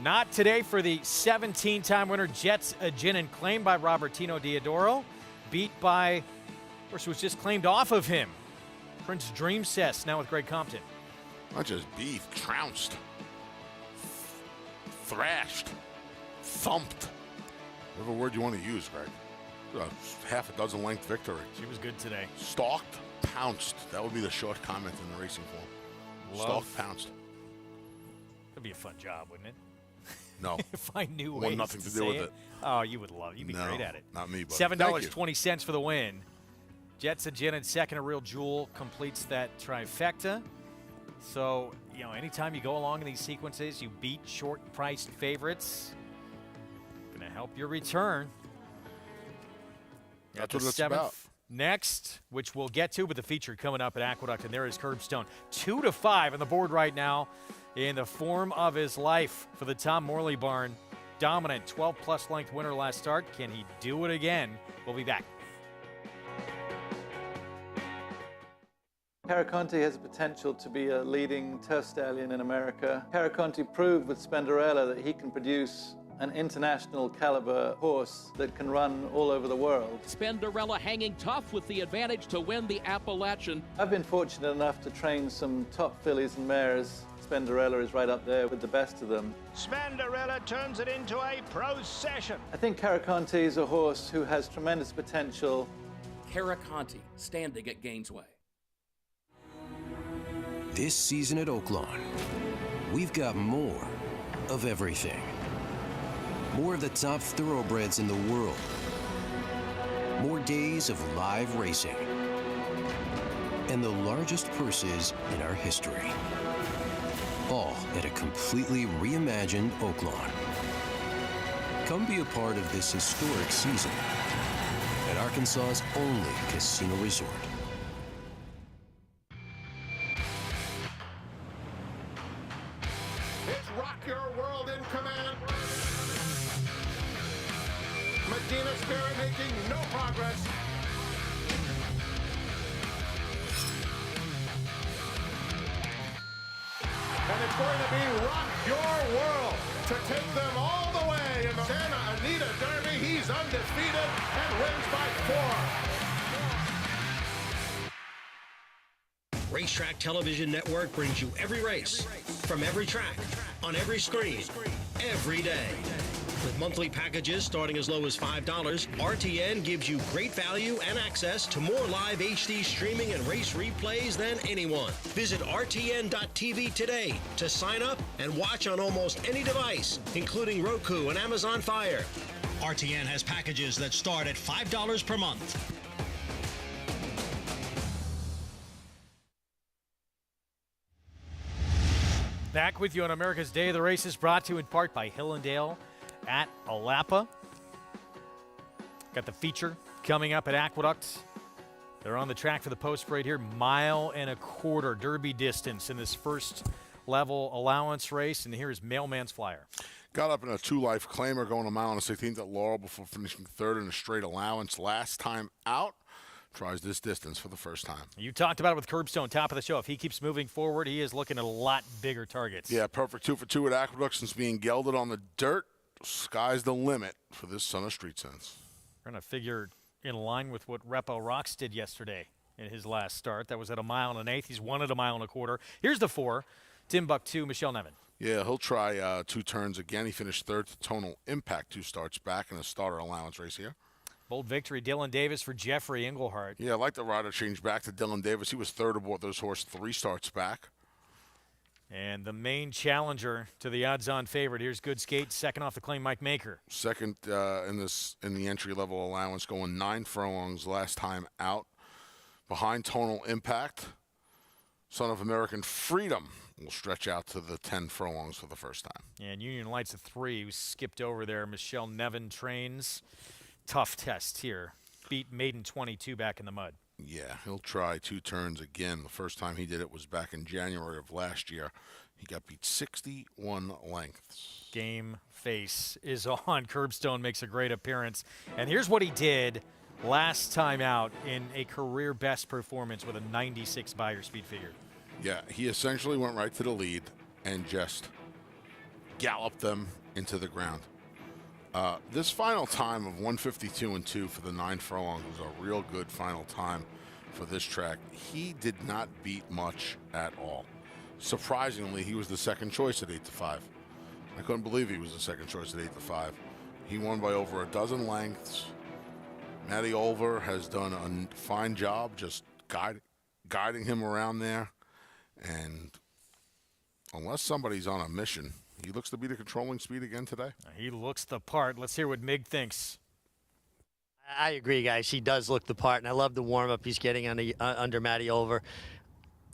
Not today for the 17-time winner, Jets Aginin, claimed by Robertino Diodoro, beat by, of course, was just claimed off of him, Prince Dreamcess, now with Greg Compton. Not just beat, trounced, thrashed, thumped. Whatever word you want to use, Greg. Half a dozen length victory. She was good today. Stalked, pounced. That would be the short comment in the racing form. Stalked, pounced. That'd be a fun job, wouldn't it? No. Find new Want ways nothing to do say with it. it. Oh, you would love it. You'd be No, great at it. not me, but $7.20 for the win. Jets Aginin, second, a real jewel, completes that trifecta. So, you know, anytime you go along in these sequences, you beat short-priced favorites. Going to help your return. That's what it's about. Next, which we'll get to, but the feature coming up at Aqueduct, and there is Curbstone. 2-5 on the board right now in the form of his life for the Tom Morley barn. Dominant 12-plus length winner last start. Can he do it again? We'll be back. Caraconte has the potential to be a leading turf stallion in America. Caraconte proved with Spenderella that he can produce an international caliber horse that can run all over the world. Spenderella hanging tough with the advantage to win the Appalachian. I've been fortunate enough to train some top fillies and mares. Spenderella is right up there with the best of them. Spenderella turns it into a procession. I think Caraconte is a horse who has tremendous potential. Caraconte, standing at Gainesway. This season at Oaklawn, we've got more of everything. More of the top thoroughbreds in the world. More days of live racing. And the largest purses in our history. All at a completely reimagined Oaklawn. Come be a part of this historic season at Arkansas's only casino resort. It's Rock Your World in command. Medina Spirit making no progress. And it's going to be Rock Your World to take them all the way in the Santa Anita Derby. He's undefeated and wins by 4. Racetrack Television Network brings you every race, from every track, on every screen, every day. With monthly packages starting as low as $5, RTN gives you great value and access to more live HD streaming and race replays than anyone. Visit RTN.tv today to sign up and watch on almost any device, including Roku and Amazon Fire. RTN has packages that start at $5 per month. Back with you on America's Day of the Races, brought to you in part by Hillendale at Alapa. Got the feature coming up at Aqueduct. They're on the track for the post parade here. 1.25 miles Derby distance in this first level allowance race. And here is Mailman's Flyer. Got up in a 2-life claimer going 1 mile and 16th at Laurel before finishing third in a straight allowance. Last time out, tries this distance for the first time. You talked about it with Curbstone, top of the show. If he keeps moving forward, he is looking at a lot bigger targets. Yeah, perfect 2 for 2 at Aqueduct since being gelded on the dirt. Sky's the limit for this son of Street Sense. We're going to figure in line with what Repo Rocks did yesterday in his last start. That was at 1 1/8. He's won at 1 1/4. Here's the 4, Timbuktu, Michelle Nevin. Yeah, he'll try 2 turns again. He finished third to Tonal Impact 2 starts back in a starter allowance race here. Bold victory, Dylan Davis for Jeffrey Englehart. Yeah, I like the rider change back to Dylan Davis. He was third aboard this horse 3 starts back. And the main challenger to the odds-on favorite. Here's Good Skate, second off the claim, Mike Maker. Second in the entry-level allowance, going 9 furlongs last time out. Behind Tonal Impact, Son of American Freedom will stretch out to the 10 furlongs for the first time. And Union Lights at 3, who skipped over there. Michelle Nevin trains. Tough test here. Beat Maiden 22 back in the mud. Yeah, he'll try 2 turns again. The first time he did it was back in January of last year. He got beat 61 lengths. Game face is on. Curbstone makes a great appearance. And here's what he did last time out in a career best performance with a 96 Beyer speed figure. Yeah, he essentially went right to the lead and just galloped them into the ground. This final time of 1:52.2 for the 9 furlongs was a real good final time for this track. He did not beat much at all. Surprisingly, he was the second choice at 8-5. I couldn't believe he was the second choice at 8-5. He won by over a dozen lengths. Matty Olver has done a fine job just guiding him around there. And unless somebody's on a mission, he looks to be the controlling speed again today. He looks the part. Let's hear what Mig thinks. I agree, guys. He does look the part, and I love the warm-up he's getting under Matty Olver.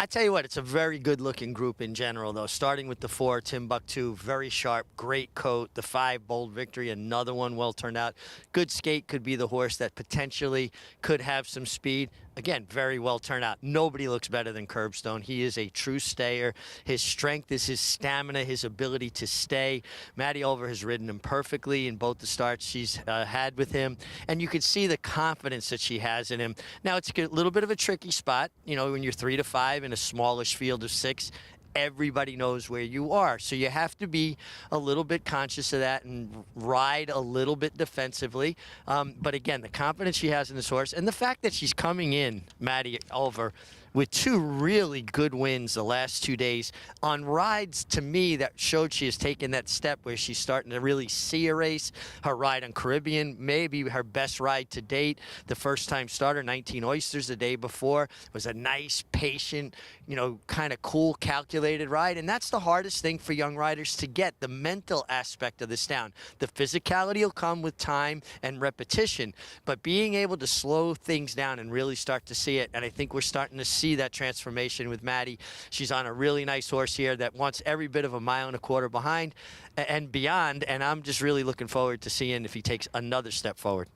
I tell you what, it's a very good-looking group in general, though. Starting with the 4, Timbuktu, very sharp, great coat. The 5, Bold Victory, another one well turned out. Good Skate could be the horse that potentially could have some speed. Again, very well turned out. Nobody looks better than Curbstone. He is a true stayer. His strength is his stamina, his ability to stay. Matty Olver has ridden him perfectly in both the starts she's had with him. And you can see the confidence that she has in him. Now, it's a little bit of a tricky spot. You know, when you're 3-5 in a smallish field of 6, everybody knows where you are. So you have to be a little bit conscious of that and ride a little bit defensively. But again, the confidence she has in this horse and the fact that she's coming in, Matty Olver, with 2 really good wins the last 2 days on rides, to me, that showed she has taken that step where she's starting to really see a race. Her ride on Caribbean, maybe her best ride to date. The first-time starter, 19 Oysters the day before, was a nice, patient, you know, kind of cool, calculated ride. And that's the hardest thing for young riders to get, the mental aspect of this down. The physicality will come with time and repetition, but being able to slow things down and really start to see it, and I think we're starting to see that transformation with Matty. She's on a really nice horse here that wants every bit of 1.25 miles behind and beyond, and I'm just really looking forward to seeing if he takes another step forward.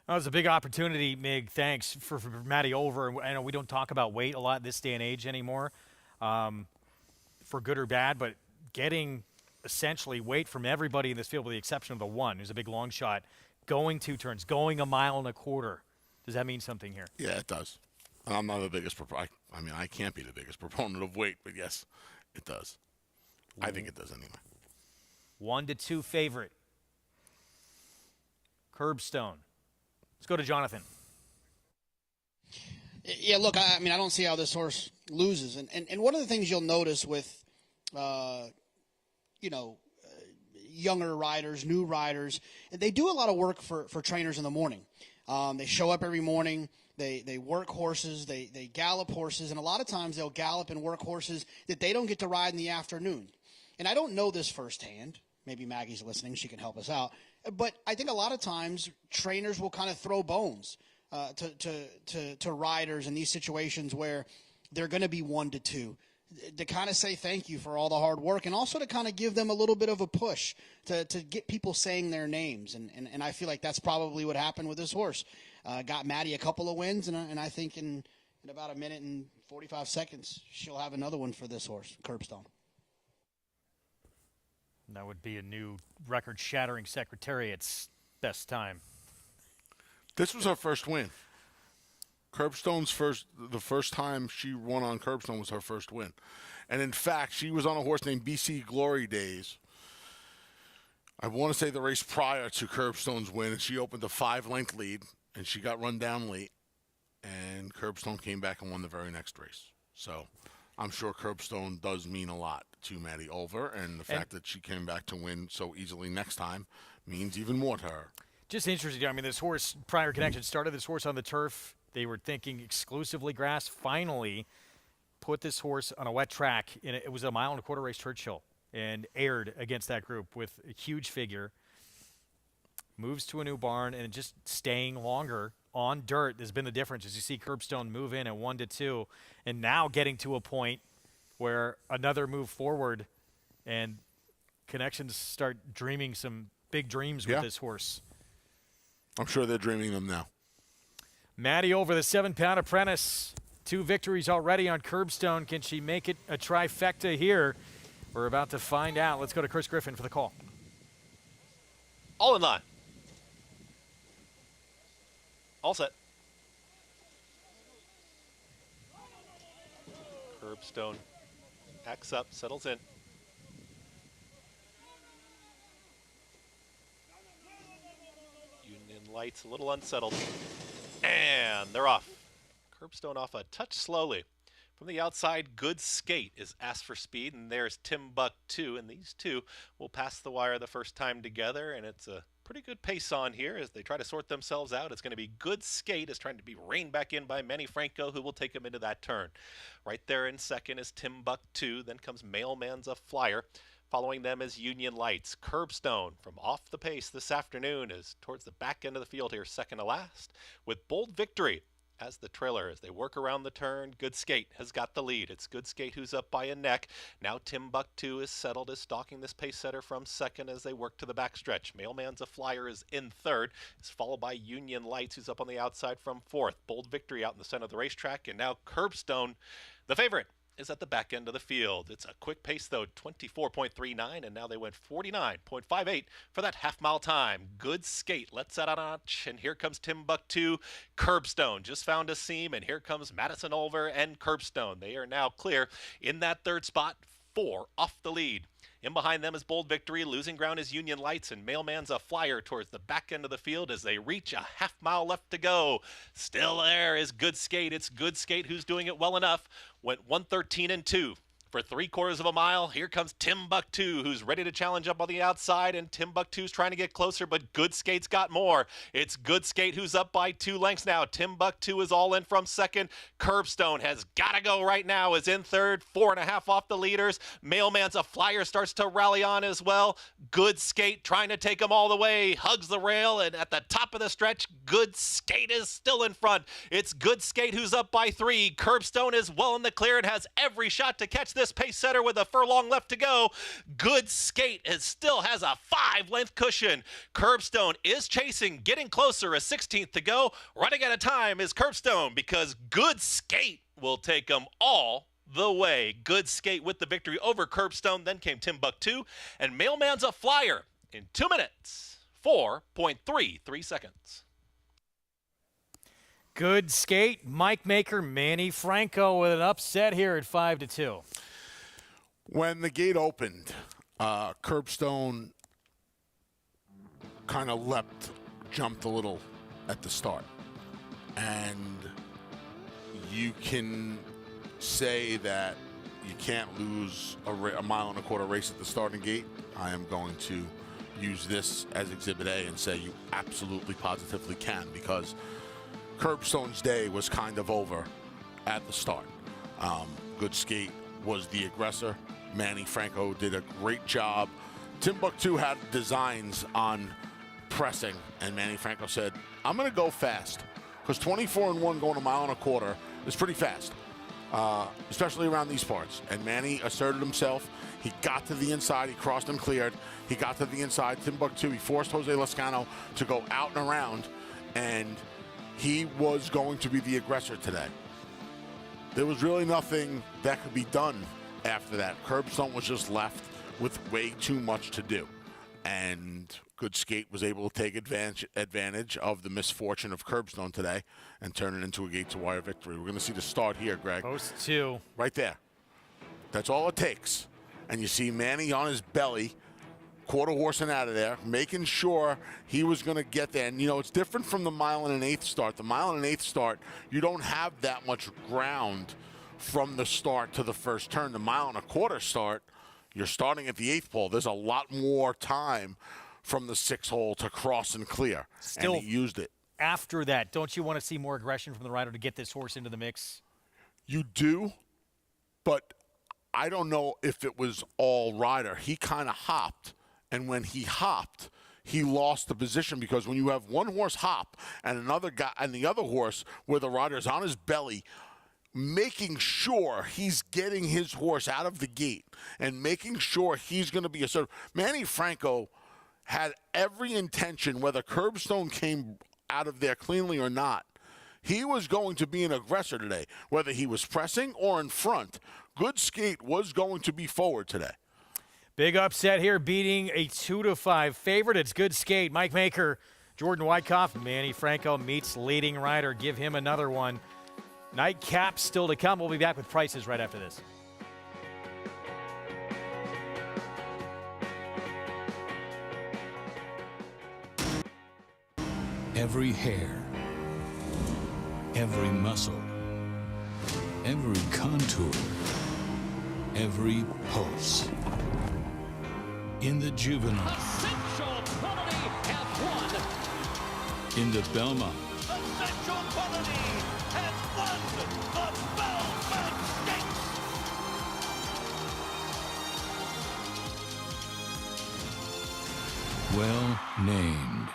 That was a big opportunity, Mig. Thanks for Matty Olver. I know we don't talk about weight a lot this day and age anymore, for good or bad, but getting essentially weight from everybody in this field with the exception of the one who's a big long shot, going 2 turns, going 1.25 miles. Does that mean something here? Yeah, it does. I'm not the biggest proponent. I mean, I can't be the biggest proponent of weight, but yes, it does. I think it does anyway. 1-2 favorite. Curbstone. Let's go to Jonathan. Yeah, look, I mean, I don't see how this horse loses. And one of the things you'll notice with, younger riders, new riders, they do a lot of work for trainers in the morning. They show up every morning. They work horses. They gallop horses. And a lot of times they'll gallop and work horses that they don't get to ride in the afternoon. And I don't know this firsthand. Maybe Maggie's listening. She can help us out. But I think a lot of times trainers will kind of throw bones to riders in these situations where they're going to be 1-2, to kind of say thank you for all the hard work, and also to kind of give them a little bit of a push to get people saying their names. And I feel like that's probably what happened with this horse. Got Maddie a couple of wins, and I think in about a minute and 45 seconds, she'll have another one for this horse, Curbstone. That would be a new record-shattering Secretariat's best time. This was her first win. Curbstone's the first time she won on Curbstone was her first win. And in fact, she was on a horse named BC Glory Days. I want to say the race prior to Curbstone's win, and she opened a 5-length lead, and she got run down late, and Curbstone came back and won the very next race. So I'm sure Curbstone does mean a lot to Maddie Ulver, and the fact that she came back to win so easily next time means even more to her. Just interesting. I mean, this horse, Prior Connection, started this horse on the turf. They were thinking exclusively grass. Finally put this horse on a wet track. It was a 1.25 mile race, Churchill, and aired against that group with a huge figure. Moves to a new barn, and just staying longer on dirt has been the difference as you see Curbstone move in at 1-2, and now getting to a point where another move forward and Connections start dreaming some big dreams with this horse. I'm sure they're dreaming them now. Maddie Ulver, the 7-pound apprentice. 2 victories already on Curbstone. Can she make it a trifecta here? We're about to find out. Let's go to Chris Griffin for the call. All in line. All set. Curbstone acts up, settles in. Union Lights a little unsettled. And they're off. Curbstone off a touch slowly. From the outside, Good Skate is asked for speed, and there's Timbuktu, and these two will pass the wire the first time together, and it's a pretty good pace on here as they try to sort themselves out. It's going to be Good Skate is trying to be reined back in by Manny Franco, who will take him into that turn. Right there in second is Timbuktu, then comes Mailman's a Flyer. Following them is Union Lights. Curbstone from off the pace this afternoon is towards the back end of the field here, second to last, with Bold Victory as the trailer. As they work around the turn, Good Skate has got the lead. It's Good Skate who's up by a neck. Now Timbuktu is settled, is stalking this pace setter from second as they work to the backstretch. Mailman's a Flyer is in third. It's followed by Union Lights, who's up on the outside from fourth. Bold Victory out in the center of the racetrack, and now Curbstone, the favorite, is at the back end of the field. It's a quick pace, though, 24.39, and now they went 49.58 for that half-mile time. Good Skate lets that out a notch, and here comes Timbuktu. Curbstone just found a seam, and here comes Madison Ulver and Curbstone. They are now clear in that third spot, 4 off the lead. In behind them is Bold Victory. Losing ground is Union Lights, and Mailman's a Flyer towards the back end of the field as they reach a half-mile left to go. Still there is Good Skate. It's Good Skate who's doing it well enough. Went 1:13.2 for 3/4 of a mile. Here comes Timbuktu, who's ready to challenge up on the outside, and Timbuktu's trying to get closer, but Good Skate's got more. It's Good Skate who's up by 2 lengths now. Timbuktu is all in from second. Curbstone has got to go right now, is in third, 4.5 off the leaders. Mailman's a Flyer starts to rally on as well. Good Skate trying to take him all the way, hugs the rail, and at the top of the stretch, Good Skate is still in front. It's Good Skate who's up by 3. Curbstone is well in the clear and has every shot to catch this pace setter with a furlong left to go. Good Skate still has a 5-length cushion. Curbstone is chasing, getting closer, a 16th to go. Running out of time is Curbstone because Good Skate will take them all the way. Good Skate with the victory over Curbstone. Then came Timbuktu, and Mailman's a Flyer in 2 minutes, 4.33 seconds. Good Skate, Mike Maker, Manny Franco with an upset here at 5-2. When the gate opened, Curbstone kind of jumped a little at the start. And you can say that you can't lose a mile and a quarter race at the starting gate. I am going to use this as Exhibit A and say you absolutely positively can, because Curbstone's day was kind of over at the start. Good Skate was the aggressor. Manny Franco did a great job. Timbuktu had designs on pressing, and Manny Franco said, I'm going to go fast, because 24-1 going a mile and a quarter is pretty fast, especially around these parts. And Manny asserted himself. He got to the inside. He crossed and cleared. He got to the inside. Timbuktu, he forced Jose Lezcano to go out and around, and he was going to be the aggressor today. There was really nothing that could be done after that. Curbstone was just left with way too much to do. And Good Skate was able to take advantage of the misfortune of Curbstone today and turn it into a gate-to-wire victory. We're going to see the start here, Greg. Post 2. Right there. That's all it takes. And you see Manny on his belly, quarter horsing out of there, making sure he was going to get there. And, you know, it's different from the mile and an eighth start. The mile and an eighth start, you don't have that much ground from the start to the first turn. The mile and a quarter start, you're starting at the eighth pole. There's a lot more time from the sixth hole to cross and clear. Still, and he used it. After that, don't you want to see more aggression from the rider to get this horse into the mix? You do, but I don't know if it was all rider. He kind of hopped, and when he hopped, he lost the position, because when you have one horse hop and another guy and the other horse where the rider's on his belly, making sure he's getting his horse out of the gate and making sure he's going to be assertive. Manny Franco had every intention, whether Curbstone came out of there cleanly or not, he was going to be an aggressor today, whether he was pressing or in front. Good Skate was going to be forward today. Big upset here, beating a 2-5 favorite. It's Good Skate. Mike Maker, Jordan Wyckoff, Manny Franco meets leading rider. Give him another one. Nightcap still to come. We'll be back with prices right after this. Every hair, every muscle, every contour, every pulse. In the juvenile, Essential Quality have won. in the Belmont, Essential Quality has won the Belmont Stakes. well named.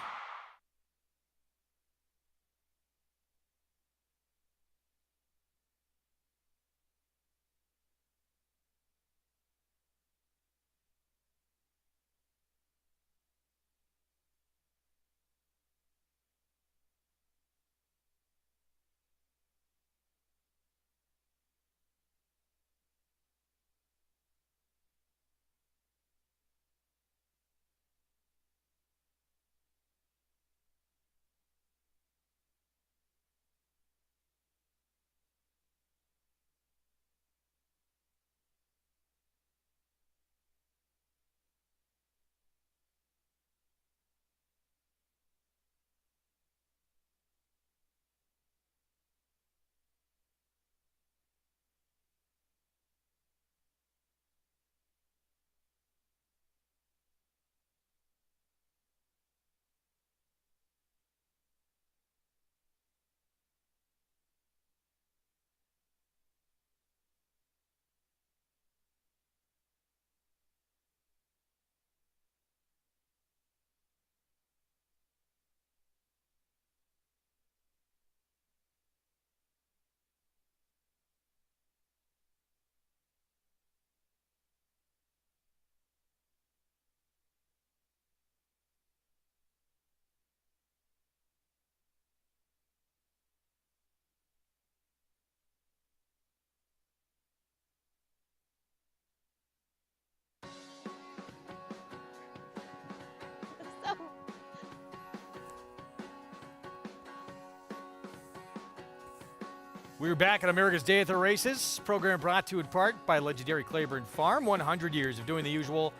We're back at America's Day at the Races, program brought to you in part by legendary Claiborne Farm. 100 years of doing the usual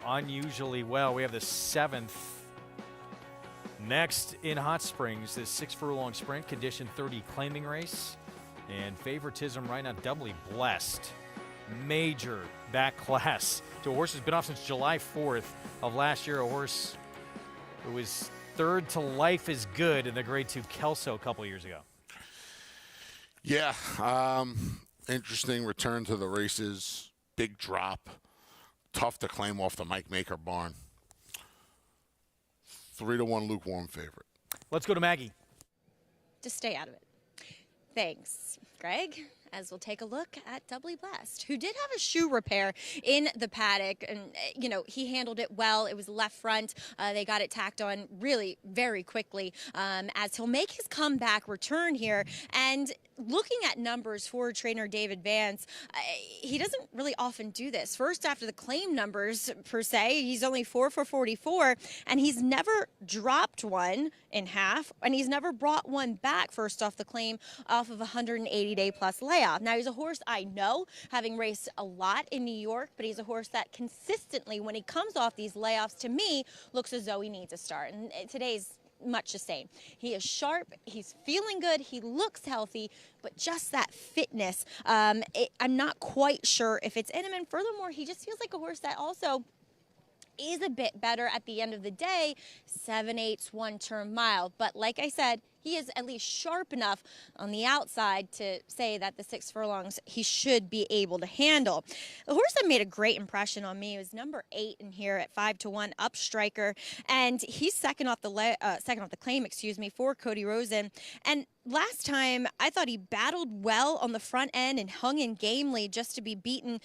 unusually well. We have the 7th next in Hot Springs, this 6 furlong sprint, condition 30 claiming race. And Favoritism right now doubly blessed. Major back class to a horse who's been off since July 4th of last year. A horse who was third to Life is Good in the Grade 2 Kelso a couple years ago. Yeah, interesting return to the races. Big drop. Tough to claim off the Mike Maker barn. 3-1 lukewarm favorite. Let's go to Maggie. Just stay out of it. Thanks, Greg. As we'll take a look at Doubly Blessed, who did have a shoe repair in the paddock. And, you know, he handled it well. It was left front. They got it tacked on really very quickly as he'll make his comeback return here. And looking at numbers for trainer David Vance, he doesn't really often do this. First, after the claim numbers, per se, he's only 4 for 44, and he's never dropped one in half, and he's never brought one back first off the claim off of a 180-day plus layoff. Now, he's a horse I know, having raced a lot in New York, but he's a horse that consistently, when he comes off these layoffs, to me, looks as though he needs a start. And today's much the same. He is sharp, he's feeling good, he looks healthy, but just that fitness, I'm not quite sure if it's in him. And furthermore, he just feels like a horse that also is a bit better at the end of the day, 7/8 one-turn mile. But like I said, he is at least sharp enough on the outside to say that the 6 furlongs he should be able to handle. The horse that made a great impression on me was number 8 in here at 5-1, Up Striker, and he's second off the claim, for Cody Rosen. And last time, I thought he battled well on the front end and hung in gamely just to be beaten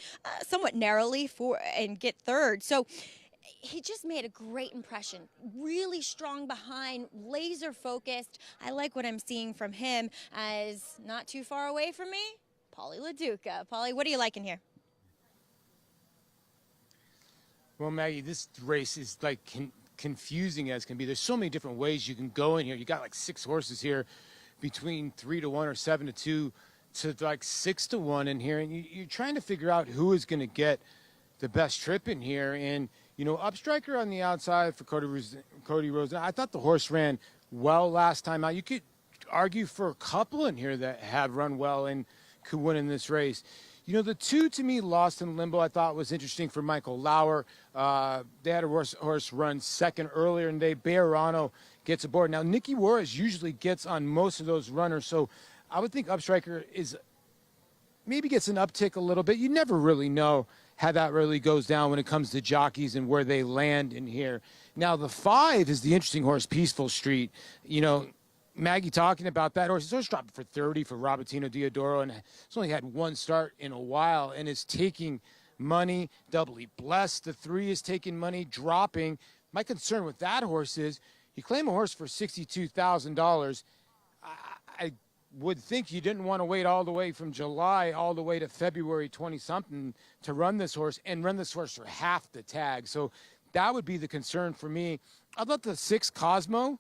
somewhat narrowly and get third. So he just made a great impression. Really strong behind, laser focused. I like what I'm seeing from him. As not too far away from me, Paulie LaDuca. Paulie, what are you liking here? Well, Maggie, this race is like confusing as can be. There's so many different ways you can go in here. You got like 6 horses here between 3-1 or 7-2 to like 6-1 in here. And you're trying to figure out who is going to get the best trip in here. And you know, Up Striker on the outside for Cody Rosen. I thought the horse ran well last time out. You could argue for a couple in here that have run well and could win in this race. You know, the 2 to me Lost in Limbo I thought was interesting for Michael Lauer. They had a horse run second earlier in the day. Bearano gets aboard. Now, Nicky Juarez usually gets on most of those runners, so I would think Up Striker maybe gets an uptick a little bit. You never really know how that really goes down when it comes to jockeys and where they land in here. Now, the 5 is the interesting horse, Peaceful Street. You know, Maggie talking about that horse. His horse dropped for 30 for Robertino Diodoro, and it's only had one start in a while, and is taking money. Doubly Blessed, the 3 is taking money, dropping. My concern with that horse is you claim a horse for $62,000. I would think you didn't want to wait all the way from July all the way to February 20-something to run this horse and run this horse for half the tag. So that would be the concern for me. I thought the 6 Cosmo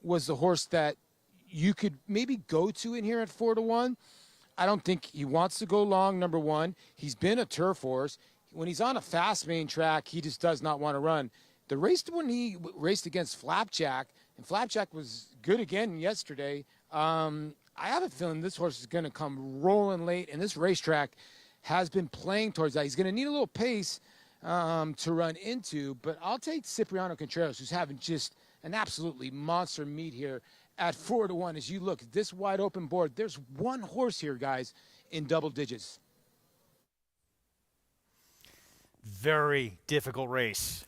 was the horse that you could maybe go to in here at 4-1. I don't think he wants to go long, number 1. He's been a turf horse. When he's on a fast main track, he just does not want to run. The race when he raced against Flapjack, and Flapjack was good again yesterday, I have a feeling this horse is going to come rolling late, and this racetrack has been playing towards that. He's going to need a little pace to run into, but I'll take Cipriano Contreras, who's having just an absolutely monster meet here at 4-1. As you look at this wide open board, there's one horse here, guys, in double digits. Very difficult race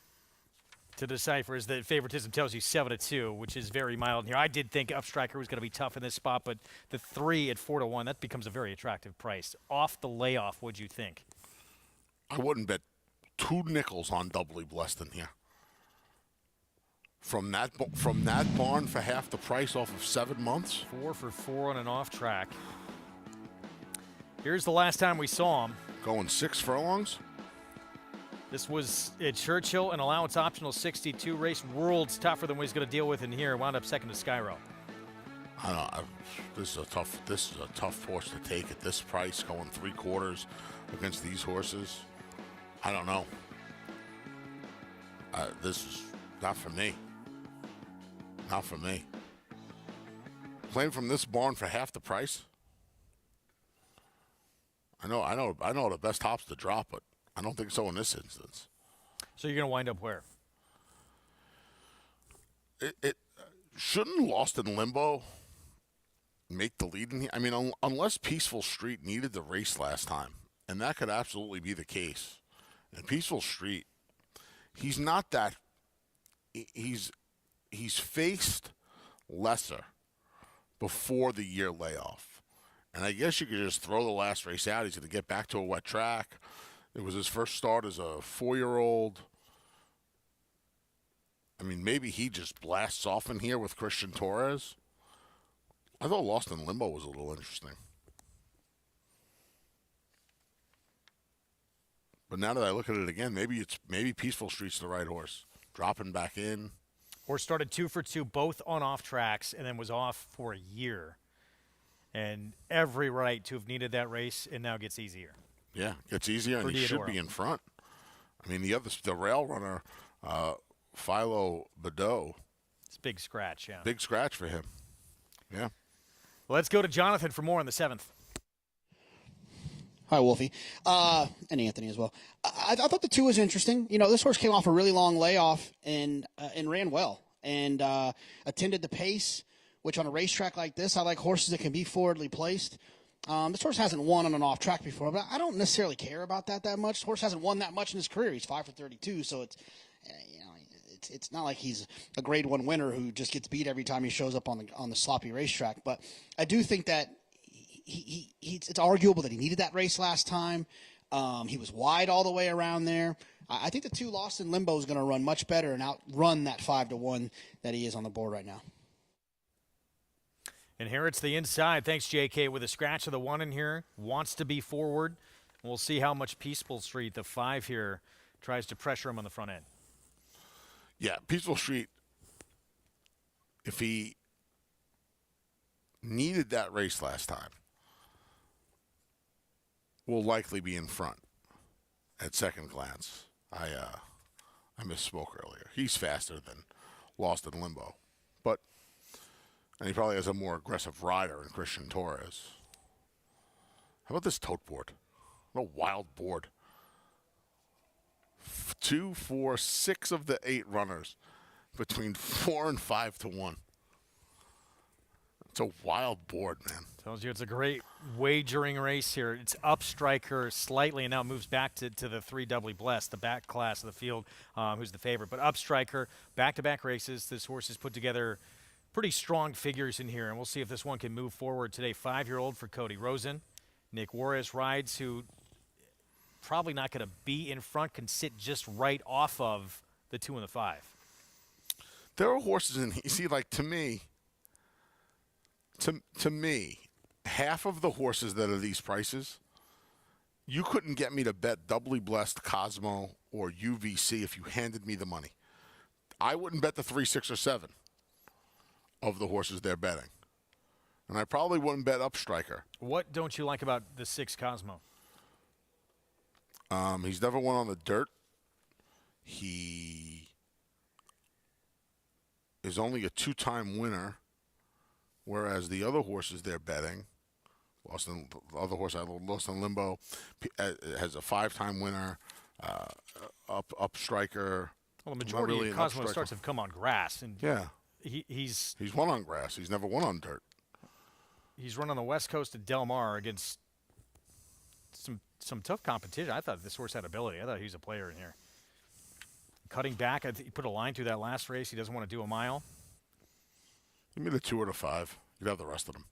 to decipher, as the favoritism tells you 7-2, which is very mild here. I did think Up Striker was going to be tough in this spot, but the 3 at 4-1, that becomes a very attractive price. Off the layoff, what'd you think? I wouldn't bet 2 nickels on Doubly Blessed in here. From that barn for half the price off of 7 months. 4 for 4 on an off track. Here's the last time we saw him. Going 6 furlongs? This was at Churchill, an allowance optional 62 race. World's tougher than what he's going to deal with in here. Wound up second to Skyro. I don't know. This is a tough horse to take at this price, going 3/4 against these horses. I don't know. This is not for me. Not for me. Playing from this barn for half the price? I know the best hops to drop, but I don't think so in this instance. So you're going to wind up where? It shouldn't Lost in Limbo make the lead in here. I mean, unless Peaceful Street needed the race last time, and that could absolutely be the case. And Peaceful Street, he's not that. He's faced lesser before the year layoff. And I guess you could just throw the last race out. He's going to get back to a wet track. It was his first start as a 4-year-old. I mean, maybe he just blasts off in here with Christian Torres. I thought Lost in Limbo was a little interesting. But now that I look at it again, maybe Peaceful Street's the right horse. Dropping back in. Horse started 2 for 2, both on off tracks, and then was off for a year. And every right to have needed that race, and now gets easier. Yeah, gets easier, and he should be in front. I mean, the rail runner, Philo Badeau. It's a big scratch, yeah. Big scratch for him. Yeah. Let's go to Jonathan for more on the 7th. Hi, Wolfie. And Anthony as well. I thought the 2 was interesting. You know, this horse came off a really long layoff and ran well and attended the pace, which on a racetrack like this, I like horses that can be forwardly placed. This horse hasn't won on an off track before, but I don't necessarily care about that much. This horse hasn't won that much in his career. He's 5 for 32, so it's not like he's a Grade 1 winner who just gets beat every time he shows up on the sloppy racetrack. But I do think that it's arguable that he needed that race last time. He was wide all the way around there. I think the 2 Lost in Limbo is going to run much better and outrun that 5-1 that he is on the board right now. Inherits the inside. Thanks, JK, with a scratch of the 1 in here. Wants to be forward. We'll see how much Peaceful Street, the 5 here, tries to pressure him on the front end. Yeah, Peaceful Street, if he needed that race last time, will likely be in front at second glance. I misspoke earlier. He's faster than Lost in Limbo. And he probably has a more aggressive rider in Christian Torres. How about this tote board? What a wild board. 2, 4, 6 of the 8 runners between 4 and 5-1. It's a wild board, man. Tells you it's a great wagering race here. It's up Striker slightly and now moves back to the 3 Doubly Blessed, the back class of the field, who's the favorite. But up Striker, back-to-back races. This horse has put together pretty strong figures in here, and we'll see if this one can move forward today. 5-year-old for Cody Rosen. Nick Juarez rides, who probably not going to be in front, can sit just right off of the 2 and the 5. There are horses in here. You see, like, to me, half of the horses that are these prices, you couldn't get me to bet Doubly Blessed, Cosmo, or UVC if you handed me the money. I wouldn't bet the 3, 6, or 7 of the horses they're betting. And I probably wouldn't bet up Striker. What don't you like about the 6 Cosmo? He's never won on the dirt. He is only a 2-time winner, whereas the other horses they're betting, Lost in Limbo, has a 5-time winner, up Striker. Well, the majority really of Cosmo starts have come on grass. And yeah. He's won on grass. He's never won on dirt. He's run on the west coast of Del Mar against some tough competition. I thought this horse had ability. I thought he was a player in here. Cutting back, I think he put a line through that last race. He doesn't want to do a mile. Give me the 2 or the 5. You'd have the rest of them.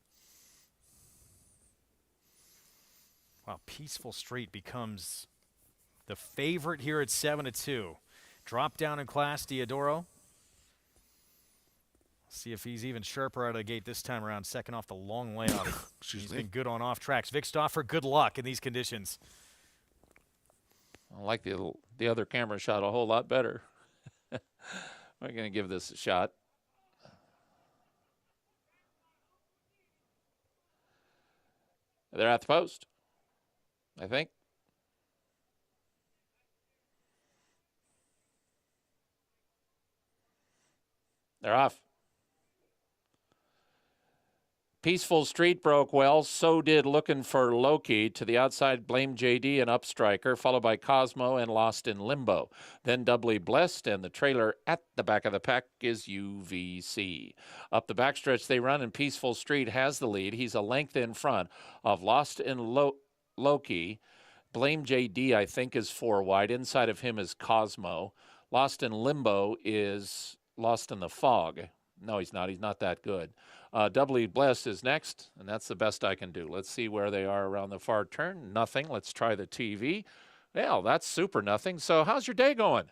Wow, Peaceful Street becomes the favorite here at 7-2. Drop down in class, Diodoro. See if he's even sharper out of the gate this time around. Second off the long layoff. He's been good on off tracks. Vic Stauffer, good luck in these conditions. I like the other camera shot a whole lot better. We're going to give this a shot. They're at the post, I think. They're off. Peaceful Street broke well. So did Looking for Loki. To the outside, Blame JD and Upstriker, followed by Cosmo and Lost in Limbo. Then Doubly Blessed, and the trailer at the back of the pack is UVC. Up the backstretch they run, and Peaceful Street has the lead. He's a length in front of Lost in Loki. Blame JD, I think, is 4 wide. Inside of him is Cosmo. Lost in Limbo is Lost in the Fog. No, he's not. He's not that good. Doubly Blessed is next, and that's the best I can do. Let's see where they are around the far turn. Nothing. Let's try the TV. Well, that's super nothing. So how's your day going?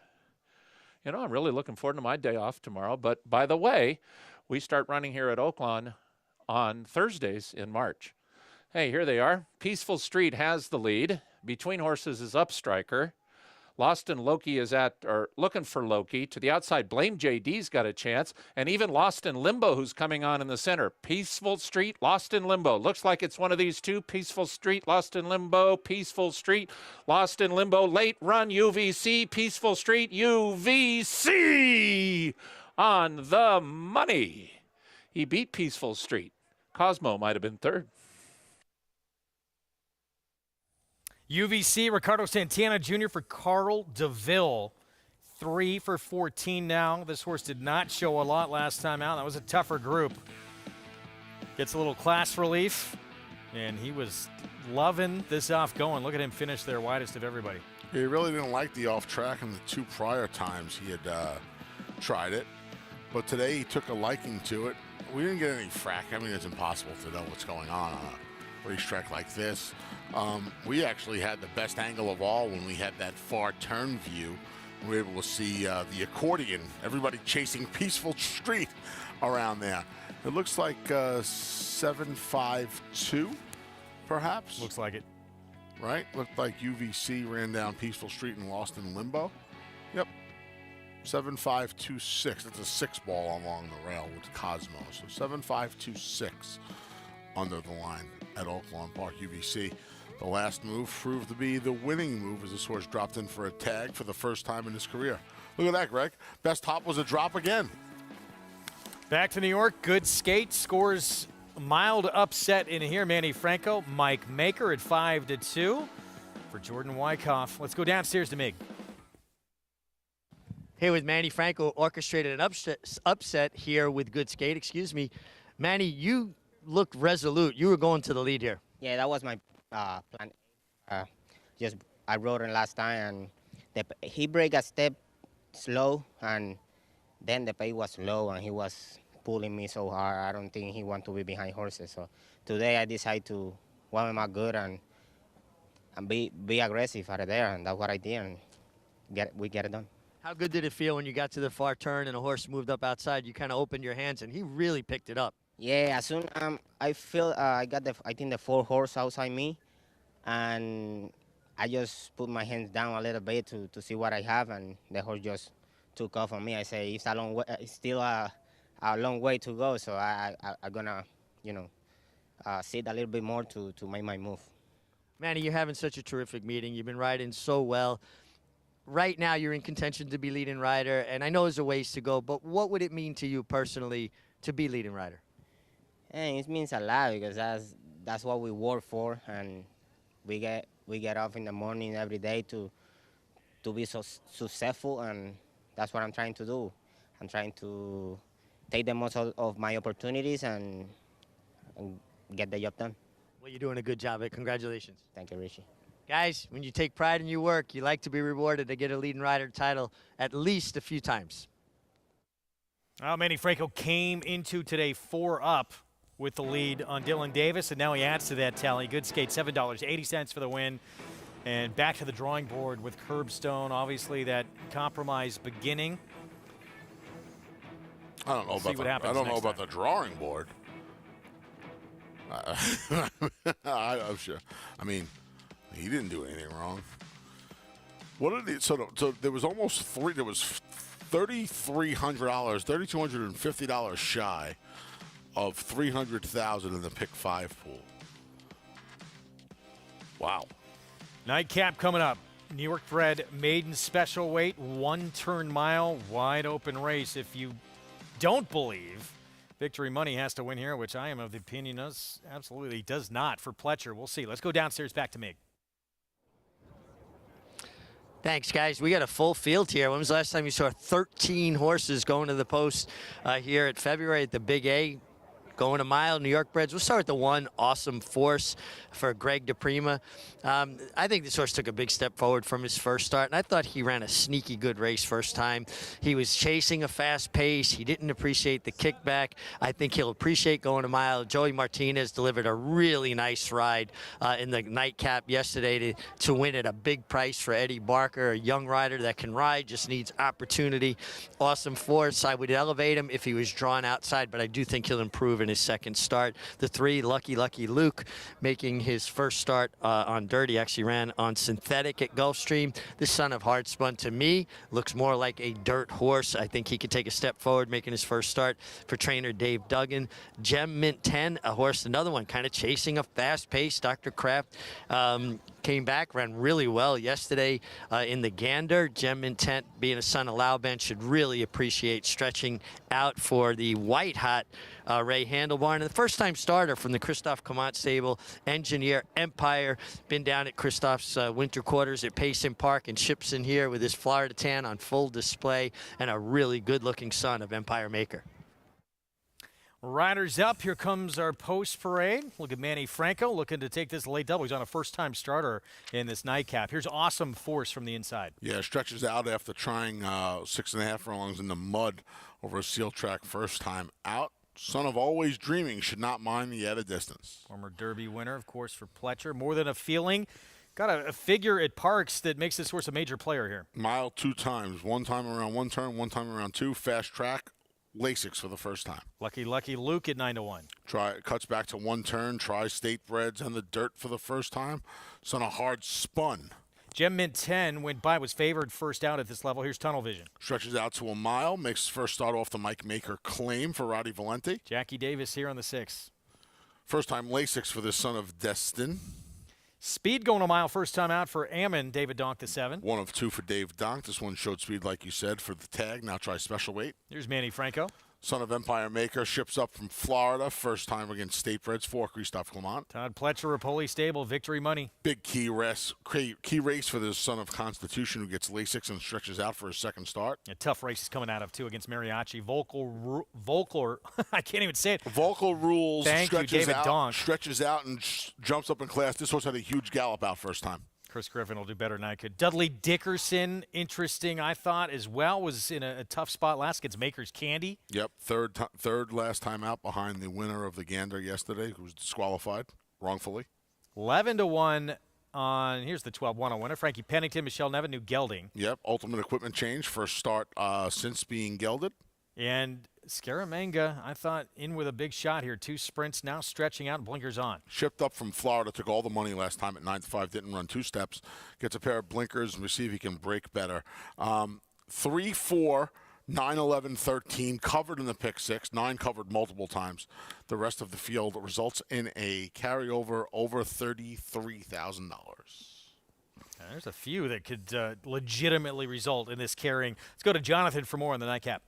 You know, I'm really looking forward to my day off tomorrow. But by the way, we start running here at Oaklawn on Thursdays in March. Hey, here they are. Peaceful Street has the lead. Between Horses is Upstriker. Lost in Loki is Looking for Loki. To the outside, Blame JD's got a chance. And even Lost in Limbo, who's coming on in the center. Peaceful Street, Lost in Limbo. Looks like it's one of these two. Peaceful Street, Lost in Limbo. Peaceful Street, Lost in Limbo. Late run, UVC. Peaceful Street, UVC on the money. He beat Peaceful Street. Cosmo might have been third. UVC, Ricardo Santana Jr. for Carl DeVille. 3 for 14 now. This horse did not show a lot last time out. That was a tougher group. Gets a little class relief, and he was loving this off going. Look at him finish there widest of everybody. He really didn't like the off track in the 2 prior times he had tried it, but today he took a liking to it. We didn't get any frack. I mean, it's impossible to know what's going on a racetrack like this. We actually had the best angle of all when we had that far turn view. We were able to see the accordion, everybody chasing Peaceful Street around there. It looks like 752, perhaps. Looks like it. Right? Looked like UVC ran down Peaceful Street and Lost in Limbo. Yep. 7526. That's a 6-ball along the rail with Cosmo. So 7526 under the line at Oaklawn Park UVC. The last move proved to be the winning move as this horse dropped in for a tag for the first time in his career. Look at that, Greg. Best hop was a drop again. Back to New York. Good skate. Scores mild upset in here. Manny Franco, Mike Maker at 5-2 for Jordan Wyckoff. Let's go downstairs to Mig. Here with Manny Franco, orchestrated an upset here with Good Skate. Excuse me. Manny, you looked resolute. You were going to the lead here. Yeah, that was my plan. I rode him last time, and he break a step slow, and then the pace was low, and he was pulling me so hard. I don't think he want to be behind horses. So today I decided to warm him up good and be aggressive out of there, and that's what I did, and we get it done. How good did it feel when you got to the far turn and a horse moved up outside? You kind of opened your hands, and he really picked it up. Yeah, as soon I feel I got the 4 horse outside me, and I just put my hands down a little bit to see what I have, and the horse just took off on me. I say it's a long way, it's still a long way to go, so I'm gonna sit a little bit more to make my move. Manny, you're having such a terrific meeting. You've been riding so well. Right now, you're in contention to be leading rider, and I know there's a ways to go, but what would it mean to you personally to be leading rider? And it means a lot because that's what we work for, and we get off in the morning every day to be so successful, and that's what I'm trying to do. I'm trying to take the most of my opportunities and get the job done. Well, you're doing a good job. Congratulations. Thank you, Richie. Guys, when you take pride in your work, you like to be rewarded to get a leading rider title at least a few times. Well, Manny Franco came into today 4 up with the lead on Dylan Davis, and now he adds to that tally. Good Skate, $7.80 for the win. And back to the drawing board with Curbstone. Obviously, that compromise beginning. I don't know about the drawing board. I'm sure. I mean, he didn't do anything wrong. What did he? So there was almost three. There was $3,300, $3,250 shy of $300,000 in the pick 5 pool. Wow. Nightcap coming up. New York bred maiden special weight, 1 turn mile, wide open race. If you don't believe Victory Money has to win here, which I am of the opinion absolutely does not for Pletcher. We'll see. Let's go downstairs back to Mig. Thanks, guys. We got a full field here. When was the last time you saw 13 horses going to the post here at February at the Big A? Going a mile, New York breds. We'll start with the one, Awesome Force for Greg DePrima. I think this horse took a big step forward from his first start, and I thought he ran a sneaky good race first time. He was chasing a fast pace. He didn't appreciate the kickback. I think he'll appreciate going a mile. Joey Martinez delivered a really nice ride in the nightcap yesterday to win at a big price for Eddie Barker, a young rider that can ride, just needs opportunity. Awesome Force, I would elevate him if he was drawn outside, but I do think he'll improve in his second start. The 3, Lucky Luke, making his first start on dirt. He actually ran on synthetic at Gulfstream. This Son of Hardspun, to me, looks more like a dirt horse. I think he could take a step forward making his first start for trainer Dave Duggan. Gem Mint 10, a horse, another one, kind of chasing a fast pace. Dr. Kraft came back, ran really well yesterday in the Gander. Gem Intent, being a son of Lauban, should really appreciate stretching out for the white-hot Ray Handlebarn. And the first-time starter from the Christophe Clement stable, Engineer Empire, been down at Christophe's winter quarters at Payson Park and ships in here with his Florida tan on full display and a really good-looking son of Empire Maker. Riders up. Here comes our post parade. Look at Manny Franco looking to take this late double. He's on a first-time starter in this nightcap. Here's Awesome Force from the inside. Yeah, stretches out after trying 6.5 furlongs in the mud over a seal track first time out. Son of Always Dreaming should not mind the added distance. Former Derby winner, of course, for Pletcher. More Than a Feeling. Got a figure at Parks that makes this horse a major player here. Mile 2 times. One time around one turn, one time around 2. Fast track. Lasix for the first time. Lucky Luke at 9-1. Cuts back to one turn. Tries State Breds and the dirt for the first time. Son of Hardspun. Gem Mint 10 went by, was favored first out at this level. Here's Tunnel Vision. Stretches out to a mile. Makes his first start off the Mike Maker Claim for Roddy Valenti. Jackie Davis here on the 6. First time Lasix for the Son of Destin. Speed going a mile first time out for Ammon, David Donk the 7. 1 of 2 for Dave Donk. This one showed speed, like you said, for the tag. Now try special weight. Here's Manny Franco. Son of Empire Maker ships up from Florida. First time against State Breds for Christophe Clement. Todd Pletcher, Rapoli Stable, Victory Money. Big key race for the Son of Constitution, who gets Lasix and stretches out for his second start. A tough race is coming out of, too, against Mariachi. Volker, I can't even say it. Volker Rules. Thank you, David Donk. Stretches out and jumps up in class. This horse had a huge gallop out first time. Chris Griffin will do better than I could. Dudley Dickerson, interesting, I thought, as well. Was in a tough spot last against Maker's Candy. Yep, third last time out behind the winner of the Gander yesterday, who was disqualified wrongfully. 11-1 on, here's the 12-1 winner. Frankie Pennington, Michelle Nevin, New Gelding. Yep, ultimate equipment change, first start since being gelded. And Scaramanga, I thought, in with a big shot here. 2 sprints, now stretching out and blinkers on. Shipped up from Florida, took all the money last time at 9-5, didn't run 2 steps. Gets a pair of blinkers, and we see if he can break better. 3, 4, 9, 11, 13, covered in the pick 6. 9 covered multiple times. The rest of the field results in a carryover over $33,000. There's a few that could legitimately result in this carrying. Let's go to Jonathan for more on the nightcap.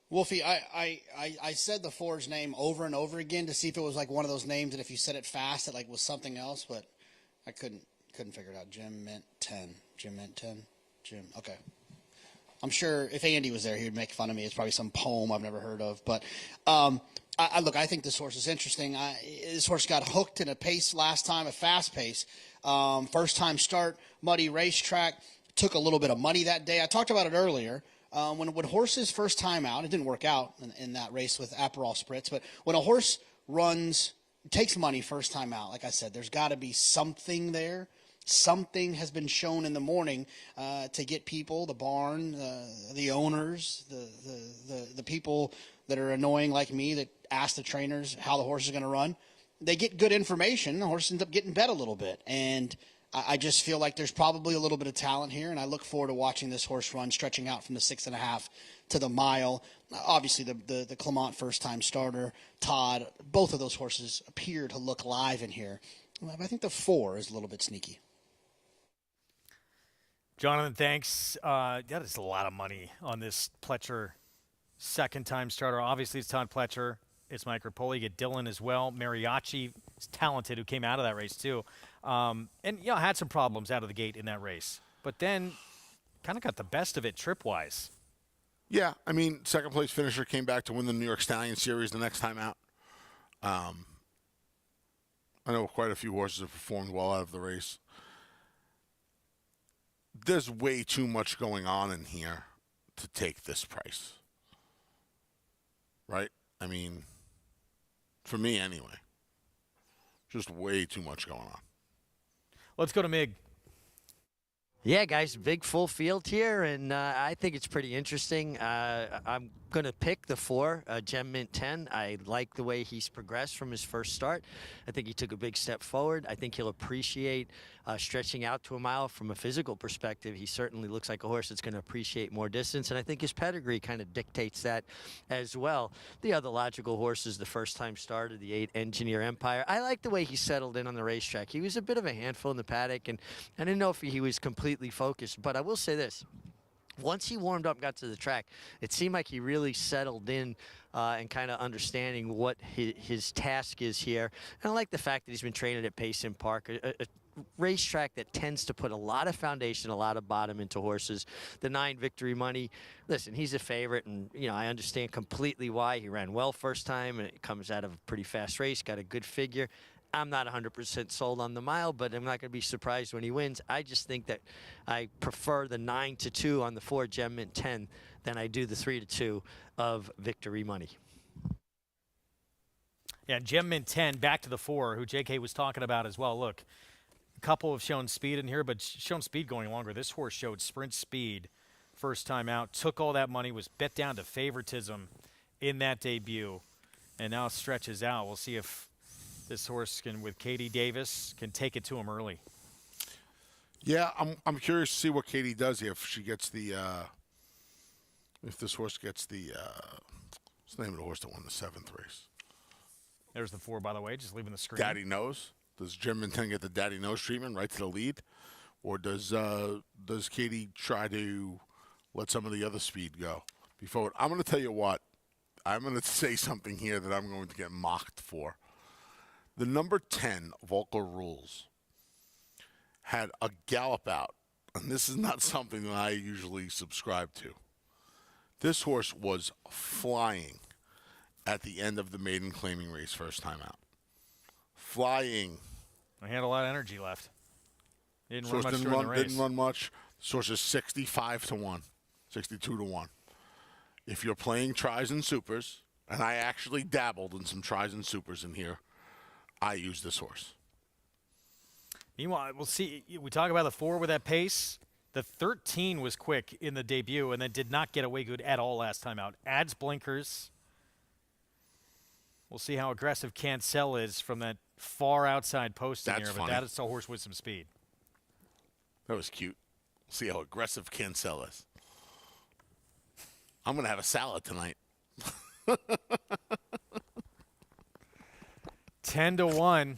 Wolfie, I said the Forge name over and over again to see if it was like one of those names that if you said it fast, it like was something else, but I couldn't figure it out. Gem Mint 10. Okay. I'm sure if Andy was there, he would make fun of me. It's probably some poem I've never heard of. But I think this horse is interesting. This horse got hooked in a pace last time, a fast pace. First time start, muddy racetrack. Took a little bit of money that day. I talked about it earlier. When horses first time out, it didn't work out in that race with Aperol Spritz, but when a horse takes money first time out, like I said, there's got to be something there. Something has been shown in the morning to get people, the barn, the owners, the people that are annoying like me that ask the trainers how the horse is going to run. They get good information. The horse ends up getting bet a little bit, and I just feel like there's probably a little bit of talent here, and I look forward to watching this horse run, stretching out from the 6.5 to the mile. Obviously, the Clement first-time starter, Todd, both of those horses appear to look live in here. I think the 4 is a little bit sneaky. Jonathan, thanks. That is a lot of money on this Pletcher second-time starter. Obviously, it's Todd Pletcher. It's Mike Rapoli. You get Dylan as well. Mariachi is talented, who came out of that race too. And, had some problems out of the gate in that race. But then kind of got the best of it trip-wise. Yeah, I mean, second-place finisher came back to win the New York Stallion Series the next time out. I know quite a few horses have performed well out of the race. There's way too much going on in here to take this price. Right? I mean, for me anyway. Just way too much going on. Let's go to Mig. Yeah, guys, big full field here, and I think it's pretty interesting. I'm going to pick the 4, Gem Mint 10. I like the way he's progressed from his first start. I think he took a big step forward. I think he'll appreciate stretching out to a mile from a physical perspective. He certainly looks like a horse that's going to appreciate more distance, and I think his pedigree kind of dictates that as well. The other logical horse is the first-time starter, the 8 Engineer Empire. I like the way he settled in on the racetrack. He was a bit of a handful in the paddock, and I didn't know if he was completely focused, but I will say this. Once he warmed up, got to the track, it seemed like he really settled in and kind of understanding what his task is here. And I like the fact that he's been training at Payson Park, a racetrack that tends to put a lot of foundation, a lot of bottom into horses. The 9 Victory Money, listen, he's a favorite, and I understand completely why. He ran well first time, and it comes out of a pretty fast race, got a good figure. I'm not 100% sold on the mile, but I'm not going to be surprised when he wins. I just think that I prefer the 9-2 on the 4 Gem Mint 10 than I do the 3-2 of Victory Money. Yeah, Gem Mint 10, back to the 4, who JK was talking about as well. Look, a couple have shown speed in here, but shown speed going longer. This horse showed sprint speed first time out, took all that money, was bet down to favoritism in that debut, and now stretches out. We'll see if this horse can, with Katie Davis, can take it to him early. Yeah, I'm curious to see what Katie does here. If she gets the, if this horse gets the, what's the name of the horse that won the 7th race? There's the 4, by the way, just leaving the screen. Daddy Knows. Does Gem Mint 10 get the Daddy Knows treatment right to the lead, or does Katie try to let some of the other speed go before? I'm going to tell you what. I'm going to say something here that I'm going to get mocked for. The number 10, Volker Rules, had a gallop out, and this is not something that I usually subscribe to. This horse was flying at the end of the maiden claiming race first time out. Flying. He had a lot of energy left. He didn't run much during the race. Didn't run much. The source is 65-1, 62-1. If you're playing tries and supers, and I actually dabbled in some tries and supers in here, I use this horse. Meanwhile, we'll see. We talk about the 4 with that pace. The 13 was quick in the debut and then did not get away good at all last time out. Adds blinkers. We'll see how aggressive Cancel is from that far outside post in here, but that is a horse with some speed. That was cute. See how aggressive Cancel is. I'm going to have a salad tonight. 10-1. Do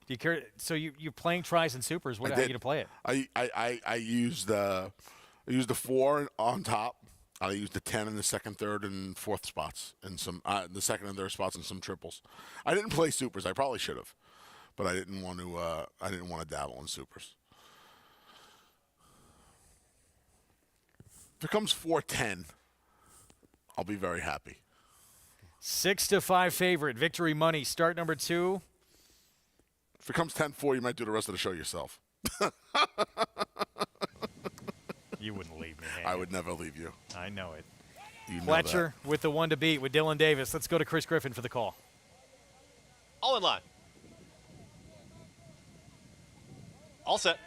you care? So you're playing tries and supers. How are you going to play it? I used the 4 on top. I used the 10 in the second, third, and fourth spots, and some the second and third spots, and some triples. I didn't play supers. I probably should have, but I didn't want to. I didn't want to dabble in supers. If it comes 4-10, I'll be very happy. 6-5 favorite. Victory Money. Start number 2. If it comes 10-4, you might do the rest of the show yourself. You wouldn't leave me. I would never leave you. I know it. You know Fletcher with the 1 to beat with Dylan Davis. Let's go to Chris Griffin for the call. All in line. All set.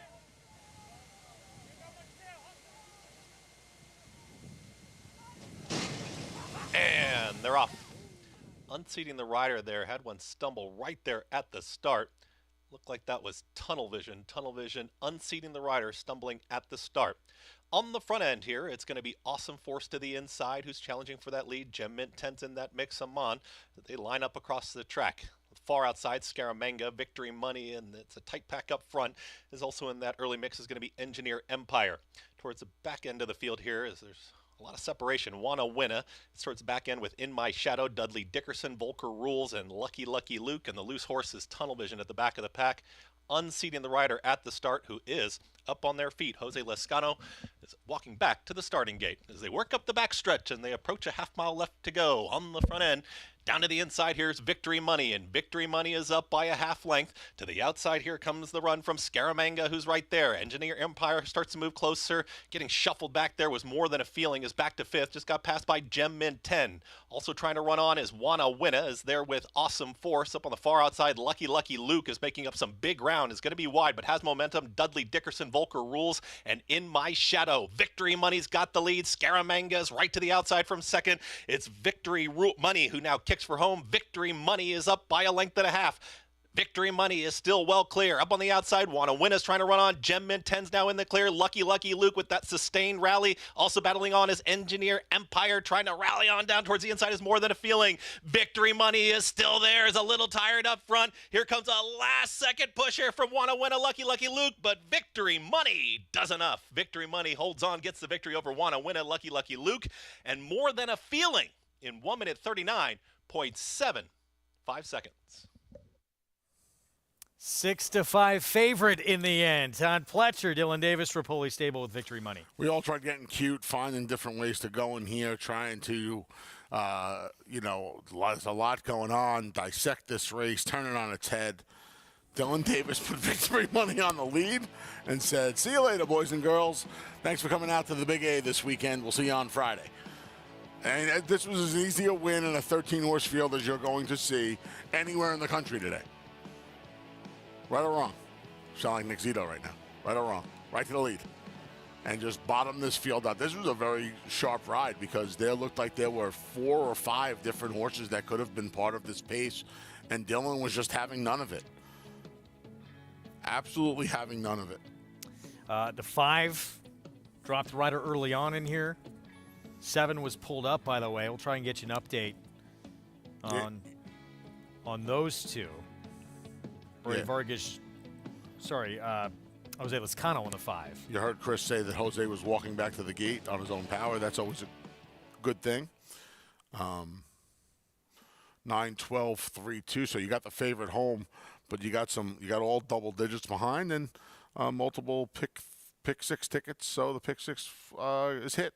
And they're off. Unseating the rider there, had one stumble right there at the start. Looked like that was tunnel vision. Tunnel vision, unseating the rider, stumbling at the start. On the front end here, it's going to be Awesome Force to the inside, who's challenging for that lead. Gem Mint 10's in that mix. Amon. They line up across the track. Far outside, Scaramanga, Victory Money, and it's a tight pack up front. Is also in that early mix is going to be Engineer Empire. Towards the back end of the field here, as there's A lot of separation. Wanna Winna starts back end with In My Shadow, Dudley Dickerson, Volker Rules, and Lucky Lucky Luke. And the loose horses, Tunnel Vision at the back of the pack. Unseating the rider at the start, who is up on their feet. Jose Lescano is walking back to the starting gate as they work up the backstretch and they approach a half-mile left to go. On the front end, down to the inside, here's Victory Money, and Victory Money is up by a half length. To the outside, here comes the run from Scaramanga, who's right there. Engineer Empire starts to move closer. Getting shuffled back there was More Than a Feeling, is back to fifth. Just got passed by Gem Mint 10. Also trying to run on is Wanna Winna, is there with Awesome Force. Up on the far outside, Lucky Lucky Luke is making up some big ground. Is going to be wide, but has momentum. Dudley Dickerson, Volker Rules, and In My Shadow. Victory Money's got the lead. Scaramanga's right to the outside from second. It's Victory Money who now kicks for home. Victory Money is up by a length and a half. Victory Money is still well clear. Up on the outside, Wanna Winna's trying to run on. Gem Mint 10's now in the clear. Lucky Lucky Luke with that sustained rally. Also battling on is Engineer Empire, trying to rally on down towards the inside is More Than a Feeling. Victory Money is still there. Is a little tired up front. Here comes a last-second pusher from Wanna Winna, Lucky Lucky Luke, but Victory Money does enough. Victory Money holds on, gets the victory over Wanna Winna, Lucky Lucky Luke, and More Than a Feeling in 1 minute 39.75 seconds. 6-5 favorite in the end. Todd Pletcher, Dylan Davis, Rapoli Stable with Victory Money. We all tried getting cute, finding different ways to go in here, trying to, there's a lot going on, dissect this race, turn it on its head. Dylan Davis put Victory Money on the lead and said, see you later, boys and girls. Thanks for coming out to the Big A this weekend. We'll see you on Friday. And this was as easy a win in a 13-horse field as you're going to see anywhere in the country today. Right or wrong? Sound like Nick Zito right now. Right or wrong? Right to the lead. And just bottom this field out. This was a very sharp ride because there looked like there were 4 or 5 different horses that could have been part of this pace. And Dylan was just having none of it. Absolutely having none of it. The 5 dropped the rider early on in here. 7 was pulled up, by the way. We'll try and get you an update on those two. Vargas, Jose Lescano on the 5. You heard Chris say that Jose was walking back to the gate on his own power. That's always a good thing. 9-12-3-2. So you got the favorite home, but you got all double digits behind and multiple pick 6 tickets. So the pick 6 is hit,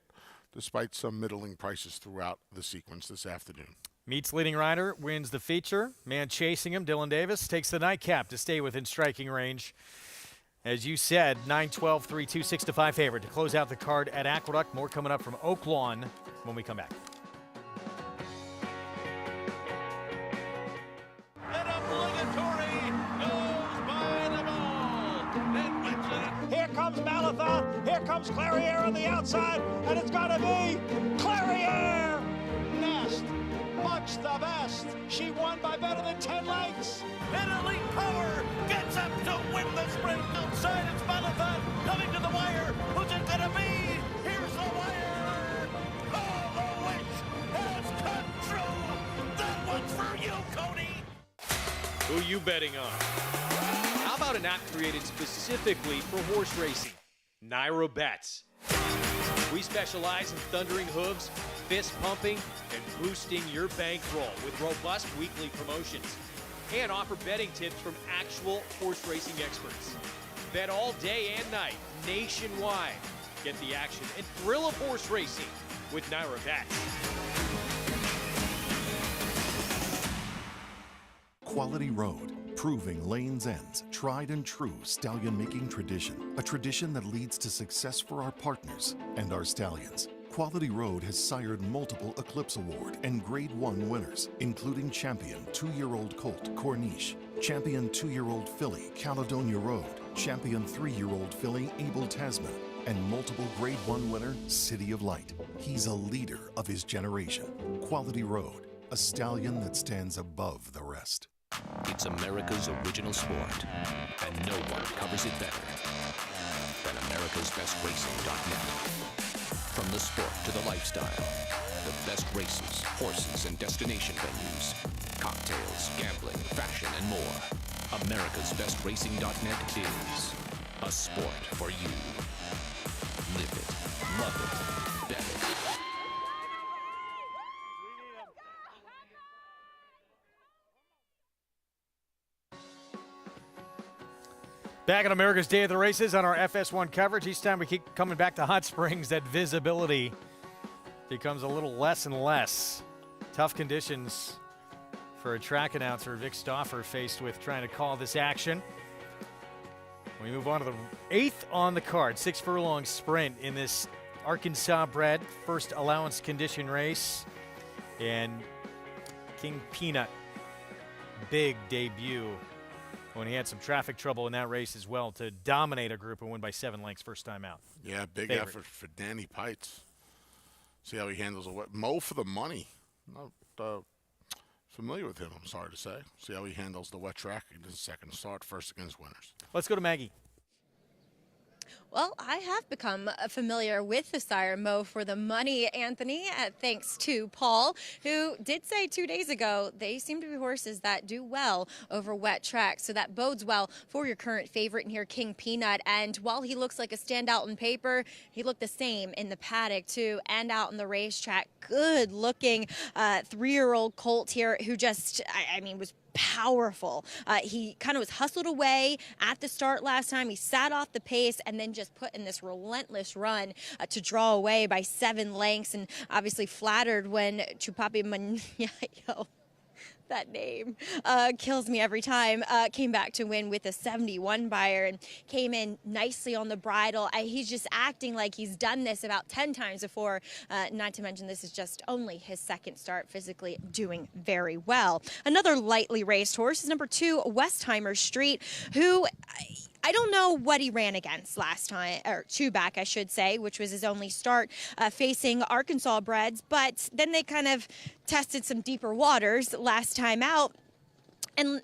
despite some middling prices throughout the sequence this afternoon. Meets leading rider, wins the feature. Man chasing him, Dylan Davis, takes the nightcap to stay within striking range. As you said, 9-12-3-2, 6-5 favorite to close out the card at Aqueduct. More coming up from Oaklawn when we come back. Here comes Malatha. Here comes Clariere on the outside, and it's got to be Clariere. Nest, much the best. She won by better than 10 lengths. And Elite Power gets up to win the sprint. Outside it's Malatha coming to the wire. Who's it gonna be? Here's the wire. Oh, the wish has come true. That one's for you, Cody. Who you betting on? How about an app created specifically for horse racing? Naira Bets. We specialize in thundering hooves, fist pumping, and boosting your bankroll with robust weekly promotions. And offer betting tips from actual horse racing experts. Bet all day and night, nationwide. Get the action and thrill of horse racing with Naira Bets. Quality Road, proving Lane's End's tried and true stallion making tradition, a tradition that leads to success for our partners and our stallions. Quality Road has sired multiple Eclipse Award and Grade 1 winners, including champion 2-year-old colt Corniche, champion 2-year-old filly Caledonia Road, champion 3-year-old filly Abel Tasman, and multiple Grade 1 winner City of Light. He's a leader of his generation. Quality Road, a stallion that stands above the rest. It's America's original sport, and no one covers it better than America'sBestRacing.net. From the sport to the lifestyle, the best races, horses, and destination venues, cocktails, gambling, fashion, and more. America'sBestRacing.net is a sport for you. Live it, love it, bet it. Back on America's Day of the Races on our FS1 coverage. Each time we keep coming back to Hot Springs, that visibility becomes a little less and less. Tough conditions for a track announcer, Vic Stauffer, faced with trying to call this action. We move on to the 8th on the card, 6-furlong sprint in this Arkansas bred first allowance condition race. And King Peanut, big debut when he had some traffic trouble in that race as well to dominate a group and win by 7 lengths first time out. Yeah, big Favorite. effort for Danny Pites. See how he handles a wet. Mo for the money. Not familiar with him, I'm sorry to say. See how he handles the wet track in his second start, first against winners. Let's go to Maggie. Well, I have become familiar with the sire Mo for the money, Anthony, thanks to Paul, who did say 2 days ago they seem to be horses that do well over wet tracks. So that bodes well for your current favorite in here, King Peanut. And while he looks like a standout on paper, he looked the same in the paddock, too, and out on the racetrack. Good-looking 3-year-old colt here who just, I mean, was powerful. He kind of was hustled away at the start last time. He sat off the pace and then just put in this relentless run to draw away by 7 lengths, and obviously flattered when Chupapi Manyayo, that name kills me every time, came back to win with a 71 buyer and came in nicely on the bridle. He's just acting like he's done this about 10 times before, not to mention this is just only his second start, physically doing very well. Another lightly raced horse is number 2, Westheimer Street, who I don't know what he ran against last time, or 2 back, I should say, which was his only start facing Arkansas breds, but then they kind of tested some deeper waters last time out. And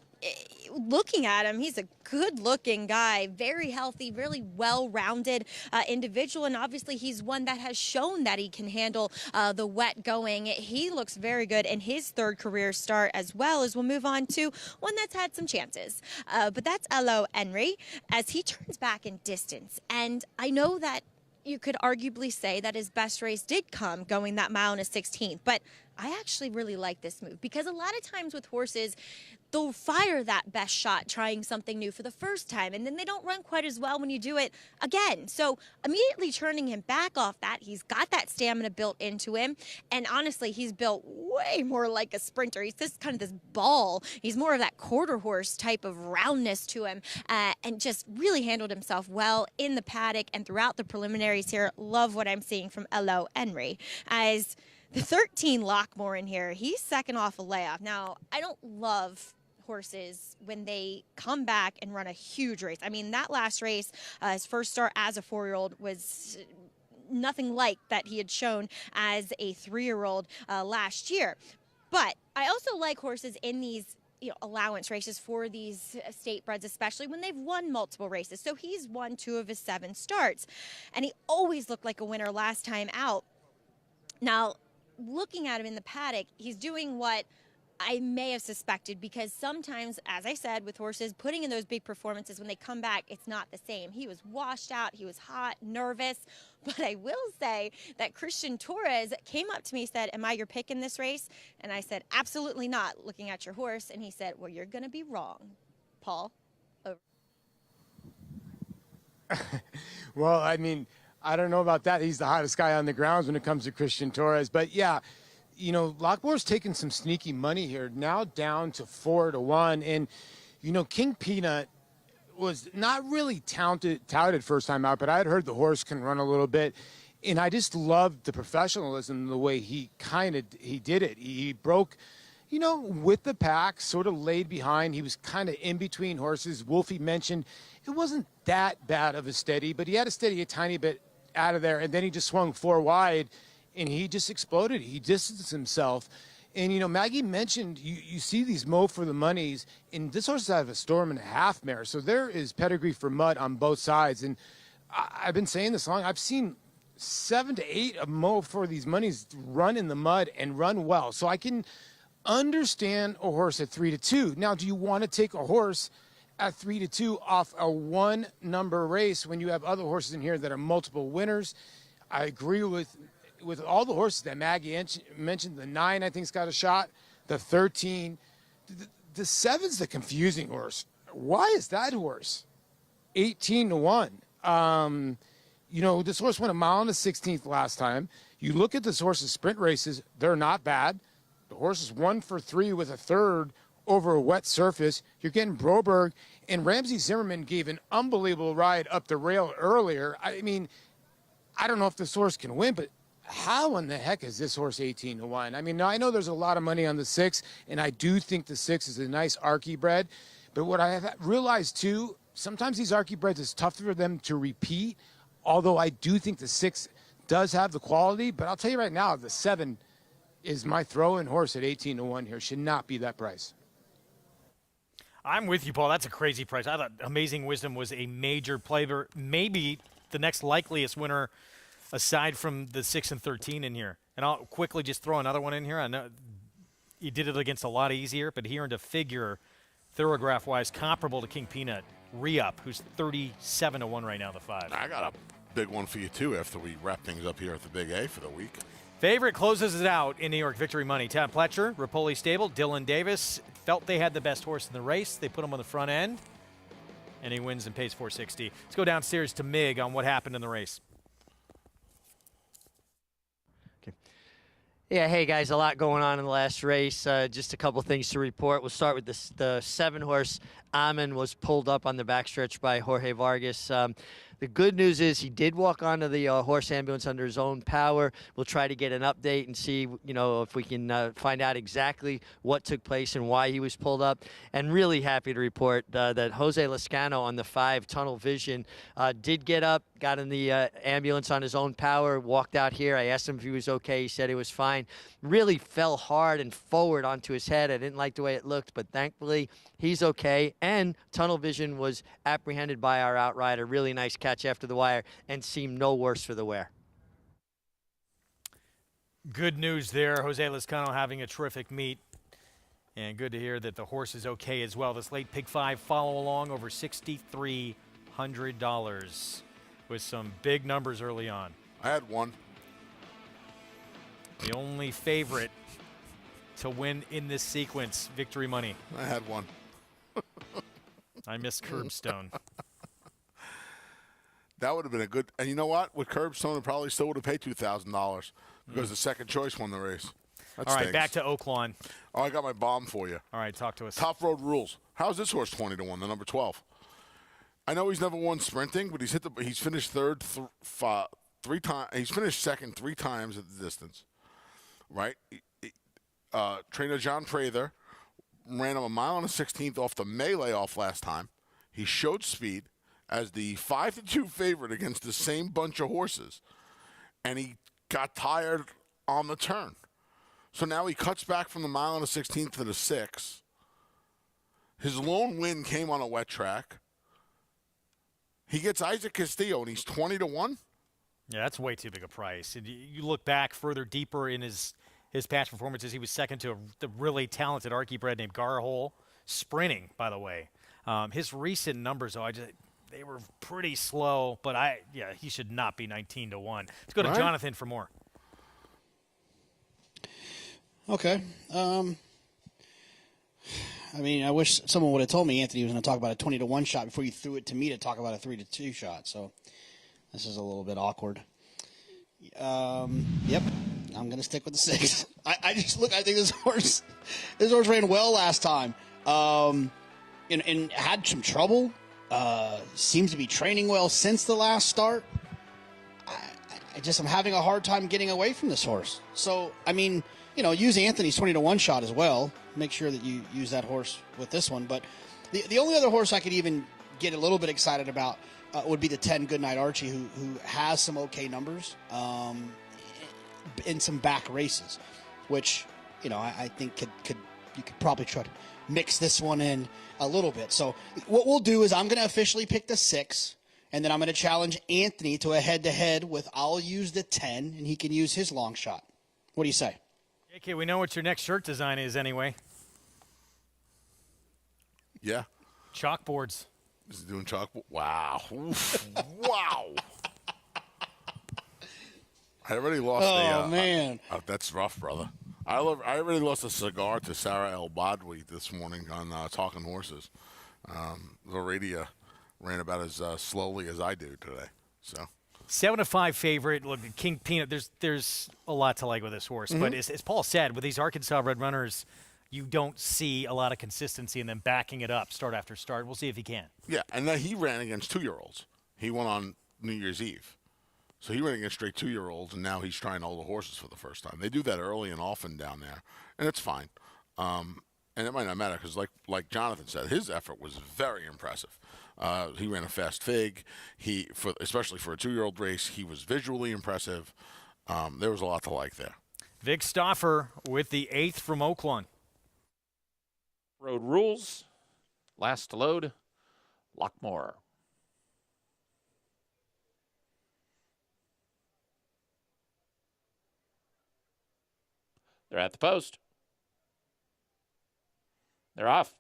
looking at him, he's a good-looking guy, very healthy, really well-rounded individual, and obviously he's one that has shown that he can handle the wet going. He looks very good in his 3rd career start, as well as we'll move on to one that's had some chances. But that's Elo Henry, as he turns back in distance. And I know that you could arguably say that his best race did come going that mile and a 16th, but I actually really like this move because a lot of times with horses, they'll fire that best shot trying something new for the first time, and then they don't run quite as well when you do it again. So immediately turning him back off that, he's got that stamina built into him, and honestly, he's built way more like a sprinter. He's this kind of this ball. He's more of that quarter horse type of roundness to him, and just really handled himself well in the paddock and throughout the preliminaries here. Love what I'm seeing from Elo Henry. As the 13 Lockmore in here, he's second off a layoff. Now, I don't love horses when they come back and run a huge race. I mean, that last race, his first start as a 4-year-old was nothing like that he had shown as a 3-year-old last year. But I also like horses in these allowance races for these state breds, especially when they've won multiple races. So he's won 2 of his 7 starts, and he always looked like a winner last time out. Now, looking at him in the paddock, he's doing what I may have suspected, because sometimes, as I said, with horses, putting in those big performances, when they come back, it's not the same. He was washed out. He was hot, nervous. But I will say that Christian Torres came up to me and said, "Am I your pick in this race?" And I said, "Absolutely not, looking at your horse." And he said, "Well, you're going to be wrong, Paul." Over. Well, I mean, I don't know about that. He's the hottest guy on the grounds when it comes to Christian Torres. But, yeah, Lockmore's taking some sneaky money here, now down to 4-1. And, King Peanut was not really touted first time out, but I had heard the horse can run a little bit. And I just loved the professionalism, the way he did it. He broke, with the pack, sort of laid behind. He was kind of in between horses. Wolfie mentioned it wasn't that bad of a steady, but he had to steady a tiny bit out of there. And then he just swung 4 wide. And he just exploded. He distanced himself. And, Maggie mentioned you see these Mo for the monies, and this horse has a storm and a half mare. So there is pedigree for mud on both sides. And I've been saying this long. I've seen 7 to 8 of Mo for these monies run in the mud and run well. So I can understand a horse at 3-2. Now, do you want to take a horse at 3-2 off a 1-number race when you have other horses in here that are multiple winners? I agree with all the horses that Maggie mentioned. The 9, I think, has got a shot. The 13. The 7's the confusing horse. Why is that horse? 18-1. You know, this horse went a mile and a 16th last time. You look at this horse's sprint races, they're not bad. The horse is 1 for 3 with a third over a wet surface. You're getting Broberg, and Ramsey Zimmerman gave an unbelievable ride up the rail earlier. I mean, I don't know if this horse can win, but how in the heck is this horse 18-1? I mean, I know there's a lot of money on the 6, and I do think the 6 is a nice Archie bred. But what I have realized, too, sometimes these Archie breds, it's tough for them to repeat, although I do think the 6 does have the quality. But I'll tell you right now, the 7 is my throw-in horse at 18-1 here. Should not be that price. I'm with you, Paul. That's a crazy price. I thought Amazing Wisdom was a major play, but maybe the next likeliest winner aside from the 6 and 13 in here. And I'll quickly just throw another one in here. I know you did it against a lot easier, but he earned a figure Thorograph-wise comparable to King Peanut. Re-up, who's 37-1 right now, the 5. I got a big one for you, too, after we wrap things up here at the Big A for the week. Favorite closes it out in New York Victory Money. Tad Pletcher, Rapoli Stable, Dylan Davis. Felt they had the best horse in the race. They put him on the front end, and he wins and pays $460. Let's go downstairs to Mig on what happened in the race. Yeah, hey guys, a lot going on in the last race. Just a couple things to report. We'll start with this, the 7-horse Amen was pulled up on the backstretch by Jorge Vargas. The good news is he did walk onto the horse ambulance under his own power. We'll try to get an update and see, you know, if we can find out exactly what took place and why he was pulled up. And really happy to report that Jose Lascano on the 5 Tunnel Vision did get up, got in the ambulance on his own power, walked out here. I asked him if he was okay. He said he was fine. Really fell hard and forward onto his head. I didn't like the way it looked, but thankfully he's okay. And Tunnel Vision was apprehended by our outrider. Really nice catch after the wire and seemed no worse for the wear. Good news there. Jose Lascano having a terrific meet. And good to hear that the horse is okay as well. This late Pig 5 follow along over $6,300 with some big numbers early on. I had one. The only favorite to win in this sequence, Victory Money. I had one. I missed Curbstone. That would have been a good. And you know what? With Curbstone, it probably still would have paid $2,000 because the second choice won the race. That All right, stinks. back to Oaklawn. Oh, I got my bomb for you. All right, talk to us. Top Road Rules. How's this horse 20-1? The number 12. I know he's never won sprinting, but he's finished third 3 times. He's finished second 3 times at the distance. Right? Trainer John Prather ran him a mile and a 16th off the melee off last time. He showed speed as the 5-2 favorite against the same bunch of horses, and he got tired on the turn. So now he cuts back from the mile and a 16th to the 6. His lone win came on a wet track. He gets Isaac Castillo, and he's 20-1. Yeah, that's way too big a price. And you look back further deeper in his past performances, he was second to the really talented Archie bred named Garhole, sprinting, by the way. His recent numbers, though, they were pretty slow, but he should not be 19-1. Let's go to Jonathan for more. Okay. I mean, I wish someone would have told me Anthony was going to talk about a 20-1 shot before you threw it to me to talk about a 3-2 shot. So this is a little bit awkward. Yep. I'm going to stick with the 6. I think this horse ran well last time. And had some trouble. Seems to be training well since the last start. I'm having a hard time getting away from this horse. So, I mean, use Anthony's 20-1 shot as well. Make sure that you use that horse with this one. But the only other horse I could even get a little bit excited about would be the 10 Goodnight Archie, who has some okay numbers in some back races, which I think you could probably try to mix this one in a little bit. So what we'll do is I'm going to officially pick the 6, and then I'm going to challenge Anthony to a head-to-head with I'll use the 10, and he can use his long shot. What do you say? Okay, we know what your next shirt design is anyway. Yeah. Chalkboards. Is he doing chalkboard? Wow. Oof. Wow. I already lost man. That's rough, brother. I already lost a cigar to Sarah El Badwi this morning on Talking Horses. Viridia ran about as slowly as I do today. So 7-5 favorite. Look, King Peanut. There's a lot to like with this horse, but as Paul said, with these Arkansas bred runners, you don't see a lot of consistency in them backing it up start after start. We'll see if he can. Yeah, and then he ran against 2-year-olds. He went on New Year's Eve. So he ran against straight 2-year-olds, and now he's trying older horses for the first time. They do that early and often down there, and it's fine. And it might not matter because, like Jonathan said, his effort was very impressive. He ran a fast fig. Especially for a 2-year-old race, he was visually impressive. There was a lot to like there. Vic Stauffer with the 8th from Oaklawn. Road rules. Last to load, Lockmore. They're at the post. They're off.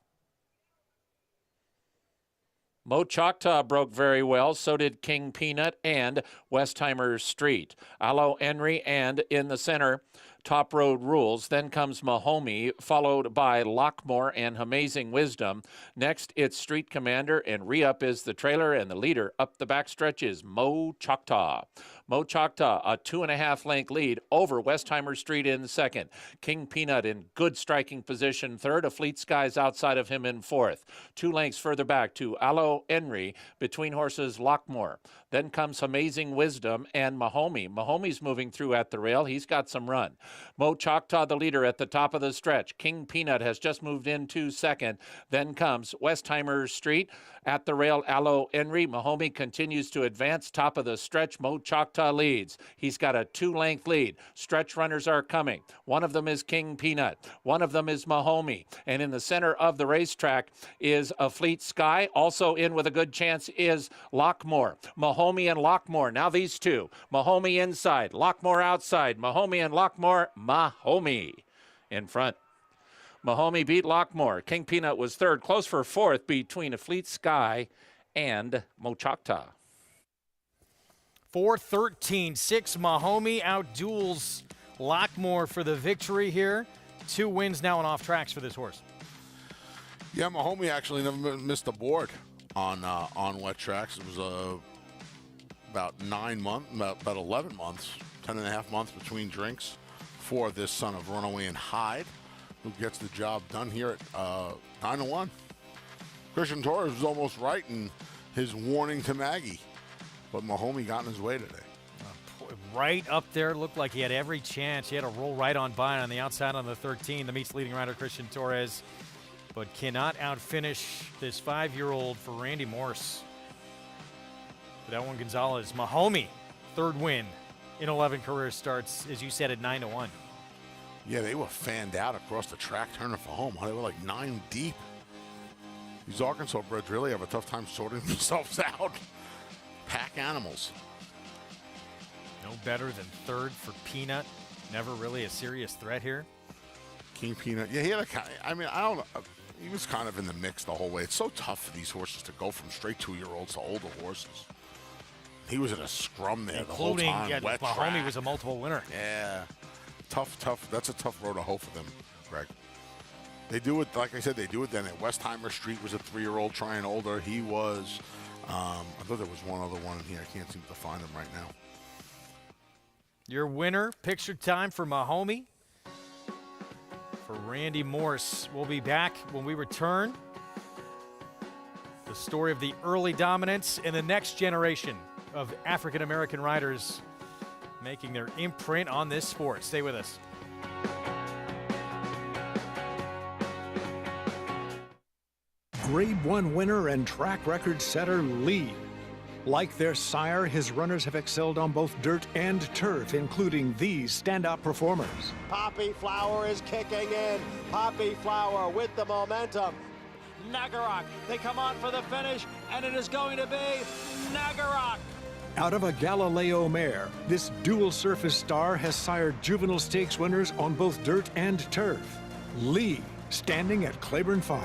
Mo Choctaw broke very well. So did King Peanut and Westheimer Street. Aloe Henry and in the center, Top Road Rules. Then comes Mahomey, followed by Lockmore and Amazing Wisdom. Next, it's Street Commander, and re-up is the trailer, and the leader up the backstretch is Mo Choctaw. Mo Choctaw, a 2.5-length lead over Westheimer Street in second. King Peanut in good striking position third. A Fleet Skies outside of him in fourth. 2 lengths further back to Aloe Henry between horses Lockmore. Then comes Amazing Wisdom and Mahomey. Mahomey's moving through at the rail. He's got some run. Mo Choctaw, the leader at the top of the stretch. King Peanut has just moved into second. Then comes Westheimer Street at the rail. Aloe Henry. Mahomey continues to advance. Top of the stretch. Mo Choctaw leads. He's got a 2-length lead. Stretch runners are coming. One of them is King Peanut. One of them is Mahomey. And in the center of the racetrack is a Fleet Sky. Also in with a good chance is Lockmore. Mahomey and Lockmore. Now these two. Mahomey inside. Lockmore outside. Mahomey and Lockmore. Mahomey in front. Mahomey beat Lockmore. King Peanut was third. Close for fourth between a Fleet Sky and Mo Choctaw. 4:13.6. Mahomey outduels Lockmore for the victory here. 2 wins now and off tracks for this horse. Yeah, Mahomey actually never missed a board on wet tracks. It was about 9 months, about 11 months, 10.5 months between drinks for this son of Runaway and Hyde, who gets the job done here at 9-1. Christian Torres was almost right in his warning to Maggie, but Mahomey got in his way today. Right up there, looked like he had every chance. He had a roll right on by on the outside on the 13. The meets leading rider Christian Torres, but cannot outfinish this 5-year-old for Randy Morse. That one, Gonzalez. Mahomey, 3rd win in 11 career starts, as you said, at 9-1. Yeah, they were fanned out across the track turning for home. They were like 9 deep. These Arkansas breds really have a tough time sorting themselves out. Pack animals. No better than 3rd for Peanut. Never really a serious threat here. King Peanut. Yeah, he had I don't know. He was kind of in the mix the whole way. It's so tough for these horses to go from straight 2-year-olds to older horses. He was in a scrum there the whole time. Yeah, wet Mahomey track. was a multiple winner. Yeah. Tough. That's a tough road to hoe for them, Greg. They do it, like I said, they do it then at Westheimer Street was a 3-year-old trying older. He was, I thought there was one other one in here. I can't seem to find him right now. Your winner, picture time for Mahomey. For Randy Morse. We'll be back when we return. The story of the early dominance and the next generation of African-American riders making their imprint on this sport. Stay with us. Grade 1 winner and track record setter Lee. Like their sire, his runners have excelled on both dirt and turf, including these standout performers. Poppy Flower is kicking in. Poppy Flower with the momentum. Nagarok, they come on for the finish, and it is going to be Nagarok. Out of a Galileo mare, this dual surface star has sired juvenile stakes winners on both dirt and turf. Lee, standing at Claiborne Farm.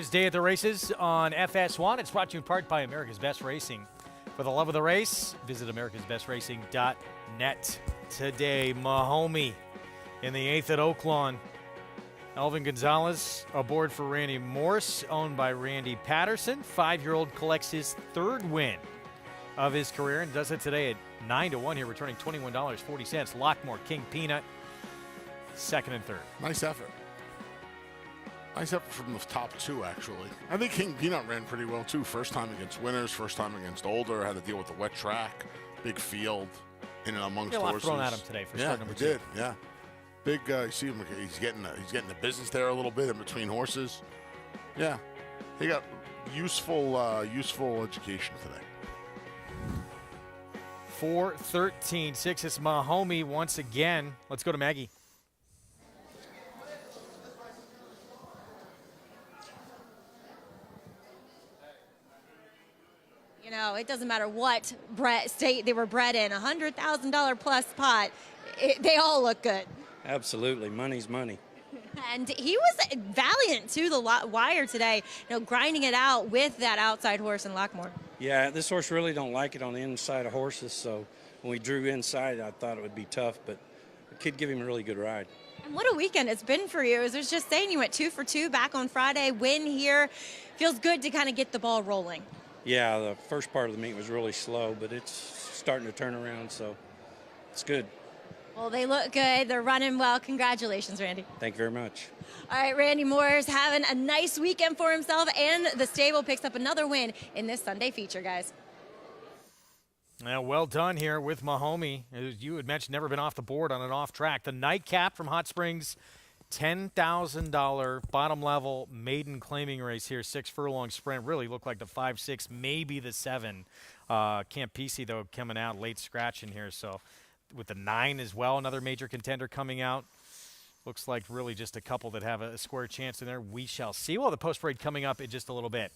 America's Day at the Races on FS1. It's brought to you in part by America's Best Racing. For the love of the race, visit americasbestracing.net today. Mahomey in the 8th at Oaklawn. Elvin Gonzalez aboard for Randy Morse, owned by Randy Patterson. 5-year-old collects his 3rd win of his career and does it today at 9-1 here, returning $21.40. Lockmore, King Peanut, 2nd and 3rd. Nice effort. Nice effort from the top 2, actually. I think King Peanut ran pretty well, too. First time against winners, first time against older, had to deal with the wet track, big field, in and amongst horses. A lot thrown at him today for start number 2. Yeah, he did, yeah. Big, you see him, he's getting the business there a little bit in between horses. Yeah, he got useful education today. 4:13, 6 is Mahomey once again. Let's go to Maggie. You know, it doesn't matter what state they were bred in, $100,000 plus pot, they all look good. Absolutely, money's money. And he was valiant to the wire today, grinding it out with that outside horse in Lockmore. Yeah, this horse really don't like it on the inside of horses, so when we drew inside, I thought it would be tough, but the kid gave him a really good ride. And what a weekend it's been for you. As I was just saying, you went 2 for 2 back on Friday, win here. Feels good to kind of get the ball rolling. Yeah, the first part of the meet was really slow, but it's starting to turn around, so it's good. Well, they look good. They're running well. Congratulations, Randy. Thank you very much. All right, Randy Moore's having a nice weekend for himself, and the stable picks up another win in this Sunday feature, guys. Well done here with Mahomey. As you had mentioned, never been off the board on an off track. The nightcap from Hot Springs, $10,000 bottom level maiden claiming race here. 6 furlong sprint. Really looked like the 5, 6, maybe the 7. Campisi, though, coming out late scratching here. So with the 9 as well, another major contender coming out. Looks like really just a couple that have a square chance in there. We shall see. Well, the post parade coming up in just a little bit.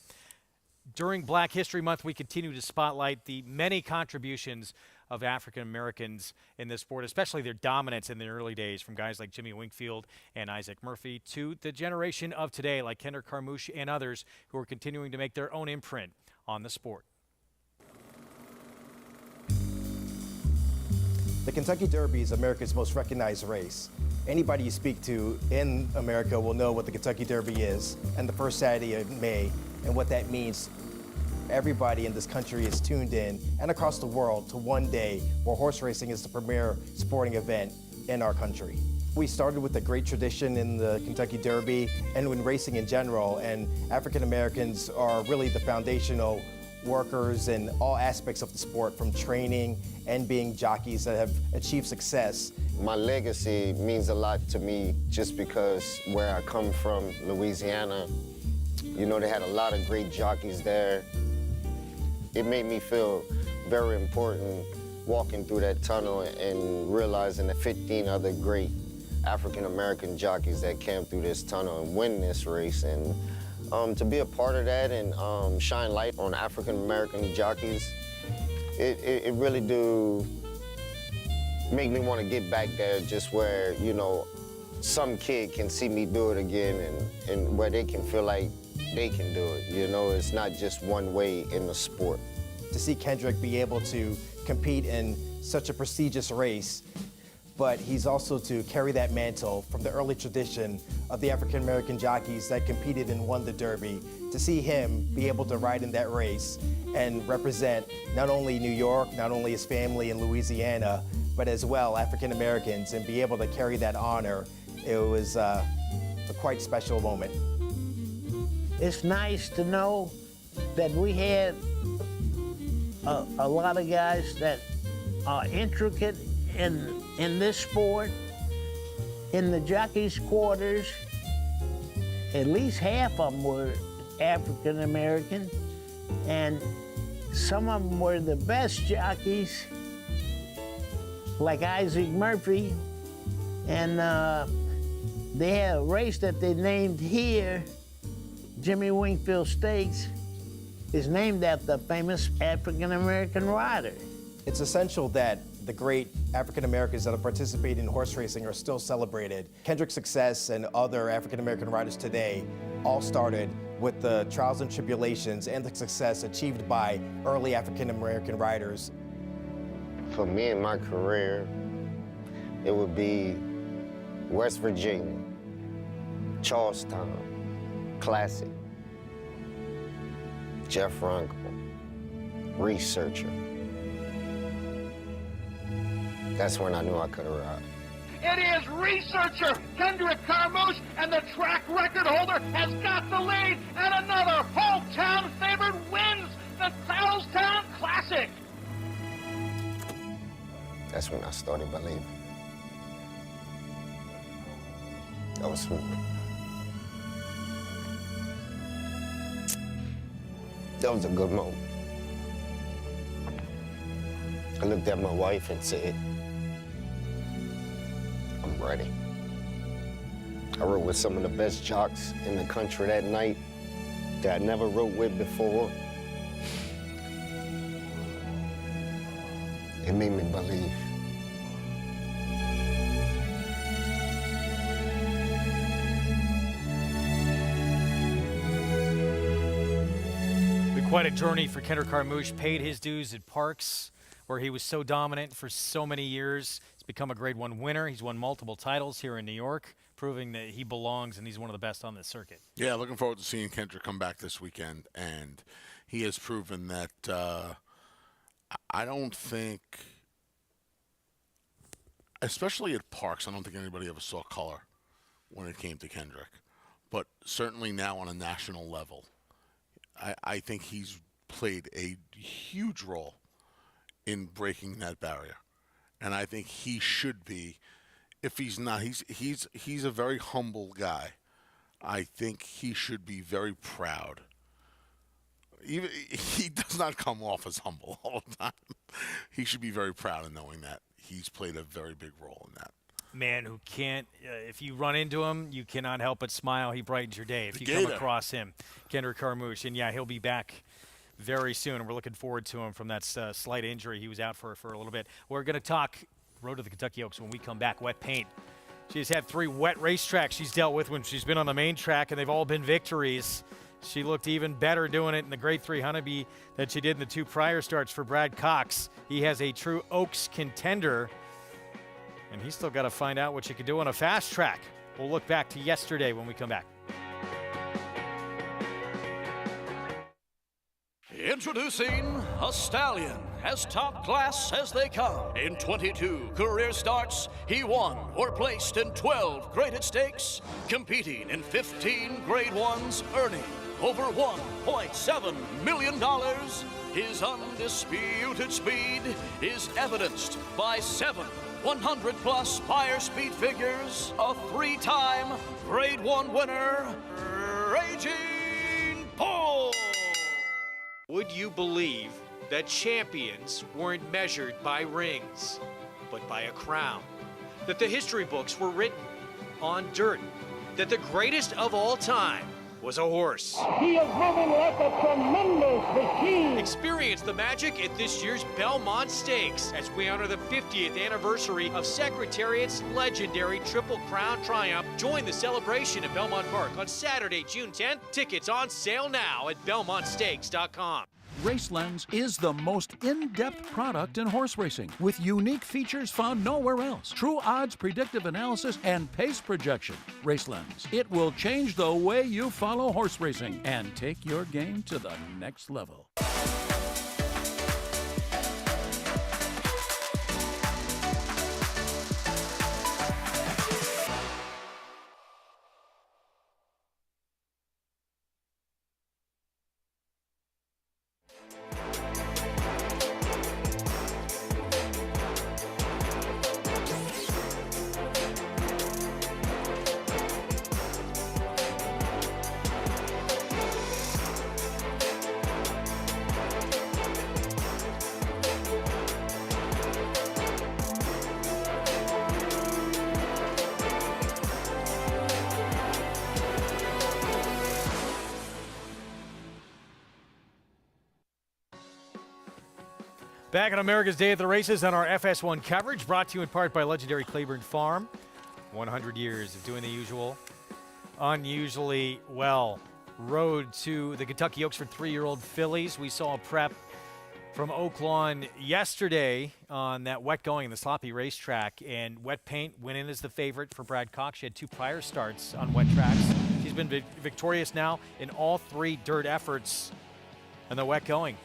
During Black History Month, we continue to spotlight the many contributions of African Americans in this sport, especially their dominance in the early days, from guys like Jimmy Winkfield and Isaac Murphy to the generation of today, like Kendrick Carmouche and others, who are continuing to make their own imprint on the sport. The Kentucky Derby is America's most recognized race. Anybody you speak to in America will know what the Kentucky Derby is, and the first Saturday of May, and what that means. Everybody in this country is tuned in, and across the world, to one day where horse racing is the premier sporting event in our country. We started with a great tradition in the Kentucky Derby and in racing in general, and African Americans are really the foundational workers in all aspects of the sport, from training and being jockeys that have achieved success. My legacy means a lot to me just because where I come from, Louisiana, you know, they had a lot of great jockeys there. It made me feel very important walking through that tunnel and realizing that 15 other great African-American jockeys that came through this tunnel and win this race. And to be a part of that and shine light on African-American jockeys, it really do make me want to get back there, just where, you know, some kid can see me do it again and where they can feel like they can do it. You know, it's not just one way in the sport. To see Kendrick be able to compete in such a prestigious race, but he's also to carry that mantle from the early tradition of the African-American jockeys that competed and won the Derby, to see him be able to ride in that race and represent not only New York, not only his family in Louisiana, but as well African-Americans, and be able to carry that honor. It was a quite special moment. It's nice to know that we had a lot of guys that are intricate in this sport. In the jockeys' quarters, at least half of them were African American, and some of them were the best jockeys, like Isaac Murphy, and they had a race that they named here, Jimmy Winkfield Stakes, is named after a famous African-American rider. It's essential that the great African Americans that have participated in horse racing are still celebrated. Kendrick's success and other African American riders today all started with the trials and tribulations and the success achieved by early African American riders. For me in my career, it would be West Virginia, Charlestown, Classic, Jeff Ronco, Researcher. That's when I knew I could ride. It is Researcher Kendrick Carmouche, and the track record holder has got the lead, and another hometown favorite wins the Charlestown Classic. That's when I started believing. That was sweet. That was a good moment. I looked at my wife and said, I'm ready. I rode with some of the best jocks in the country that night that I never rode with before. It made me believe. Quite a journey for Kendrick Carmouche. Paid his dues at Parks, where he was so dominant for so many years. He's become a Grade 1 winner. He's won multiple titles here in New York, proving that he belongs and he's one of the best on this circuit. Yeah, looking forward to seeing Kendrick come back this weekend. And he has proven that I don't think, especially at Parks, I don't think anybody ever saw color when it came to Kendrick. But certainly now on a national level, I think he's played a huge role in breaking that barrier. And I think he should be, if he's not, he's a very humble guy. I think he should be very proud. Even he does not come off as humble all the time. He should be very proud in knowing that he's played a very big role in that. Man who can't, if you run into him, you cannot help but smile. He brightens your day if you come across him, Kendrick Carmouche. And, yeah, he'll be back very soon, and we're looking forward to him from that slight injury he was out for a little bit. We're going to talk Road to the Kentucky Oaks when we come back. Wet paint. She's had 3 wet racetracks she's dealt with when she's been on the main track, and they've all been victories. She looked even better doing it in the Grade 3 Honeybee than she did in the 2 prior starts for Brad Cox. He has a true Oaks contender. And he's still got to find out what you can do on a fast track. We'll look back to yesterday when we come back. Introducing a stallion, as top class as they come. In 22 career starts, he won or placed in 12 graded stakes, competing in 15 Grade 1s, earning over $1.7 million. His undisputed speed is evidenced by 7 100-plus Spire speed figures, a 3-time Grade 1 winner, Raging Bull. Would you believe that champions weren't measured by rings, but by a crown? That the history books were written on dirt? That the greatest of all time was a horse? He is moving like a tremendous machine. Experience the magic at this year's Belmont Stakes as we honor the 50th anniversary of Secretariat's legendary Triple Crown triumph. Join the celebration at Belmont Park on Saturday, June 10th. Tickets on sale now at BelmontStakes.com. RaceLens is the most in-depth product in horse racing, with unique features found nowhere else. True odds, predictive analysis, and pace projection. RaceLens. It will change the way you follow horse racing and take your game to the next level. Back on America's Day at the Races on our FS1 coverage, brought to you in part by legendary Claiborne Farm. 100 years of doing the usual, unusually well. Road to the Kentucky Oaks for 3-year-old fillies. We saw a prep from Oaklawn yesterday on that wet going in the sloppy racetrack, and Wet Paint went in as the favorite for Brad Cox. She had 2 prior starts on wet tracks. She's been victorious now in all 3 dirt efforts in the wet going.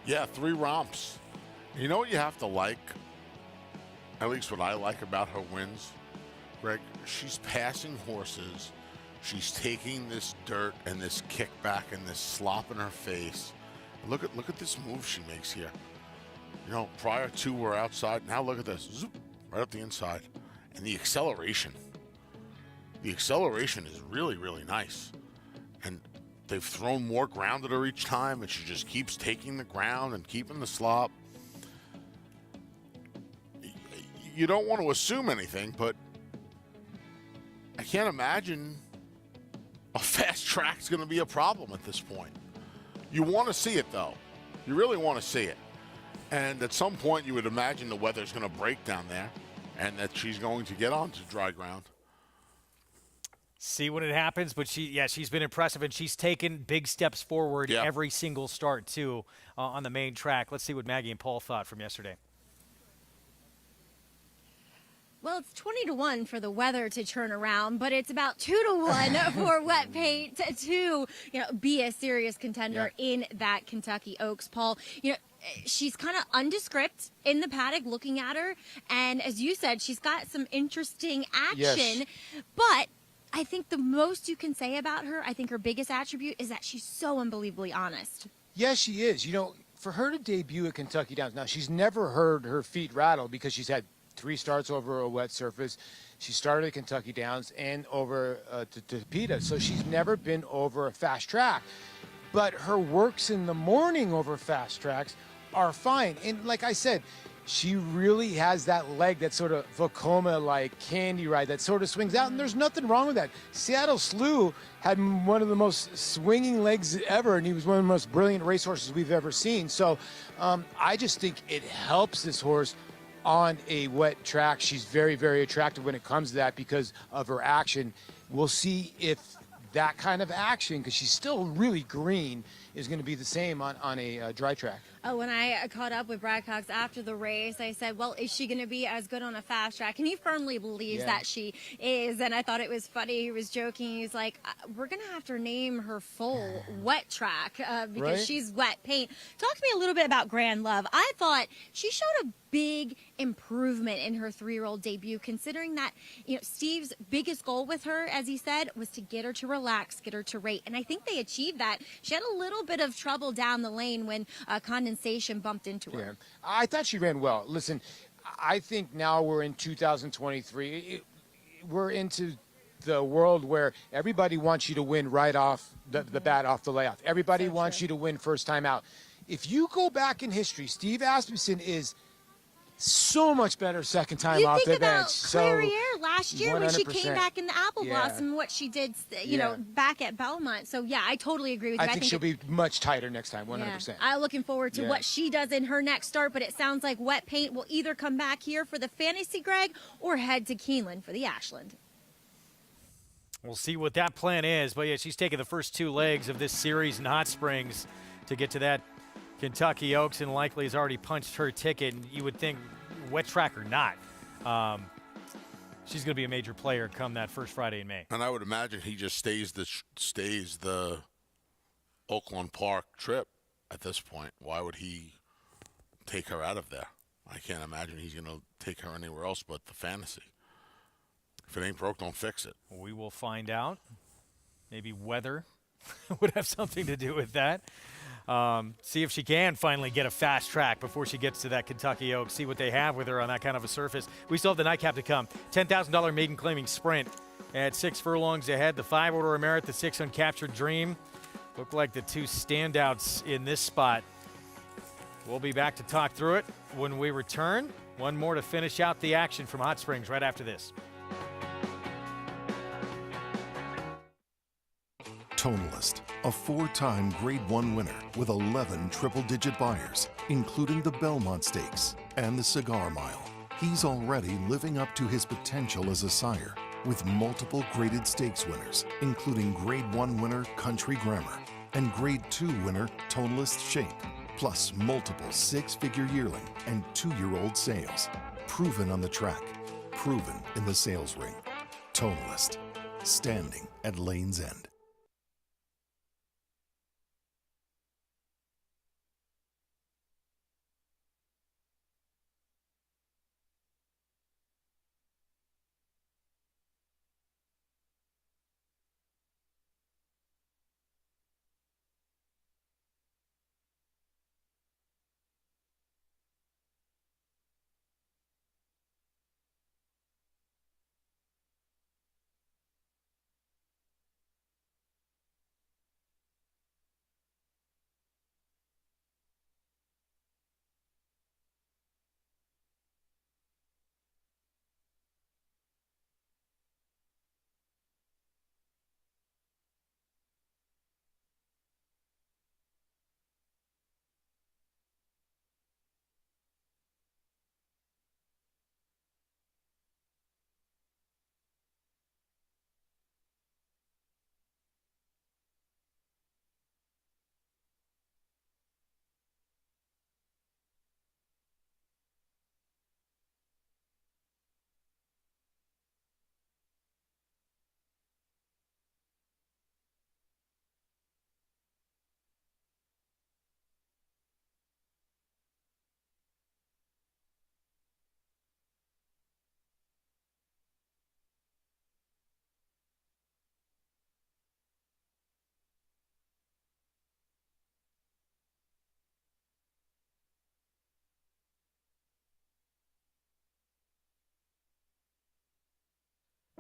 Yeah, 3 romps. You know what you have to like? At least what I like about her wins, Greg? She's passing horses. She's taking this dirt and this kickback and this slop in her face. Look at this move she makes here. You know, prior 2 were outside. Now look at this. Zoop, right up the inside. And the acceleration. The acceleration is really, really nice. And they've thrown more ground at her each time, and she just keeps taking the ground and keeping the slop. You don't want to assume anything, but I can't imagine a fast track's going to be a problem at this point. You want to see it, though. You really want to see it. And at some point, you would imagine the weather's going to break down there and that she's going to get onto dry ground. See when it happens, but she's been impressive, and she's taken big steps forward every single start, too, on the main track. Let's see what Maggie and Paul thought from yesterday. Well, it's 20-1 for the weather to turn around, but it's about 2-1 for Wet Paint to be a serious contender in that Kentucky Oaks. Paul, she's kind of undescript in the paddock looking at her, and as you said, she's got some interesting action, but I think the most you can say about her, I think her biggest attribute is that she's so unbelievably honest. Yes, she is. For her to debut at Kentucky Downs, now she's never heard her feet rattle because she's had 3 starts over a wet surface. She started at Kentucky Downs and over to PETA, so she's never been over a fast track. But her works in the morning over fast tracks are fine. And like I said, she really has that leg, that sort of Vekoma-like candy ride that sort of swings out, and there's nothing wrong with that. Seattle Slew had one of the most swinging legs ever, and he was one of the most brilliant racehorses we've ever seen. So I just think it helps this horse on a wet track. She's very, very attractive when it comes to that because of her action. We'll see if that kind of action, because she's still really green, is going to be the same on a dry track. Oh, when I caught up with Brad Cox after the race, I said, well, is she going to be as good on a fast track? And he firmly believes that she is. And I thought it was funny. He was joking. He's like, we're going to have to name her full wet track because she's Wet Paint. Talk to me a little bit about Grand Love. I thought she showed a big improvement in her 3-year-old debut, considering that, Steve's biggest goal with her, as he said, was to get her to relax, get her to rate. And I think they achieved that. She had a little bit of trouble down the lane when condensation bumped into her. Yeah. I thought she ran well. Listen, I think now we're in 2023. We're into the world where everybody wants you to win right off the bat, off the layoff. Everybody wants you to win first time out. If you go back in history, Steve Asmussen is so much better second time off the bench. Clairiere last year 100%. When she came back in the Apple Yeah. Blossom, what she did, back at Belmont. So, yeah, I totally agree with you. I think she'll be much tighter next time, 100%. I'm looking forward to what she does in her next start, but it sounds like Wet Paint will either come back here for the Fantasy Greg or head to Keeneland for the Ashland. We'll see what that plan is. But, yeah, she's taking the first 2 legs of this series in Hot Springs to get to that Kentucky Oaks, and likely has already punched her ticket. And you would think, wet track or not, she's going to be a major player come that first Friday in May. And I would imagine he just stays the Oaklawn Park trip at this point. Why would he take her out of there? I can't imagine he's going to take her anywhere else but the Fantasy. If it ain't broke, don't fix it. We will find out. Maybe weather would have something to do with that. See if she can finally get a fast track before she gets to that Kentucky Oaks. See what they have with her on that kind of a surface. We still have the nightcap to come. $10,000 maiden claiming sprint at 6 furlongs ahead. The 5 Order of Merit, the 6 Uncaptured Dream. Look like the 2 standouts in this spot. We'll be back to talk through it when we return. One more to finish out the action from Hot Springs right after this. Tonalist, a 4-time Grade 1 winner with 11 triple-digit buyers, including the Belmont Stakes and the Cigar Mile. He's already living up to his potential as a sire with multiple graded stakes winners, including Grade 1 winner Country Grammar and Grade 2 winner Tonalist Shape, plus multiple 6-figure yearling and 2-year-old sales. Proven on the track, proven in the sales ring. Tonalist, standing at Lane's End.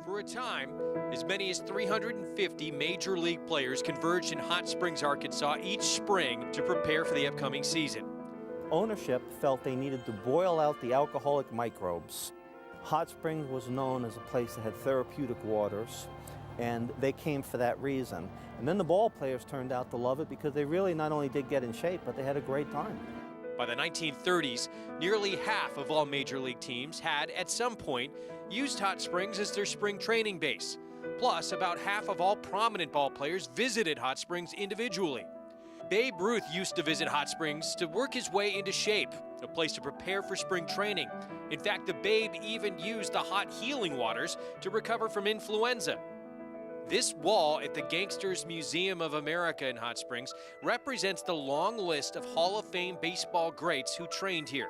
For a time, as many as 350 Major League players converged in Hot Springs, Arkansas each spring to prepare for the upcoming season. Ownership felt they needed to boil out the alcoholic microbes. Hot Springs was known as a place that had therapeutic waters, and they came for that reason. And then the ball players turned out to love it because they really not only did get in shape, but they had a great time. By the 1930s, nearly half of all Major League teams had, at some point, used Hot Springs as their spring training base. Plus, about half of all prominent ball players visited Hot Springs individually. Babe Ruth used to visit Hot Springs to work his way into shape, a place to prepare for spring training. In fact, the Babe even used the hot healing waters to recover from influenza. This wall at the Gangsters Museum of America in Hot Springs represents the long list of Hall of Fame baseball greats who trained here.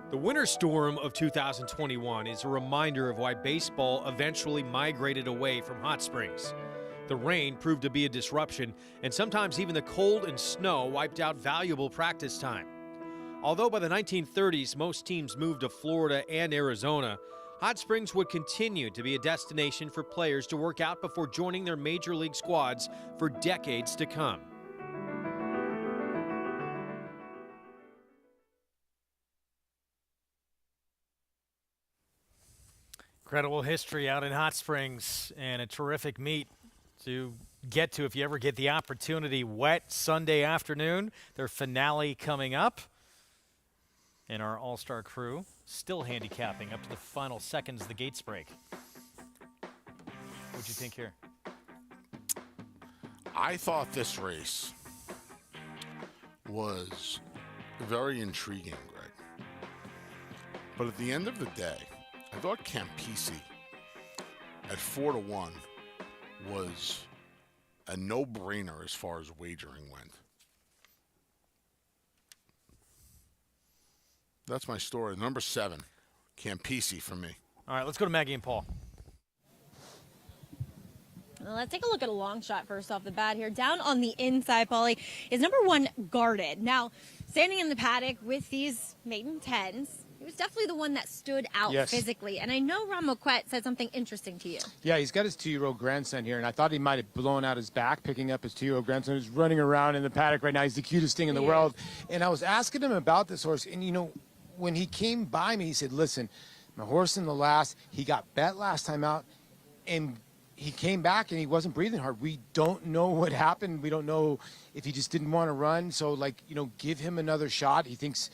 The winter storm of 2021 is a reminder of why baseball eventually migrated away from Hot Springs. The rain proved to be a disruption, and sometimes even the cold and snow wiped out valuable practice time. Although by the 1930s most teams moved to Florida and Arizona, Hot Springs would continue to be a destination for players to work out before joining their major league squads for decades to come. Incredible history out in Hot Springs and a terrific meet to get to if you ever get the opportunity. Wet Sunday afternoon, their finale coming up. And our all-star crew still handicapping up to the final seconds of the gates break. What'd you think here? I thought this race was very intriguing, Greg. But at the end of the day, I thought Campisi at 4-1 was a no-brainer as far as wagering went. That's my story. Number 7, Campisi for me. All right, let's go to Maggie and Paul. Well, let's take a look at a long shot first off the bat here. Down on the inside, Paulie, is number 1 Guarded. Now, standing in the paddock with these maiden 10s, he was definitely the one that stood out physically. And I know Ron Moquette said something interesting to you. Yeah, he's got his 2-year-old grandson here, and I thought he might have blown out his back picking up his 2-year-old grandson who's running around in the paddock right now. He's the cutest thing in the world. And I was asking him about this horse, and, you know, when he came by me, he said, listen, my horse in the last, he got bet last time out, and he came back and he wasn't breathing hard. We don't know what happened. We don't know if he just didn't want to run. So, give him another shot. He thinks,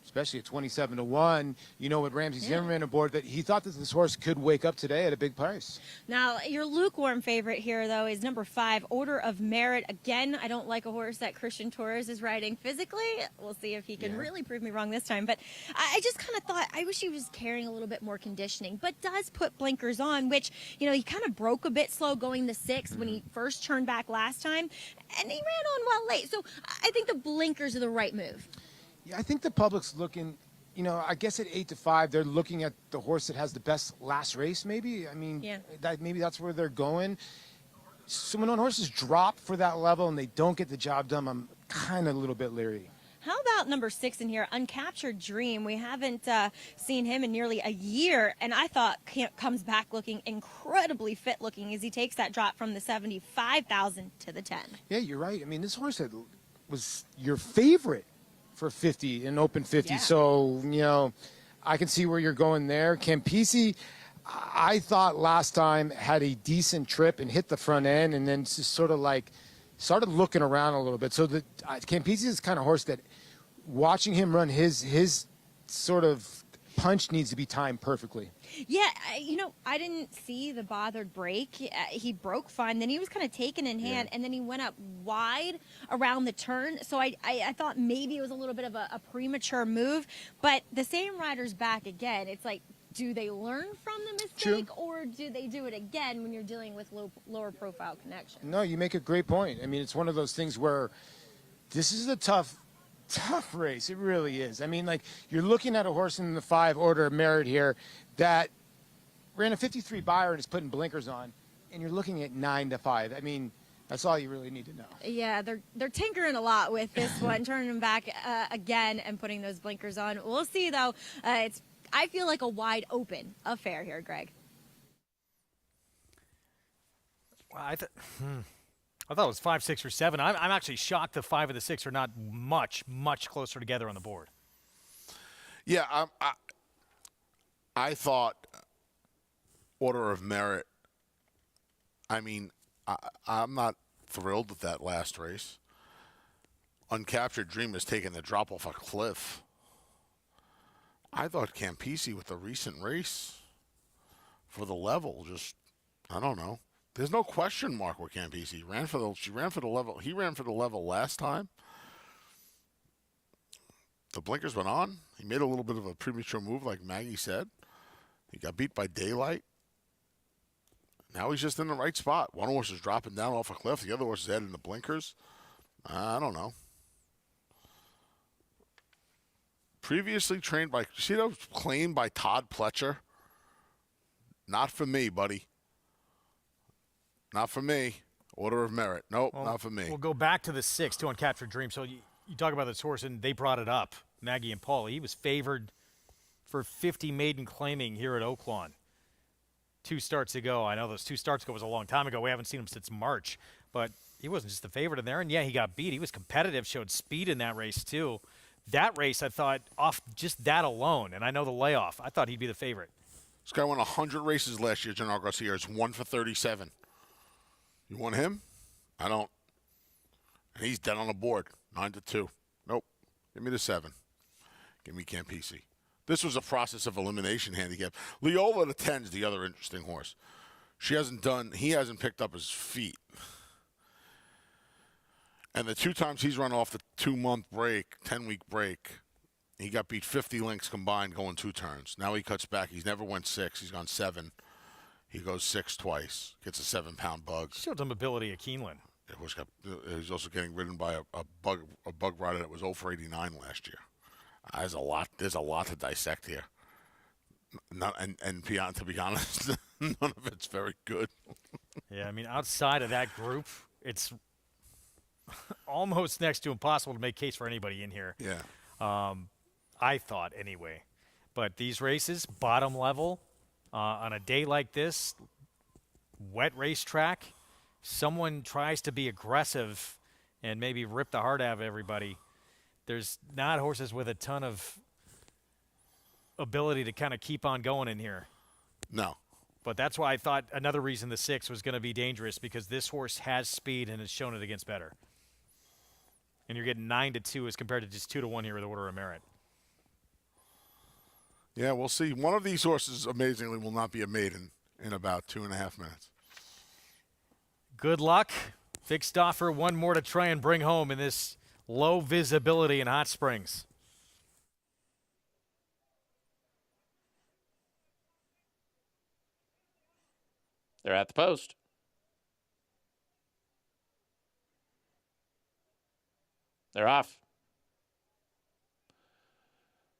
especially at 27-1, with Ramsey Zimmerman aboard, that he thought that this horse could wake up today at a big price. Now, your lukewarm favorite here, though, is number 5, Order of Merit. Again, I don't like a horse that Christian Torres is riding physically. We'll see if he can really prove me wrong this time. But I just kind of thought, I wish he was carrying a little bit more conditioning, but does put blinkers on, which, he kind of broke a bit slow going the 6th when he first turned back last time, and he ran on well late. So I think the blinkers are the right move. Yeah, I think the public's looking, I guess at 8-5, they're looking at the horse that has the best last race, maybe. I mean, maybe that's where they're going. So when horses drop for that level and they don't get the job done, I'm kind of a little bit leery. How about number 6 in here, Uncaptured Dream? We haven't seen him in nearly a year, and I thought comes back looking incredibly fit looking as he takes that drop from the 75,000 to the 10. Yeah, you're right. I mean, this horse was your favorite for 50 in open 50. So, I can see where you're going there. Campisi, I thought last time had a decent trip and hit the front end and then just sort of started looking around a little bit. So Campisi is the kind of horse that watching him run his sort of punch needs to be timed perfectly. Yeah, I didn't see the bothered break. He broke fine. Then he was kind of taken in hand, and then he went up wide around the turn. So I thought maybe it was a little bit of a premature move. But the same rider's back again. It's like, do they learn from the mistake, or do they do it again when you're dealing with lower profile connection? No, you make a great point. I mean, it's one of those things where this is a tough race. It really is. I mean, you're looking at a horse in the 5 Order of Merit here that ran a 53 Beyer and is putting blinkers on, and you're looking at 9-5. I mean, that's all you really need to know. Yeah, they're tinkering a lot with this one, turning them back again and putting those blinkers on. We'll see, though. I feel like a wide open affair here, Greg. Well, I thought it was 5, 6, or 7. I'm actually shocked the 5 and the 6 are not much closer together on the board. Yeah, I thought Order of Merit. I mean, I'm not thrilled with that last race. Uncaptured Dream has taken the drop off a cliff. I thought Campisi with the recent race for the level, I don't know. There's no question mark with Campisi. She ran for the level. He ran for the level last time. The blinkers went on. He made a little bit of a premature move, like Maggie said. He got beat by Daylight. Now he's just in the right spot. One horse is dropping down off a cliff. The other horse is heading the blinkers. I don't know. Previously trained by, see that was claimed by Todd Pletcher? Not for me, buddy. Not for me. Order of Merit. Nope, not for me. We'll go back to the 6 to Uncaptured Dream. So you talk about this horse, and they brought it up, Maggie and Paul. He was favored for 50 maiden claiming here at Oaklawn 2 starts ago. I know those 2 starts ago was a long time ago. We haven't seen him since March. But he wasn't just the favorite in there. And, yeah, he got beat. He was competitive, showed speed in that race, too. That race, I thought, off just that alone, and I know the layoff, I thought he'd be the favorite. This guy won 100 races last year, General Garcia. It's 1 for 37. You want him? I don't. And he's dead on the board, 9-2. Nope. Give me the 7. Give me Campisi. This was a process of elimination handicap. Leola the 10 is the other interesting horse. He hasn't picked up his feet. And the 2 times he's run off the 2-month break, 10-week break, he got beat 50 lengths combined going 2 turns. Now he cuts back. He's never went 6. He's gone 7. He goes 6 twice. Gets a 7-pound bug. Showed some ability at Keeneland. He's also getting ridden by a bug rider that was 0 for 89 last year. There's a lot to dissect here. To be honest, none of it's very good. Yeah, I mean, outside of that group, it's almost next to impossible to make case for anybody in here. Yeah. I thought anyway. But these races, bottom level, on a day like this, wet racetrack, someone tries to be aggressive and maybe rip the heart out of everybody. There's not horses with a ton of ability to kind of keep on going in here. No. But that's why I thought another reason the 6 was going to be dangerous, because this horse has speed and has shown it against better. And you're getting 9-2 as compared to just 2-1 here with Order of Merit. Yeah, we'll see. One of these horses, amazingly, will not be a maiden in about 2.5 minutes. Good luck. Vic Stauffer, one more to try and bring home in this low visibility in Hot Springs. They're at the post. They're off.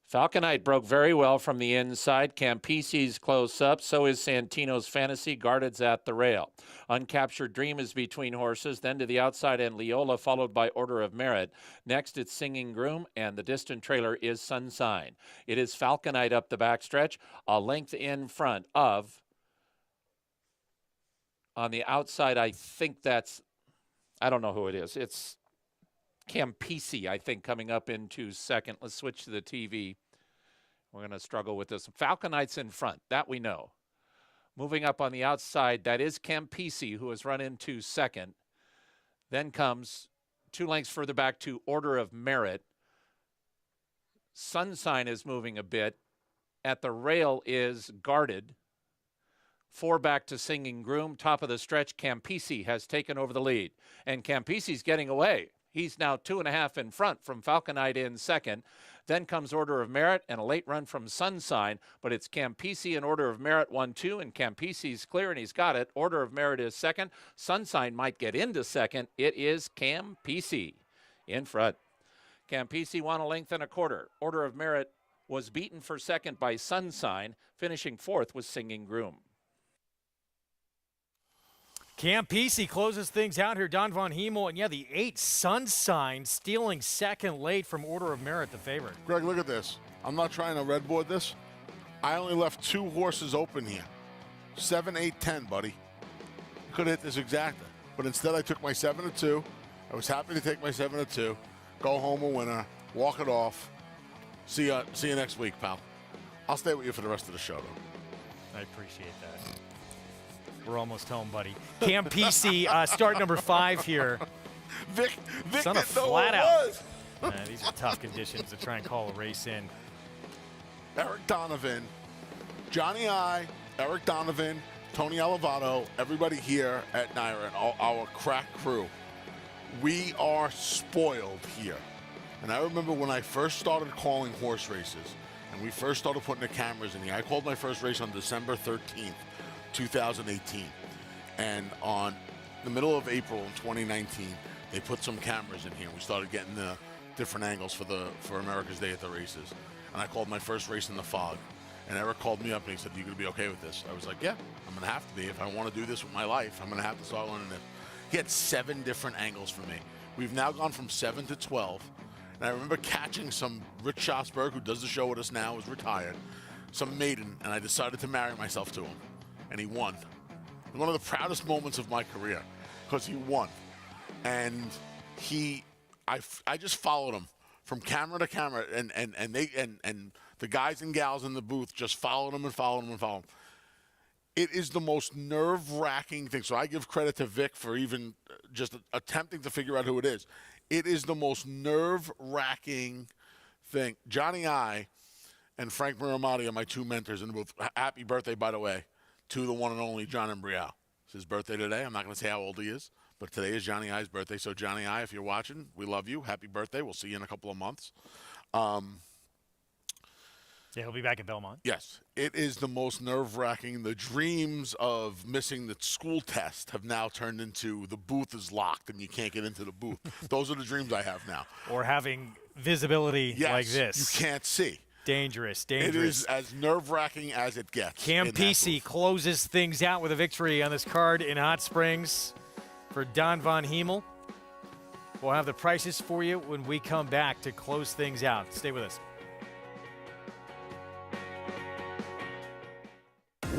Falconite broke very well from the inside. Campisi's close up. So is Santino's Fantasy. Guarded's at the rail. Uncaptured Dream is between horses. Then to the outside and Leola, followed by Order of Merit. Next, it's Singing Groom, and the distant trailer is Sunshine. It is Falconite up the backstretch, a length in front of. On the outside, I think that's, I don't know who it is. It's Campisi, I think, coming up into second. Let's switch to the TV. We're going to struggle with this. Falconite's in front. That we know. Moving up on the outside, that is Campisi, who has run into second. Then comes 2 lengths further back to Order of Merit. Sunshine is moving a bit. At the rail is Guarded. 4 back to Singing Groom. Top of the stretch, Campisi has taken over the lead. And Campisi's getting away. He's now 2.5 in front from Falconite in second. Then comes Order of Merit and a late run from Sunshine, but it's Campisi and Order of Merit 1-2, and Campisi's clear and he's got it. Order of Merit is second. Sunshine might get into second. It is Campisi in front. Campisi won a length and a quarter. Order of Merit was beaten for second by Sunshine. Finishing fourth was Singing Groom. Campisi closes things out here. Don Von Hemel, and yeah, the 8 Sunshine stealing second late from Order of Merit, the favorite. Greg, look at this. I'm not trying to redboard this. I only left 2 horses open here. 7, 8, 10, buddy. Could have hit this exactly. But instead I took my 7-2. I was happy to take my 7-2. Go home a winner. Walk it off. See you next week, pal. I'll stay with you for the rest of the show, though. I appreciate that. We're almost home, buddy. Campisi, start number 5 here. Vic Son of didn't know flat what it out. was. These are tough conditions to try and call a race in. Eric Donovan, Johnny I, Eric Donovan, Tony Elevato, everybody here at Naira, and our crack crew. We are spoiled here. And I remember when I first started calling horse races, and we first started putting the cameras in here. I called my first race on December 13th. 2018, and on the middle of April in 2019 they put some cameras in here. We started getting the different angles for America's Day at the races, and I called my first race in the fog, and Eric called me up and he said, "You gonna be okay with this?" I was like, "Yeah, I'm gonna have to be. If I want to do this with my life, I'm gonna have to start learning this." He had 7 different angles for me. We've now gone from 7 to 12, and I remember catching some Rich Schosberg, who does the show with us now, is retired, some maiden, and I decided to marry myself to him. And he won. One of the proudest moments of my career, because he won. And I just followed him from camera to camera, and the guys and gals in the booth just followed him and followed him and followed him. It is the most nerve-wracking thing. So I give credit to Vic for even just attempting to figure out who it is. It is the most nerve-wracking thing. Johnny I and Frank Miramati are my 2 mentors in the booth. Happy birthday, by the way, to the one and only John Embrial. It's his birthday today. I'm not going to say how old he is, but today is Johnny I's birthday. So Johnny I, if you're watching, we love you. Happy birthday. We'll see you in a couple of months. Yeah, he'll be back at Belmont. Yes. It is the most nerve-wracking. The dreams of missing the school test have now turned into the booth is locked and you can't get into the booth. Those are the dreams I have now. Or having visibility like this. You can't see. Dangerous. It is as nerve-wracking as it gets. Campisi closes things out with a victory on this card in Hot Springs for Don Von Hemel. We'll have the prices for you when we come back to close things out. Stay with us.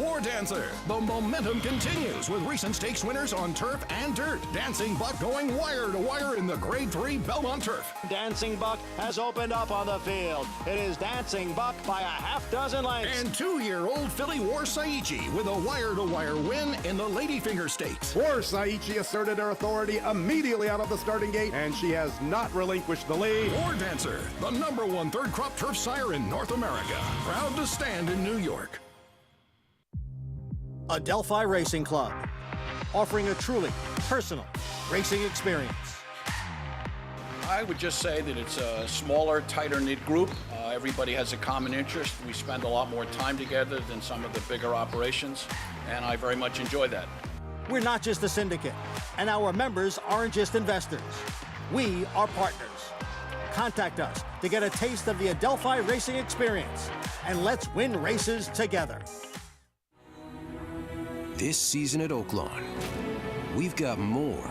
War Dancer. The momentum continues with recent stakes winners on turf and dirt. Dancing Buck going wire to wire in the Grade 3 Belmont Turf. Dancing Buck has opened up on the field. It is Dancing Buck by a half dozen lengths. And 2-year-old filly War Saichi with a wire-to-wire win in the Ladyfinger Stakes. War Saichi asserted her authority immediately out of the starting gate, and she has not relinquished the lead. War Dancer, the #1 third crop turf sire in North America. Proud to stand in New York. Adelphi Racing Club, offering a truly personal racing experience. I would just say that it's a smaller, tighter-knit group. Everybody has a common interest. We spend a lot more time together than some of the bigger operations, and I very much enjoy that. We're not just a syndicate, and our members aren't just investors. We are partners. Contact us to get a taste of the Adelphi Racing experience, and let's win races together. This season at Oaklawn, we've got more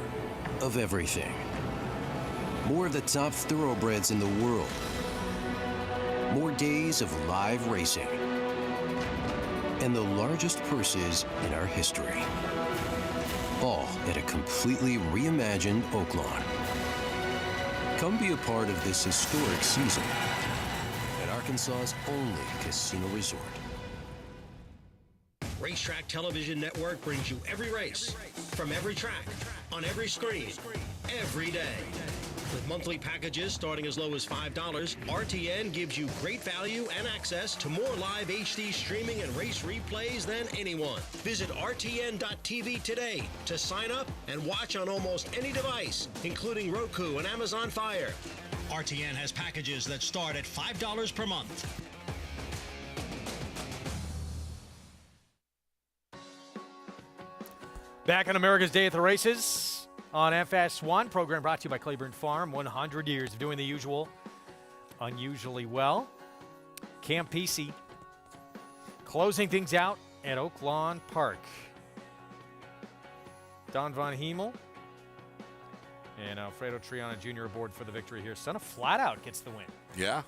of everything. More of the top thoroughbreds in the world. More days of live racing. And the largest purses in our history. All at a completely reimagined Oaklawn. Come be a part of this historic season at Arkansas's only casino resort. Racetrack Television Network brings you every race, from every track, on every screen, every day. With monthly packages starting as low as $5, RTN gives you great value and access to more live HD streaming and race replays than anyone. Visit RTN.tv today to sign up and watch on almost any device, including Roku and Amazon Fire. RTN has packages that start at $5 per month. Back on America's Day at the Races on FS1, program brought to you by Claiborne Farm. 100 years of doing the usual, unusually well. Camp PC closing things out at Oaklawn Park. Don Von Hemel and Alfredo Triana Jr. aboard for the victory here. Son of Flat Out gets the win. Yeah.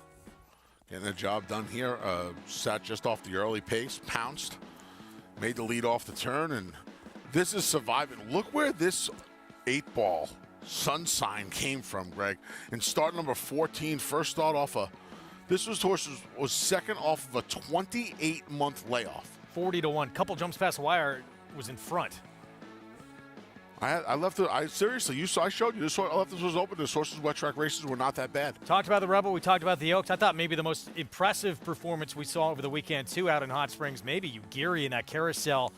Getting the job done here. Sat just off the early pace, pounced, made the lead off the turn, and this is surviving. Look where this 8-ball Sunshine came from, Greg. And start number 14, first start off this horse was second off of a 28-month layoff. 40-1. Couple jumps past the wire, was in front. I left it. Seriously, you saw. I showed you. I left this was open. This horse's wet track races were not that bad. Talked about the Rebel. We talked about the Oaks. I thought maybe the most impressive performance we saw over the weekend too, out in Hot Springs. Maybe Ugiri in that carousel.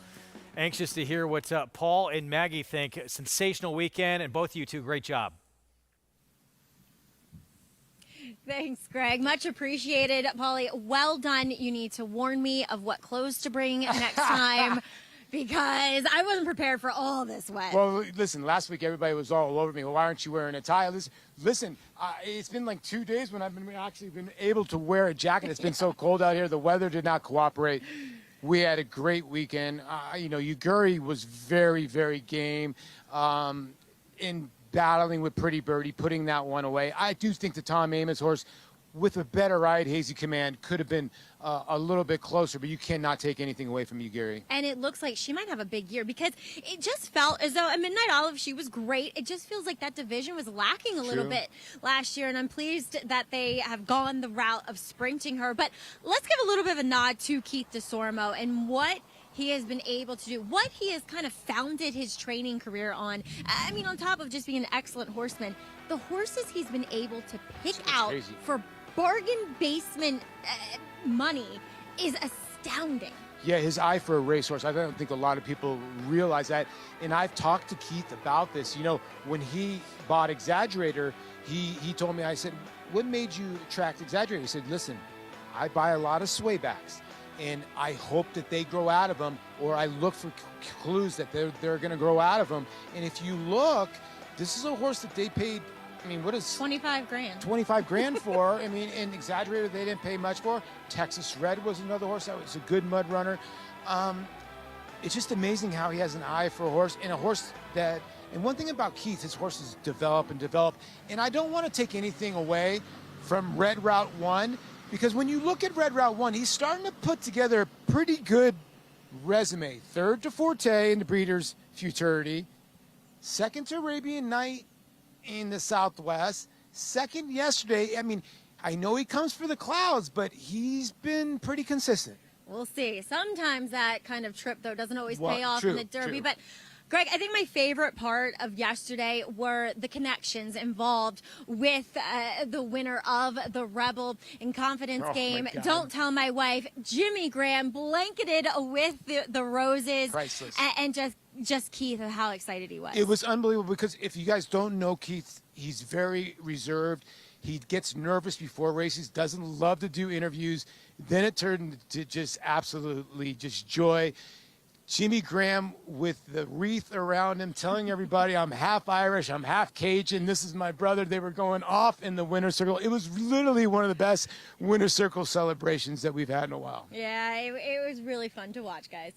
Anxious to hear what Paul and Maggie think. Sensational weekend, and both of you two, great job. Thanks, Greg. Much appreciated. Paulie, well done. You need to warn me of what clothes to bring next time because I wasn't prepared for all this wet. Well, listen, last week everybody was all over me. Well, why aren't you wearing a tie? Listen, it's been like 2 days when I've been able to wear a jacket. It's been so cold out here. The weather did not cooperate. We had a great weekend. Ugiri was very, very game in battling with Pretty Birdie, putting that one away. I do think the Tom Amoss horse, with a better ride, Hazy Command, could have been a little bit closer, but you cannot take anything away from Ugiri. And it looks like she might have a big year because it just felt as though at Midnight Olive, she was great. It just feels like that division was lacking a little bit last year, and I'm pleased that they have gone the route of sprinting her. But let's give a little bit of a nod to Keith DeSormo and what he has been able to do, what he has kind of founded his training career on. I mean, on top of just being an excellent horseman, the horses he's been able to pick out for bargain basement money is astounding. Yeah, his eye for a racehorse. I don't think a lot of people realize that. And I've talked to Keith about this. You know, when he bought Exaggerator, he told me, I said, what made you attract Exaggerator? He said, listen, I buy a lot of swaybacks, and I hope that they grow out of them, or I look for clues that they're going to grow out of them. And if you look, this is a horse that they paid, I mean, what is 25 grand? 25 grand for. I mean, and Exaggerator, they didn't pay much for. Texas Red was another horse that was a good mud runner. It's just amazing how he has an eye for a horse, and a horse that, and one thing about Keith, his horses develop and develop. And I don't want to take anything away from Red Route 1, because when you look at Red Route 1, he's starting to put together a pretty good resume. Third to Forte in the Breeders' Futurity. Second to Arabian Night in the Southwest. Second yesterday. I mean, I know he comes for the clouds, but he's been pretty consistent. We'll see. Sometimes that kind of trip, though, doesn't always pay off True, in the Derby. true. But, Greg, I think my favorite part of yesterday were the connections involved with the winner of the Rebel and Confidence game. Don't Tell My Wife. Jimmy Graham blanketed with the roses. Priceless. And just Keith, how excited he was. It was unbelievable because if you guys don't know Keith, he's very reserved. He gets nervous before races, doesn't love to do interviews. Then it turned to just absolutely just joy. Jimmy Graham with the wreath around him, telling everybody, I'm half Irish, I'm half Cajun, this is my brother. They were going off in the winner's circle. It was literally one of the best winner's circle celebrations that we've had in a while. Yeah, it was really fun to watch, guys.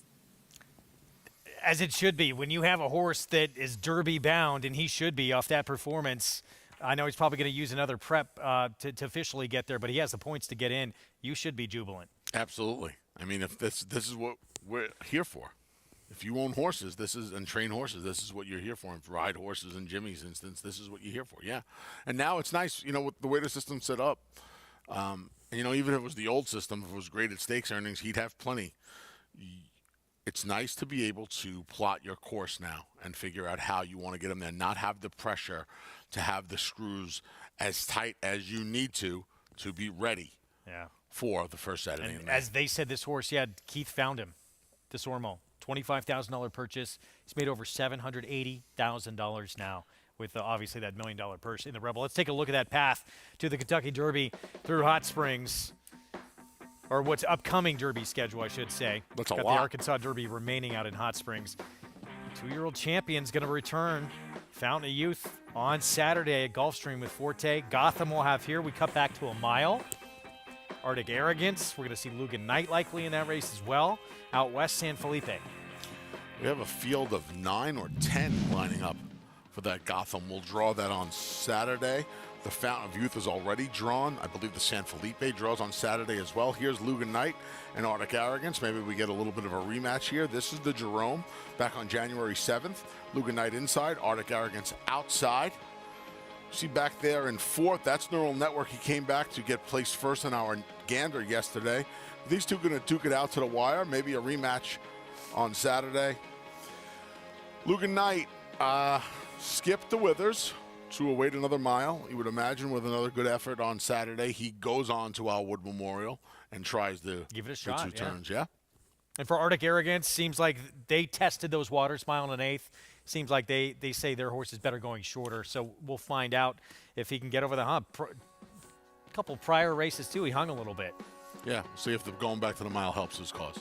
As it should be. When you have a horse that is Derby bound, and he should be off that performance, I know he's probably going to use another prep to officially get there, but he has the points to get in. You should be jubilant. Absolutely. I mean, if this is what we're here for. If you own horses, and train horses, this is what you're here for. And ride horses in Jimmy's instance, this is what you're here for. Yeah. And now it's nice, with the way the system's set up. And, even if it was the old system, if it was graded stakes earnings, he'd have plenty. It's nice to be able to plot your course now and figure out how you want to get them there, not have the pressure to have the screws as tight as you need to be ready for the first Saturday. And as they said, this horse, Keith found him, Desormeaux. $25,000 purchase. He's made over $780,000 now with obviously that $1 million purse in the Rebel. Let's take a look at that path to the Kentucky Derby through Hot Springs, or what's upcoming Derby schedule, I should say. That's Got a the lot. Arkansas Derby remaining out in Hot Springs. 2-year-old champion's going to return. Fountain of Youth on Saturday at Gulfstream with Forte. Gotham will have here. We cut back to a mile. Arctic Arrogance. We're going to see Lugan Knight likely in that race as well. Out west, San Felipe. We have a field of 9 or 10 lining up for that Gotham. We'll draw that on Saturday. The Fountain of Youth is already drawn. I believe the San Felipe draws on Saturday as well. Here's Lugan Knight and Arctic Arrogance. Maybe we get a little bit of a rematch here. This is the Jerome back on January 7th. Lugan Knight inside, Arctic Arrogance outside. See back there in fourth, that's Neural Network. He came back to get placed first in our Gander yesterday. These two going to duke it out to the wire. Maybe a rematch on Saturday. Lugan Knight skipped the Withers to await another mile. You would imagine with another good effort on Saturday, he goes on to Alwood Memorial and tries to give it a shot. 2 turns. Yeah. And for Arctic Arrogance, seems like they tested those waters, mile and an eighth. Seems like they say their horse is better going shorter. So we'll find out if he can get over the hump. A couple prior races, too, he hung a little bit. Yeah, see if the going back to the mile helps his cause.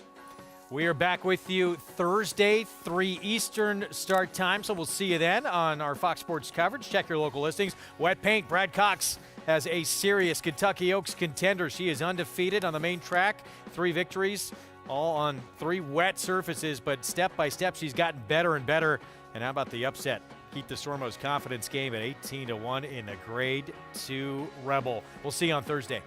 We are back with you Thursday, 3 Eastern start time. So we'll see you then on our Fox Sports coverage. Check your local listings. Wet Paint, Brad Cox has a serious Kentucky Oaks contender. She is undefeated on the main track. 3 victories, all on 3 wet surfaces. But step by step, she's gotten better and better. And how about the upset? Keith Desormeaux's confidence game at 18-1 in the Grade 2 Rebel. We'll see you on Thursday.